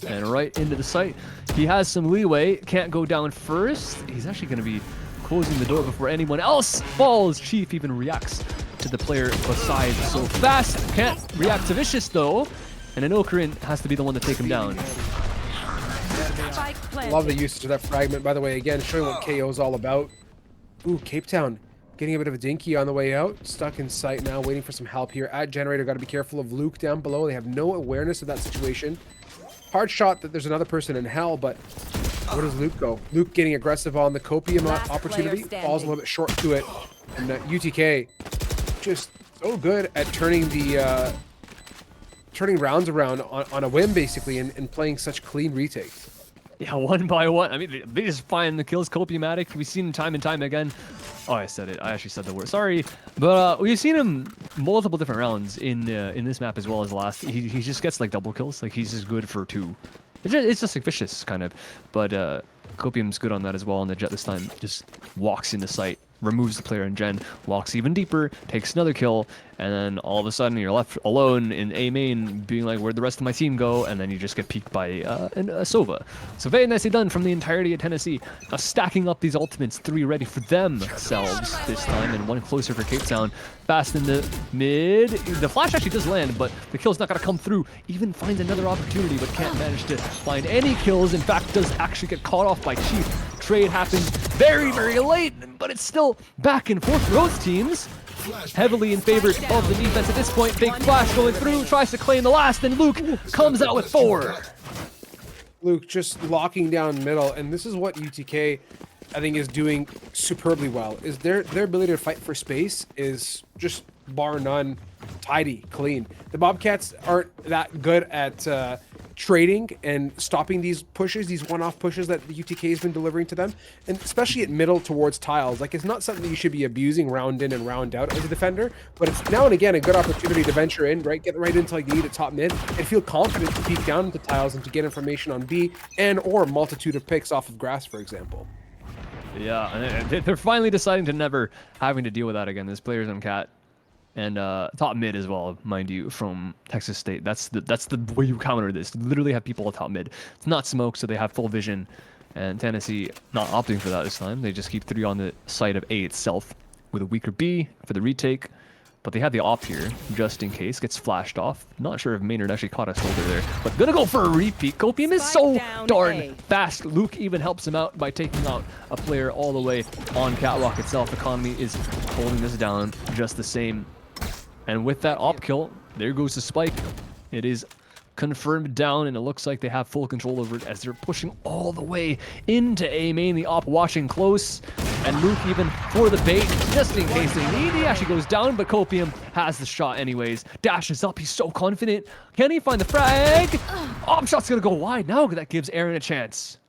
And right into the site. He has some leeway. Can't go down first. He's actually going to be closing the door before anyone else falls. Chief even reacts to the player beside so fast. Can't react to Vicious though. And then Okrin has to be the one to take him down. Love the usage of that fragment, by the way. Again, showing what KO is all about. Ooh, Cape Town getting a bit of a dinky on the way out. Stuck in sight now, waiting for some help here. At Generator, got to be careful of Luke down below. They have no awareness of that situation. Hard shot that there's another person in hell, but where does Luke go? Luke getting aggressive on the copium opportunity. Falls a little bit short to it. And UTK just so good at turning the turning rounds around on a whim, basically, and playing such clean retakes. Yeah, one by one. I mean, they just find the kills. Copiumatic, we've seen him time and time again. Oh, I said it. I actually said the word. Sorry, but we've seen him multiple different rounds in this map as well as last. He just gets like double kills. Like he's just good for 2. It's just like vicious kind of. But Copium's good on that as well. And the Jet this time just walks into sight, removes the player in Gen, walks even deeper, takes another kill, and then all of a sudden you're left alone in A main, being like, where'd the rest of my team go? And then you just get peeked by a Sova. So very nicely done from the entirety of Tennessee. Now stacking up these ultimates, 3 ready for themselves this time, and 1 closer for Cape Town. Fast in the mid. The flash actually does land, but the kill's not gonna come through. Even finds another opportunity, but can't manage to find any kills. In fact, does actually get caught off by Chief. Trade happens very, very late, but it's still back and forth for both teams. Heavily in favor of the defense at this point. Big flash going through, tries to claim the last, and Luke comes out with 4. Luke just locking down middle, and this is what UTK, I think, is doing superbly well. Is their ability to fight for space is just bar none, tidy, clean. The Bobcats aren't that good at trading and stopping these pushes, these one-off pushes that the UTK has been delivering to them, and especially at middle towards tiles. Like, it's not something that you should be abusing round in and round out as a defender, but it's now and again a good opportunity to venture in, right? Get right into like you need at top mid and feel confident to peek down into tiles and to get information on B and or multitude of picks off of grass, for example. Yeah, and they're finally deciding to never having to deal with that again. There's players on Cat. And top mid as well, mind you, from Texas State. That's the way you counter this. Literally have people at top mid. It's not smoke, so they have full vision. And Tennessee not opting for that this time. They just keep 3 on the side of A itself with a weaker B for the retake. But they have the op here, just in case. Gets flashed off. Not sure if Maynard actually caught a shoulder there. But gonna go for a repeat. Copium is so darn fast. Luke even helps him out by taking out a player all the way on Catwalk itself. Economy is holding this down just the same. And with that op kill, there goes the spike. It is confirmed down, and it looks like they have full control over it as they're pushing all the way into A main. The op watching close, and Luke even for the bait, just in case they need. He actually goes down, but Copium has the shot anyways. Dashes up, he's so confident. Can he find the frag? Op shot's gonna go wide now. That gives Aaron a chance.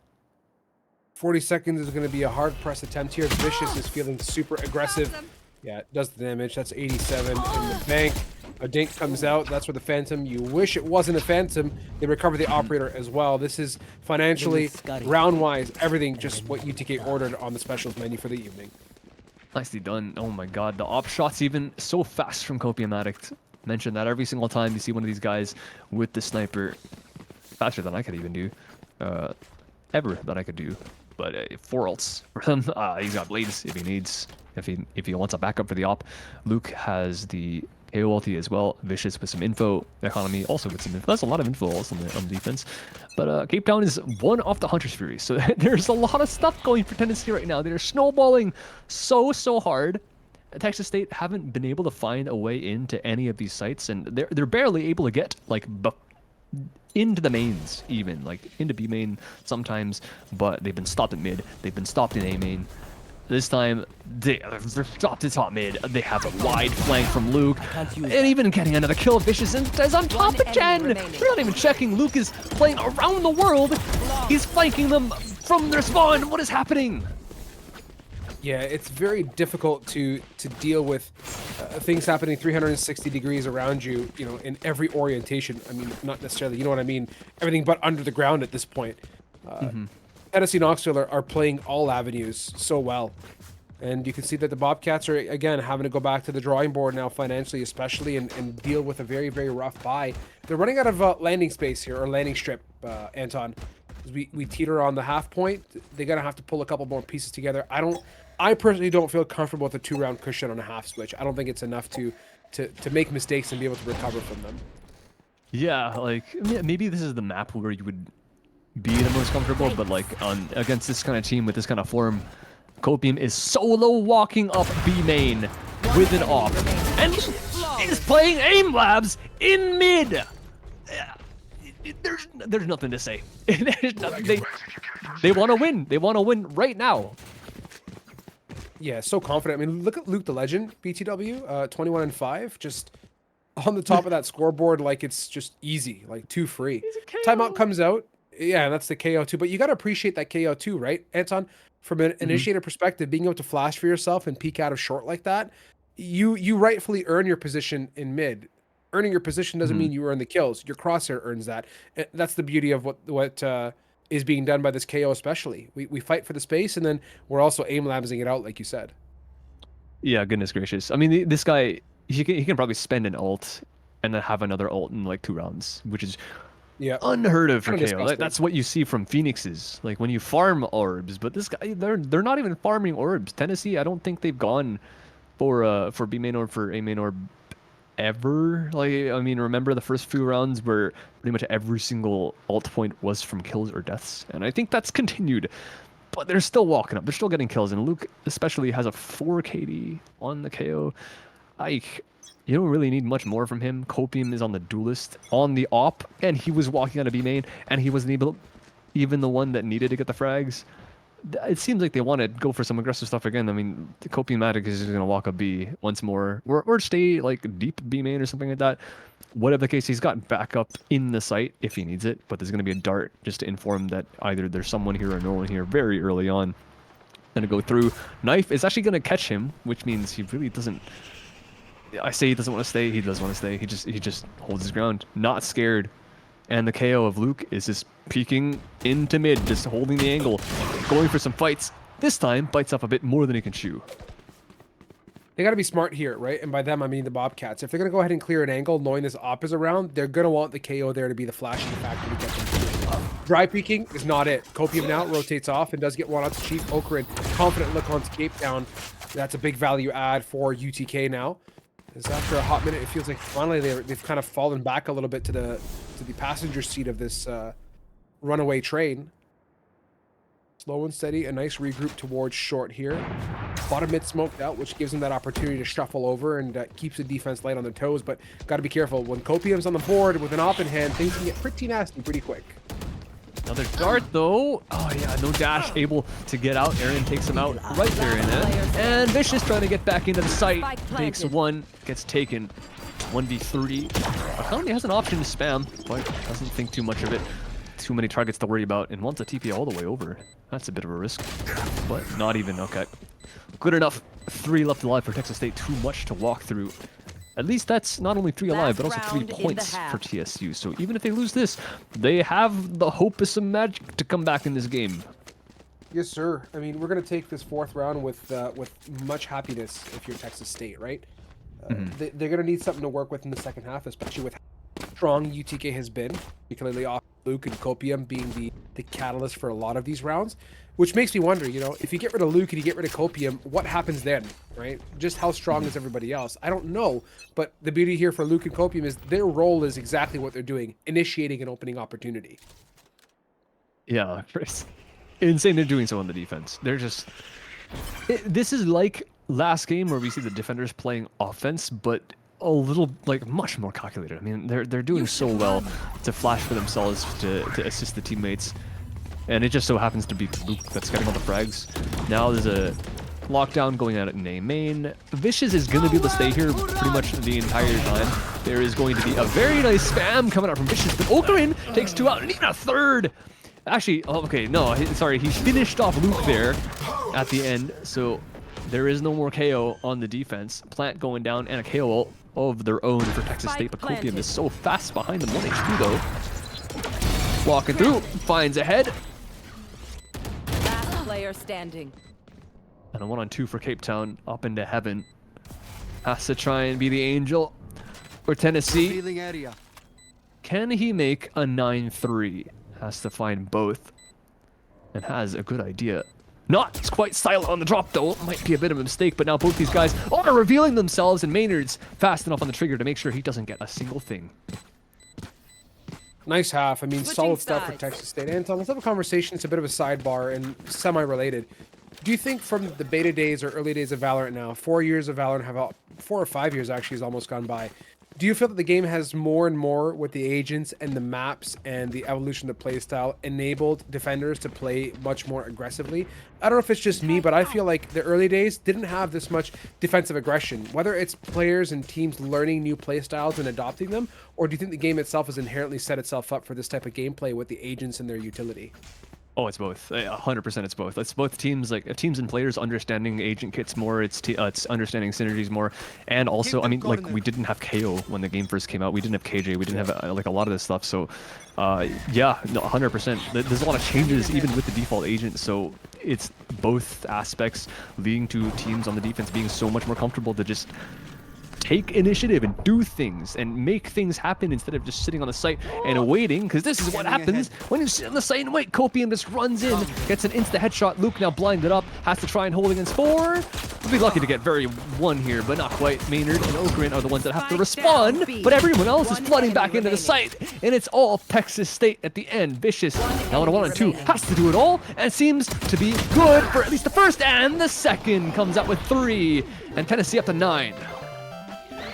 40 seconds is going to be a hard press attempt here. Vicious is feeling super aggressive. Yeah, it does the damage. That's 87 in the bank. A dink comes out. That's where the Phantom. You wish it wasn't a Phantom. They recover the Operator as well. This is financially, round-wise, everything just what UTK ordered on the specials menu for the evening. Nicely done. Oh my god, the op shot's even so fast from Copium Addict. Mention that every single time you see one of these guys with the sniper. Faster than I could even do. Ever that I could do. But 4 ults for him. He's got blades if he needs. If he wants a backup for the op. Luke has the KO ulti as well. Vicious with some info. Economy also with some info. That's a lot of info also on the defense. But Cape Town is 1 off the Hunter's Fury. So there's a lot of stuff going for Tennessee right now. They're snowballing so hard. Texas State haven't been able to find a way into any of these sites, and they're barely able to get like into the mains, even like into B main sometimes, but they've been stopped at mid. They've been stopped in A main. This time they're stopped at top mid. They have a wide flank from Luke, and even getting another kill. Vicious and is on top again. They're not even checking. Luke is playing around the world. He's flanking them from their spawn. What is happening? Yeah, it's very difficult to deal with things happening 360 degrees around you, you know, in every orientation. I mean, not necessarily, you know what I mean? Everything but under the ground at this point. Tennessee Knoxville are playing all avenues so well. And you can see that the Bobcats are, again, having to go back to the drawing board now financially, especially, and deal with a very, very rough buy. They're running out of landing space here, or landing strip, Anton. As we teeter on the half point, they're going to have to pull a couple more pieces together. I personally don't feel comfortable with a 2-round cushion on a half switch. I don't think it's enough to make mistakes and be able to recover from them. Yeah, like maybe this is the map where you would be the most comfortable, but like against this kind of team with this kind of form, Copium is solo walking up B main with an op, and is playing aim labs in mid. There's nothing to say. They want to win. They want to win right now. Yeah, so confident. I mean, look at Luke the Legend, BTW, 21-5, just on the top of that scoreboard like it's just easy, like 2 free. Timeout comes out. Yeah, that's the KO2, but you got to appreciate that KO2, right, Anton? from an initiator perspective, being able to flash for yourself and peek out of short like that, you rightfully earn your position in mid. Earning your position doesn't mean you earn the kills. Your crosshair earns that. And that's the beauty of what is being done by this KO especially. We fight for the space, and then we're also aim-lambsing it out, like you said. Yeah, goodness gracious. I mean, this guy, he can probably spend an ult and then have another ult in like 2 rounds, which is unheard of for Kinda KO. disgusting. That's what you see from Phoenixes, like when you farm orbs. But this guy, they're not even farming orbs. Tennessee, I don't think they've gone for B main orb, for A main orb ever. Like, I mean, remember the first few rounds where pretty much every single ult point was from kills or deaths, and I think that's continued. But they're still walking up. They're still getting kills, and Luke especially has a 4 KD on the KO. You don't really need much more from him. Copium is on the duelist, on the op, and he was walking out of B main, and he wasn't even the one that needed to get the frags. It seems like they want to go for some aggressive stuff again. I mean, the Copium-matic is just going to walk up B once more, or stay like deep B main or something like that. Whatever the case, he's got backup in the site if he needs it, but there's going to be a dart just to inform that either there's someone here or no one here very early on. Going to go through. Knife is actually going to catch him, which means he really doesn't... I say he doesn't want to stay. He does want to stay. He just holds his ground, not scared. And the KO of Luke is just peeking into mid, just holding the angle, going for some fights. This time, bites up a bit more than he can chew. They got to be smart here, right? And by them, I mean the Bobcats. If they're going to go ahead and clear an angle, knowing this op is around, they're going to want the KO there to be the flashing factor to get them. Dry peeking is not it. Copium now rotates off and does get one out to Chief. Okran, confident look on Cape Town. That's a big value add for UTK now. As after a hot minute, it feels like finally they've kind of fallen back a little bit to the passenger seat of this runaway train. Slow and steady, a nice regroup towards short here. Bottom mid smoked out, which gives them that opportunity to shuffle over and keeps the defense light on their toes. But got to be careful. When Copium's on the board with an op in hand, things can get pretty nasty pretty quick. Another dart, though. Oh, yeah, no dash, able to get out. Aaron takes him out right there in it. And Vicious trying to get back into the site. Takes one, gets taken. 1v3. Akandi has an option to spam, but doesn't think too much of it. Too many targets to worry about, and wants a TP all the way over. That's a bit of a risk, but not even. Okay. Good enough. 3 left alive for Texas State. Too much to walk through. At least that's not only 3 alive, but also 3 points for TSU. So even if they lose this, they have the hope of some magic to come back in this game. Yes, sir. I mean, we're going to take this 4th round with much happiness if you're Texas State, right? They're going to need something to work with in the second half, especially with how strong UTK has been, particularly off Luke and Copium being the catalyst for a lot of these rounds, which makes me wonder, you know, if you get rid of Luke and you get rid of Copium, what happens then, right? Just how strong is everybody else? I don't know, but the beauty here for Luke and Copium is their role is exactly what they're doing, initiating an opening opportunity. Yeah, it's insane they're doing so on the defense. They're just... This is like last game where we see the defenders playing offense, but a little, like, much more calculated. I mean, they're doing so well to flash for themselves, to assist the teammates. And it just so happens to be Luke that's getting all the frags. Now there's a lockdown going at it in A main. Vicious is going to be able to stay here pretty much the entire time. There is going to be a very nice spam coming out from Vicious, but Okarin takes 2 out and even a 3rd. Actually, oh, okay, no, sorry, he finished off Luke there at the end, so there is no more KO on the defense. Plant going down and a KO ult of their own for Texas State, but Copium is so fast behind them. 1 HP though. Walking through, finds a head. Last player standing. And a 1-on-2 for Cape Town, up into heaven. Has to try and be the angel for Tennessee. Revealing area. Can he make a 9-3? Has to find both. And has a good idea. Not quite silent on the drop though. Might be a bit of a mistake, but now both these guys are revealing themselves, and Maynard's fast enough on the trigger to make sure he doesn't get a single thing. Nice half. I mean, Switching solid stuff for sides. Texas State. Anton, let's have a conversation. It's a bit of a sidebar and semi-related. Do you think from the beta days or early days of Valorant now, 4 years of Valorant, 4 or 5 years actually has almost gone by, do you feel that the game has more and more with the agents and the maps and the evolution of playstyle enabled defenders to play much more aggressively? I don't know if it's just me, but I feel like the early days didn't have this much defensive aggression. Whether it's players and teams learning new playstyles and adopting them, or do you think the game itself has inherently set itself up for this type of gameplay with the agents and their utility? Oh, it's both. 100% it's both. It's both teams, like teams and players understanding agent kits more. It's understanding synergies more, and also, I mean, like we didn't have KO when the game first came out. We didn't have KJ. We didn't have like a lot of this stuff. So, yeah, no, 100%. There's a lot of changes even with the default agent. So it's both aspects leading to teams on the defense being so much more comfortable to just take initiative and do things and make things happen instead of just sitting on the site and waiting, because this is what happens when you sit on the site and wait. Copium just runs in, gets an insta headshot. Luke now blinded up, has to try and hold against 4. We'll be lucky to get very 1 here, but not quite. Maynard and Okran are the ones that have to respond, but everyone else is flooding back into the site, and it's all Texas State at the end. Vicious now on a 1 on 2 has to do it all, and seems to be good for at least the first, and the second comes out with 3, and Tennessee up to 9.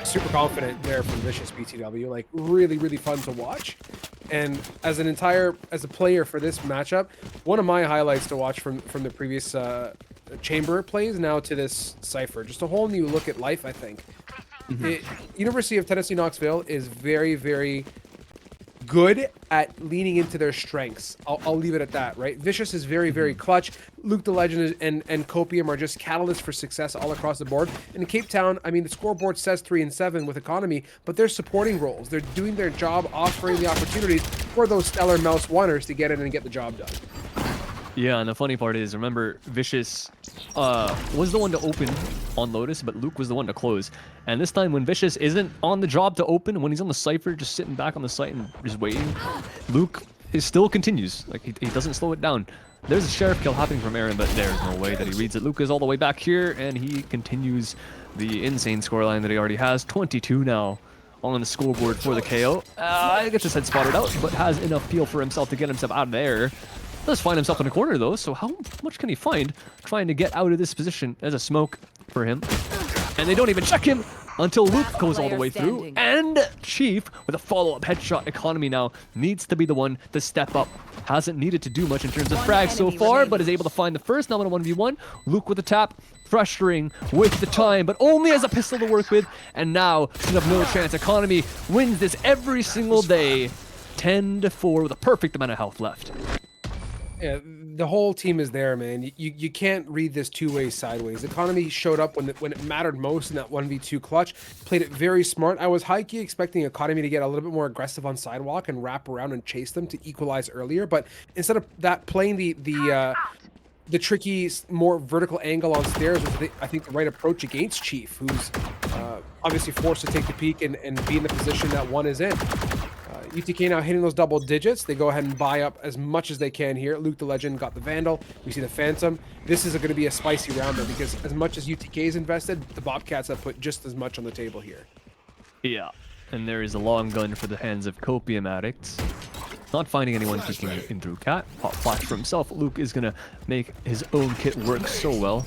Super confident there from Vicious BTW, like really, really fun to watch. And as a player for this matchup, one of my highlights to watch from the previous chamber plays now to this Cypher, just a whole new look at life, I think. University of Tennessee Knoxville is very, very good at leaning into their strengths. I'll leave it at that, right? Vicious is very, very clutch. Luke the Legend and Copium are just catalysts for success all across the board. And in Cape Town, I mean, the scoreboard says 3 and 7 with economy, but they're supporting roles. They're doing their job, offering the opportunities for those stellar mouse oneers to get in and get the job done. Yeah, and the funny part is, remember, Vicious was the one to open on Lotus, but Luke was the one to close. And this time when Vicious isn't on the job to open, when he's on the Cypher just sitting back on the site and just waiting, Luke still continues. Like, he doesn't slow it down. There's a Sheriff kill happening from Aaron, but there's no way that he reads it. Luke is all the way back here, and he continues the insane scoreline that he already has. 22 now on the scoreboard for the KO. Gets his head spotted out, but has enough peel for himself to get himself out of there. Does find himself in a corner though, so how much can he find trying to get out of this position? As a smoke for him, and they don't even check him until Luke goes all the way through, and Chief with a follow-up headshot. Economy now needs to be the one to step up. Hasn't needed to do much in terms of frags so far, but is able to find the first. Now on a 1v1, Luke with the tap, pressuring with the time, but only as a pistol to work with, and now should have no chance. Economy wins this every single day, 10-4 with a perfect amount of health left. Yeah, the whole team is there, man. You can't read this two-way sideways. Economy showed up when it mattered most in that 1v2 clutch. Played it very smart. I was high-key expecting Economy to get a little bit more aggressive on sidewalk and wrap around and chase them to equalize earlier. But instead of that, playing the tricky, more vertical angle on stairs was, I think, the right approach against Chief, who's obviously forced to take the peek and be in the position that 1 is in. UTK now hitting those double digits. They go ahead and buy up as much as they can here. Luke the Legend got the Vandal. We see the Phantom. This is going to be a spicy round though, because as much as UTK is invested, the Bobcats have put just as much on the table here. Yeah, and there is a long gun for the hands of Copium addicts. Not finding anyone peeking in through Cat. Pop flash for himself. Luke is going to make his own kit work so well.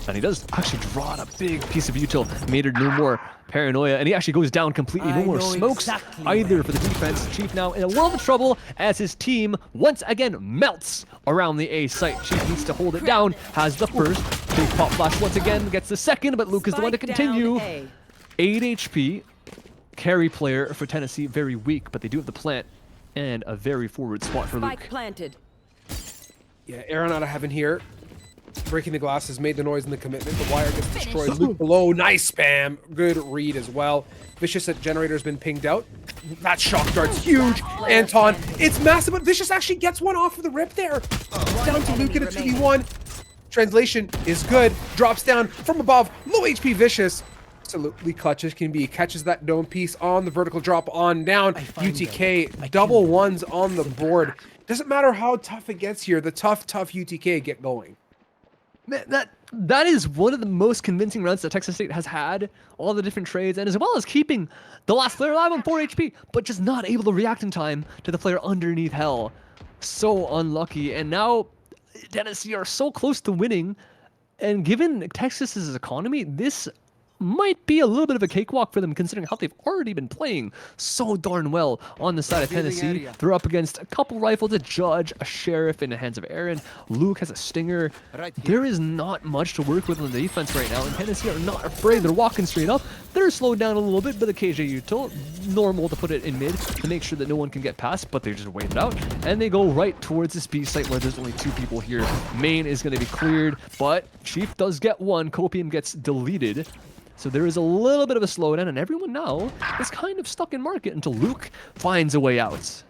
And he does actually draw out a big piece of util. Maynard no more paranoia, and he actually goes down completely. No more smokes either for the defense. Chief now in a world of trouble as his team once again melts around the A site. Chief needs to hold it down. Has the first. Big pop flash once again. Gets the second, but Luke is the one to continue. 8 HP. Carry player for Tennessee, very weak, but they do have the plant and a very forward spot for Luke. Spike planted. Yeah, Aaron out of heaven here. Breaking the glass has made the noise and the commitment. The wire gets destroyed. Luke below. Nice spam. Good read as well. Vicious at generator has been pinged out. That shock dart's huge. Anton, it's massive, but Vicious actually gets one off of the rip there. Down to Luke in a 2v1. Translation is good. Drops down from above. Low HP Vicious. Absolutely clutches can be. Catches that dome piece on the vertical drop on down. UTK double ones on the board. Doesn't matter how tough it gets here. The tough UTK get going. Man, that is one of the most convincing runs that Texas State has had. All the different trades, and as well as keeping the last player alive on 4 HP, but just not able to react in time to the player underneath Hell. So unlucky. And now Tennessee are so close to winning. And given Texas's economy, this might be a little bit of a cakewalk for them considering how they've already been playing so darn well on the side of Tennessee. They're up against a couple rifles, a Judge, a Sheriff in the hands of Aaron. Luke has a Stinger. There is not much to work with on the defense right now, and Tennessee are not afraid. They're walking straight up. They're slowed down a little bit, but the KJ util, normal to put it in mid to make sure that no one can get past, but they just wait it out, and they go right towards this B site where there's only 2 people here. Main is going to be cleared, but Chief does get one. Copium gets deleted. So there is a little bit of a slowdown, and everyone now is kind of stuck in market until Luke finds a way out.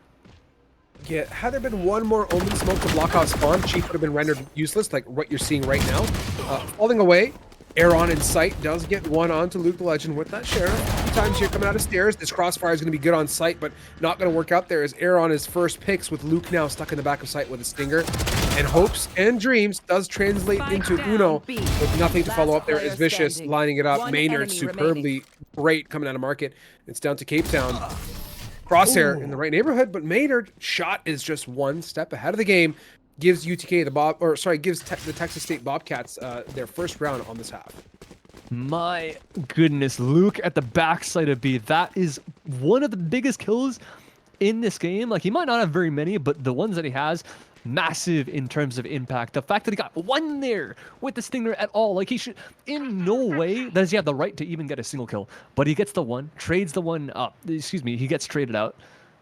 Yeah, had there been one more only smoke to block off spawn, Chief would have been rendered useless, like what you're seeing right now. Falling away, Aaron in sight does get one onto Luke the Legend with that Sheriff. A few times here coming out of stairs. This crossfire is going to be good on sight, but not going to work out there as Aaron his first picks with Luke now stuck in the back of sight with a Stinger. And hopes and dreams does translate into Uno with nothing to follow up there is Vicious lining it up. Maynard superbly great coming out of market. It's down to Cape Town. Crosshair in the right neighborhood, but Maynard shot is just one step ahead of the game. Gives UTK gives the Texas State Bobcats their first round on this half. My goodness, Luke at the backside of B. That is one of the biggest kills in this game. Like, he might not have very many, but the ones that he has, massive in terms of impact. The fact that he got one there with the Stinger at all, like, he should, in no way does he have the right to even get a single kill. But he gets the one, trades the one up. Excuse me, he gets traded out.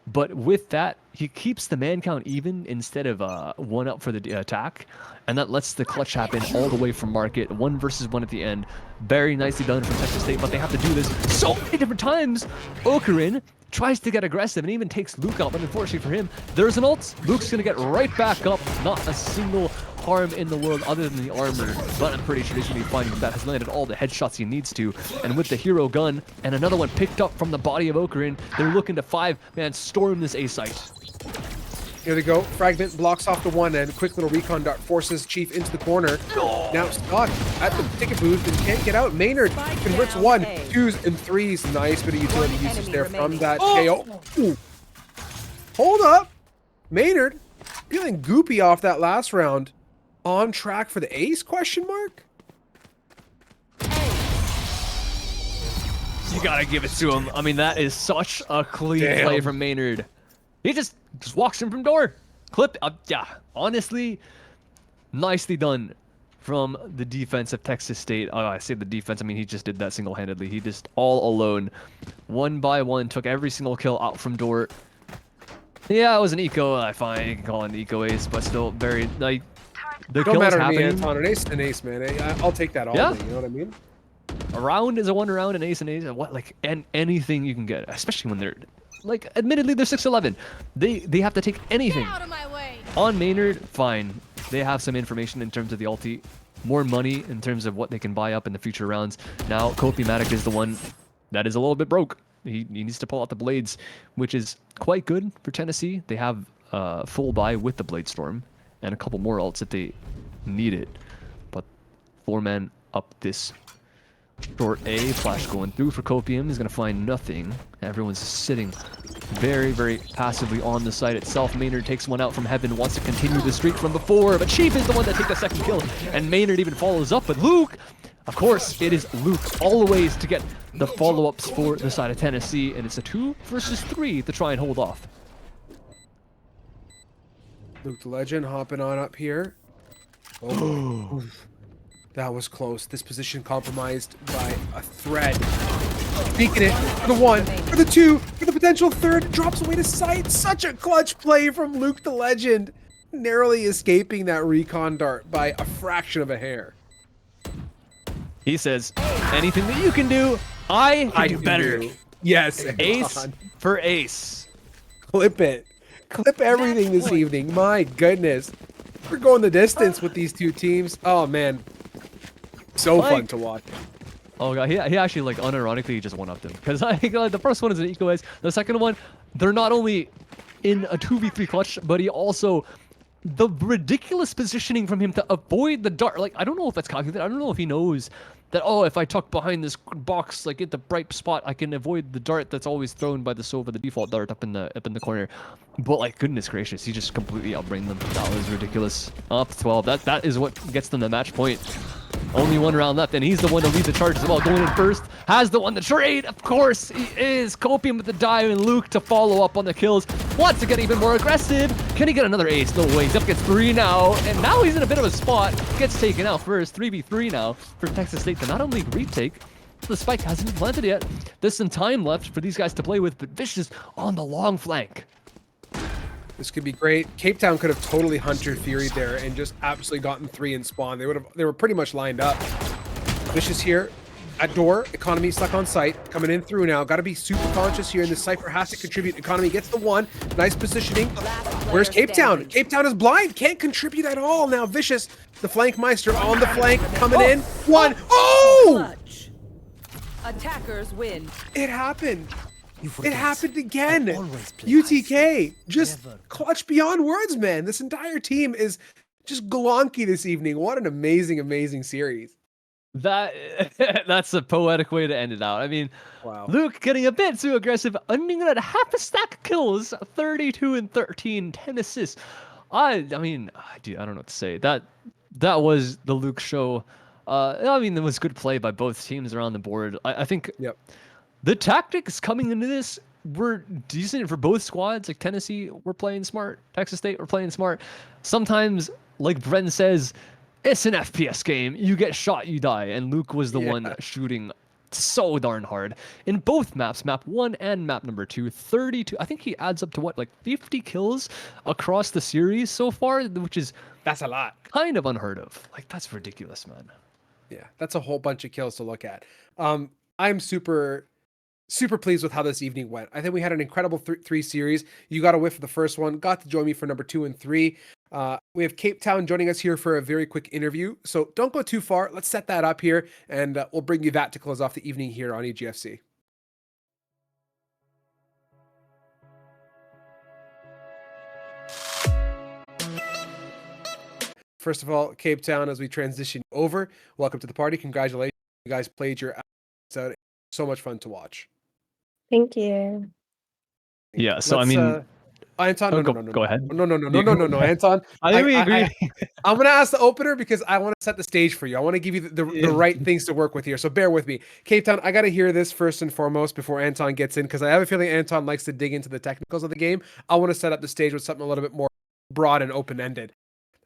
But with that, he keeps the man count even instead of 1 up for the attack. And that lets the clutch happen all the way from market. 1 versus 1 at the end. Very nicely done from Texas State, but they have to do this so many different times. Okarin tries to get aggressive and even takes Luke out, but unfortunately for him, there's an ult. Luke's going to get right back up. Not a single harm in the world other than the armor, but I'm pretty sure he's going to be fine with that. Has landed all the headshots he needs to, and with the hero gun and another one picked up from the body of Okarin, they're looking to 5-man storm this A site. Here they go. Fragment blocks off the one end. Quick little recon dart forces Chief into the corner. Now stuck at the ticket booth and can't get out. Maynard converts 1, 2s, and 3s. Nice bit of utility usage there from that KO. Ooh. Hold up. Maynard feeling goopy off that last round. On track for the ace, question mark? You gotta give it to him. I mean, that is such a clean play from Maynard. He just walks in from door. Clip. Yeah, honestly, nicely done from the defense of Texas State. Oh, I say the defense. I mean, he just did that single-handedly. He just all alone, 1 by 1, took every single kill out from door. Yeah, it was an eco. Fine, you can call it an eco ace, but still very like. The Don't matter to me, happening. Anton. An ace, man. I'll take that all day, you know what I mean? A round is a 1 round, an ace, and what, like, and anything you can get, especially when they're, like, admittedly they're 6'11". They have to take anything. Get out of my way. On Maynard, fine. They have some information in terms of the ulti, more money in terms of what they can buy up in the future rounds. Now, Kopi-Matic is the one that is a little bit broke. He needs to pull out the blades, which is quite good for Tennessee. They have full buy with the Blade Storm and a couple more ults if they need it. But 4-man up this short A. Flash going through for Copium. He's going to find nothing. Everyone's sitting very, very passively on the site itself. Maynard takes one out from heaven, wants to continue the streak from before, but Chief is the one that takes the second kill, and Maynard even follows up with Luke. Of course, it is Luke always to get the follow-ups for the side of Tennessee, and it's a 2 versus 3 to try and hold off. Luke the Legend hopping on up here. Oh, that was close. This position compromised by a thread. Beacon it for the 1, for the 2, for the potential 3rd. Drops away to sight. Such a clutch play from Luke the Legend. Narrowly escaping that recon dart by a fraction of a hair. He says, anything that you can do, I can do better. Yes. Ace for ace. Clip it. Clip everything this evening. My goodness. We're going the distance with these two teams. Oh, man. So fun to watch. Oh, God. He actually, like, unironically just one-upped him. Because the first one is an eco ace. The second one, they're not only in a 2v3 clutch, but he also... The ridiculous positioning from him to avoid the dart. Like, I don't know if that's calculated. I don't know if he knows that, oh, if I tuck behind this box, like, at the bright spot, I can avoid the dart that's always thrown by the Sova, the default dart up in the corner. But, like, goodness gracious, he just completely outbrained them. That was ridiculous. Up 12. That is what gets them the match point. Only one round left, and he's the one to lead the charge as well. Going in first, has the one to trade. Of course, he is coping with the dive, and Luke to follow up on the kills. Wants to get even more aggressive. Can he get another ace? No way. He's up, gets 3 now, and now he's in a bit of a spot. Gets taken out first. 3v3 now for Texas State to not only retake, the spike hasn't been planted yet. There's some time left for these guys to play with, but Vicious on the long flank. This could be great. Cape Town could have totally Hunter Fury there and just absolutely gotten 3 in spawn. They were pretty much lined up. Vicious here at door. Economy stuck on site. Coming in through now. Got to be super conscious here. And the Cypher has to contribute. Economy gets the 1. Nice positioning. Where's Cape Town? Cape Town is blind. Can't contribute at all. Now Vicious, the flank meister on the flank. Coming in. 1. Oh! Clutch. Attackers win. It happened. It happened again. UTK just clutch beyond words, man. This entire team is just glonky this evening. What an amazing, amazing series. That's a poetic way to end it out. I mean, Wow. Luke getting a bit too aggressive, ending at half a stack of kills, 32 and 13, 10 assists. I mean, dude, I don't know what to say. That was the Luke show. I mean, it was good play by both teams around the board. I think. Yep. The tactics coming into this were decent for both squads. Like Tennessee, we're playing smart. Texas State, we're playing smart. Sometimes, like Bren says, it's an FPS game. You get shot, you die. And Luke was the one shooting so darn hard in both maps, map 1 and map number 2. 32. I think he adds up to what, like 50 kills across the series so far, which is That's a lot. kind of unheard of. Like, that's ridiculous, man. Yeah, that's a whole bunch of kills to look at. I'm super pleased with how this evening went. I think we had an incredible 3 series. You got a whiff for the first one, got to join me for number 2 and 3. We have Cape Town joining us here for a very quick interview. So don't go too far. Let's set that up here, and we'll bring you that to close off the evening here on EGFC. First of all, Cape Town, as we transition over, welcome to the party. Congratulations. You guys played your ass out. So much fun to watch. Thank you. Yeah, so Let's, I mean, Anton, oh, no, go ahead. No, Anton. I think we agree. I'm gonna ask the opener because I want to set the stage for you. I want to give you the right things to work with here. So bear with me, Cape Town. I got to hear this first and foremost before Anton gets in, because I have a feeling Anton likes to dig into the technicals of the game. I want to set up the stage with something a little bit more broad and open ended.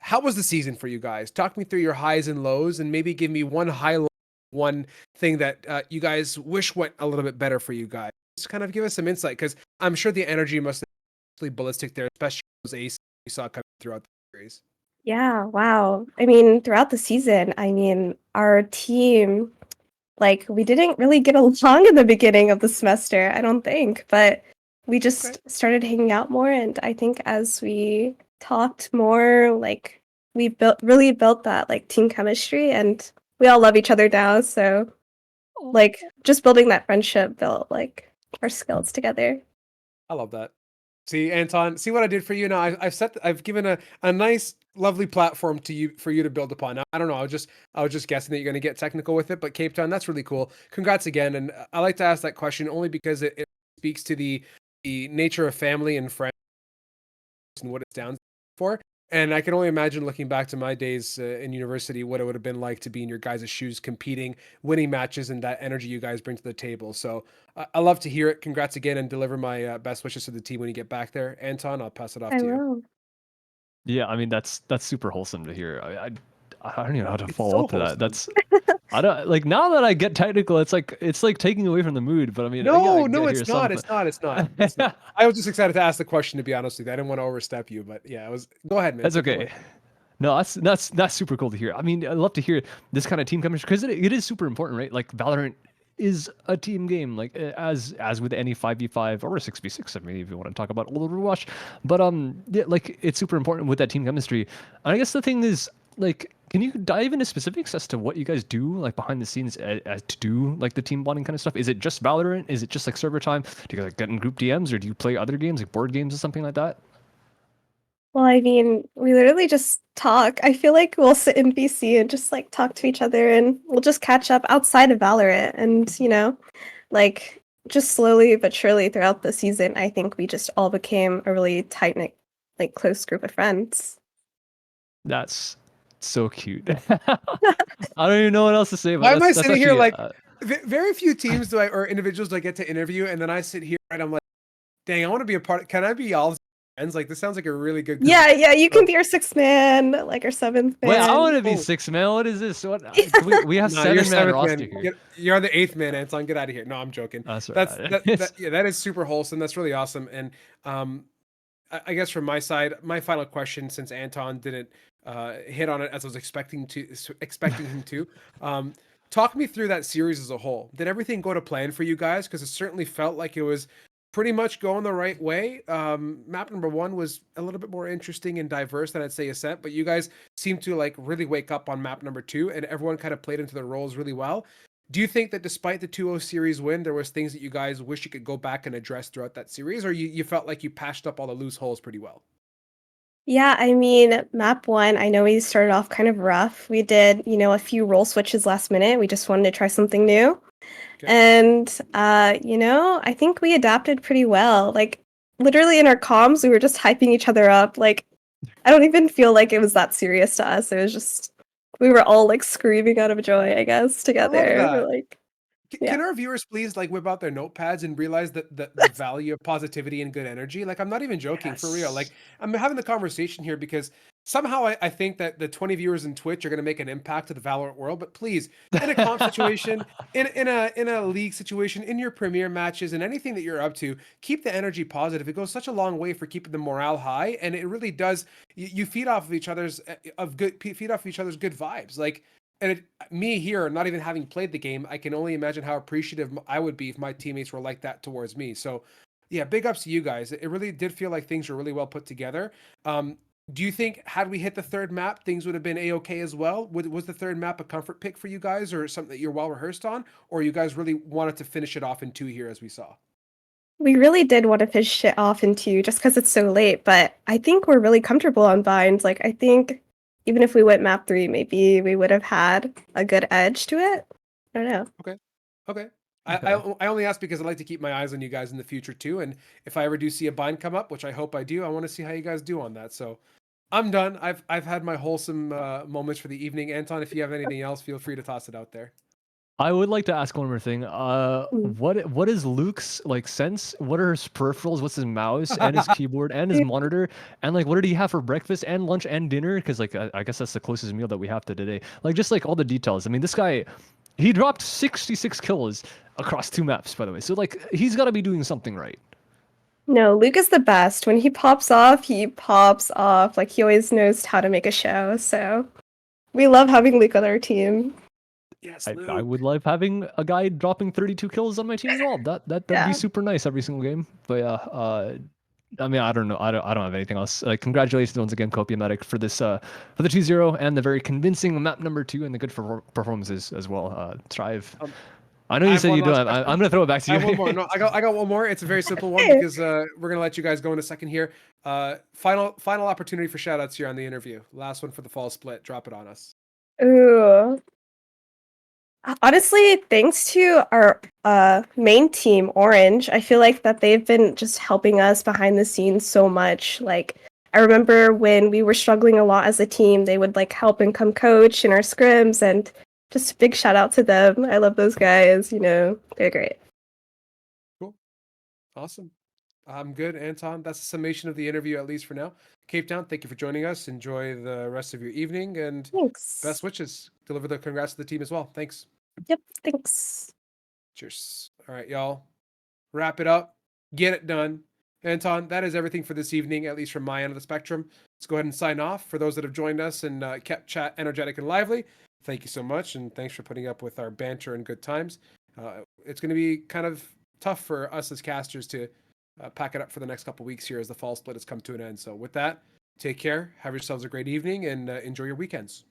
How was the season for you guys? Talk me through your highs and lows, and maybe give me one highlight, one thing that you guys wish went a little bit better for you guys. Just kind of give us some insight, because I'm sure the energy must have been ballistic there, especially those aces we saw coming throughout the series. Yeah, wow. I mean, throughout the season, our team, like, we didn't really get along in the beginning of the semester, I don't think, but we just started hanging out more, and I think as we talked more, like, we really built that, like, team chemistry, and we all love each other now, so, like, just building that friendship built, like, our skills together. I love that. See, Anton, see what I did for you now. I've given a nice, lovely platform to you for you to build upon. Now, I don't know. I was just guessing that you're going to get technical with it, but Cape Town, that's really cool. Congrats again. And I like to ask that question only because it speaks to the nature of family and friends and what it's down for. And I can only imagine, looking back to my days in university, what it would have been like to be in your guys' shoes, competing, winning matches, and that energy you guys bring to the table. So I love to hear it. Congrats again, and deliver my best wishes to the team when you get back there. Anton, I'll pass it off to you. I will. Yeah, I mean, that's super wholesome to hear. I don't even know how to It's follow so up to that. wholesome. That's I don't like, now that I get technical, it's like taking away from the mood. But I mean, No, yeah, it's not. It's not. I was just excited to ask the question, to be honest with you. I didn't want to overstep you, but yeah, go ahead, man. That's okay. No, that's super cool to hear. I mean, I love to hear this kind of team chemistry, because it is super important, right? Like, Valorant is a team game, like as with any 5v5 or 6v6. I mean, if you want to talk about old Overwatch, but yeah, like, it's super important with that team chemistry. And I guess the thing is, like, can you dive into specifics as to what you guys do, like, behind the scenes to do, like, the team bonding kind of stuff? Is it just Valorant? Is it just, like, server time? Do you guys, like, get in group DMs, or do you play other games, like board games or something like that? Well, I mean, we literally just talk. I feel like we'll sit in VC and just, like, talk to each other, and we'll just catch up outside of Valorant. And, like, just slowly but surely throughout the season, I think we just all became a really tight-knit, like, close group of friends. That's so cute. I don't even know what else to say. But Why am I that's sitting here actually, like very few teams do I or individuals do I get to interview, and then I sit here and I'm like, dang, I want to be a part. Can I be y'all's friends? Like this sounds like a really good group. Yeah, you So, can be our sixth man, like our seventh wait, I man. want to be Oh. 6 man. What is this? What we have nah, you're 7-man seventh roster man. here. You're the eighth man, Anton. Get out of here. No, I'm joking. That's That's right. that yeah, that is super wholesome. That's really awesome. And I guess from my side, my final question, since Anton didn't hit on it as I was expecting him to, talk me through that series as a whole. Did everything go to plan for you guys? Because it certainly felt like it was pretty much going the right way. Map number 1 was a little bit more interesting and diverse than I'd say Ascent, but you guys seemed to like really wake up on map number 2, and everyone kind of played into their roles really well. Do you think that despite the 2-0 series win, there was things that you guys wish you could go back and address throughout that series, or you felt like you patched up all the loose holes pretty well? Yeah, I mean, map 1, I know we started off kind of rough. We did, a few role switches last minute. We just wanted to try something new. Okay. And, I think we adapted pretty well. Like, literally in our comms, we were just hyping each other up. Like, I don't even feel like it was that serious to us. It was just, we were all like screaming out of joy, I guess, I love together. that. We're like, yeah. Can our viewers please like whip out their notepads and realize that the value of positivity and good energy? Like I'm not even joking, for real. Like I'm having the conversation here because somehow I think that the 20 viewers in Twitch are going to make an impact to the Valorant world. But please, in a comp situation, in a league situation, in your premier matches, and anything that you're up to, keep the energy positive. It goes such a long way for keeping the morale high, and it really does. You feed off of each other's feed off of each other's good vibes. Like. And me here, not even having played the game, I can only imagine how appreciative I would be if my teammates were like that towards me. So, yeah, big ups to you guys. It really did feel like things were really well put together. Do you think had we hit the third map, things would have been a-okay as well? Was the third map a comfort pick for you guys, or something that you're well rehearsed on, or you guys really wanted to finish it off in 2 here, as we saw? We really did want to finish it off in 2 just because it's so late, but I think we're really comfortable on Vines. Like, I think even if we went map 3, maybe we would have had a good edge to it. I don't know. Okay. I only ask because I like to keep my eyes on you guys in the future too. And if I ever do see a bind come up, which I hope I do, I want to see how you guys do on that. So I'm done. I've had my wholesome moments for the evening. Anton, if you have anything else, feel free to toss it out there. I would like to ask one more thing. What is Luke's like sense? What are his peripherals? What's his mouse and his keyboard and his monitor? And like, what did he have for breakfast and lunch and dinner? Because like, I guess that's the closest meal that we have to today. Like, just like all the details. I mean, this guy, he dropped 66 kills across 2 maps, by the way. So like, he's got to be doing something right. No, Luke is the best. When he pops off, he pops off. Like, he always knows how to make a show. So we love having Luke on our team. Yes, I would love having a guy dropping 32 kills on my team as well. That'd be super nice every single game. But yeah, I mean, I don't know. I don't have anything else. Congratulations once again, Copia Medic, for this for the 2-0 and the very convincing map number 2 and the good performances as well. Strive. I know you said you don't. I'm gonna throw it back to you. I have one more. No, I got one more. It's a very simple one because we're gonna let you guys go in a second here. Final opportunity for shoutouts here on the interview. Last one for the fall split. Drop it on us. Ooh. Honestly, thanks to our main team, Orange, I feel like that they've been just helping us behind the scenes so much. Like, I remember when we were struggling a lot as a team, they would like help and come coach in our scrims, and just a big shout out to them. I love those guys, they're great. Cool. Awesome. I'm good, Anton. That's a summation of the interview, at least for now. Cape Town, thank you for joining us. Enjoy the rest of your evening, and Thanks. best wishes. Deliver the congrats to the team as well. Thanks. Yep, thanks. Cheers. All right, y'all. Wrap it up. Get it done. Anton, that is everything for this evening, at least from my end of the spectrum. Let's go ahead and sign off. For those that have joined us and kept chat energetic and lively, thank you so much, and thanks for putting up with our banter and good times. It's going to be kind of tough for us as casters to pack it up for the next couple weeks here as the fall split has come to an end. So with that, take care, have yourselves a great evening, and enjoy your weekends.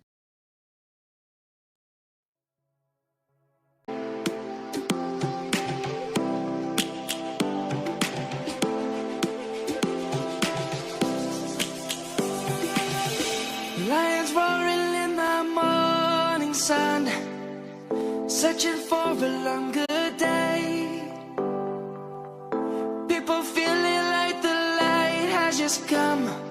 Lions roaring in the morning sun, searching for a longer day. People feeling like the light has just come.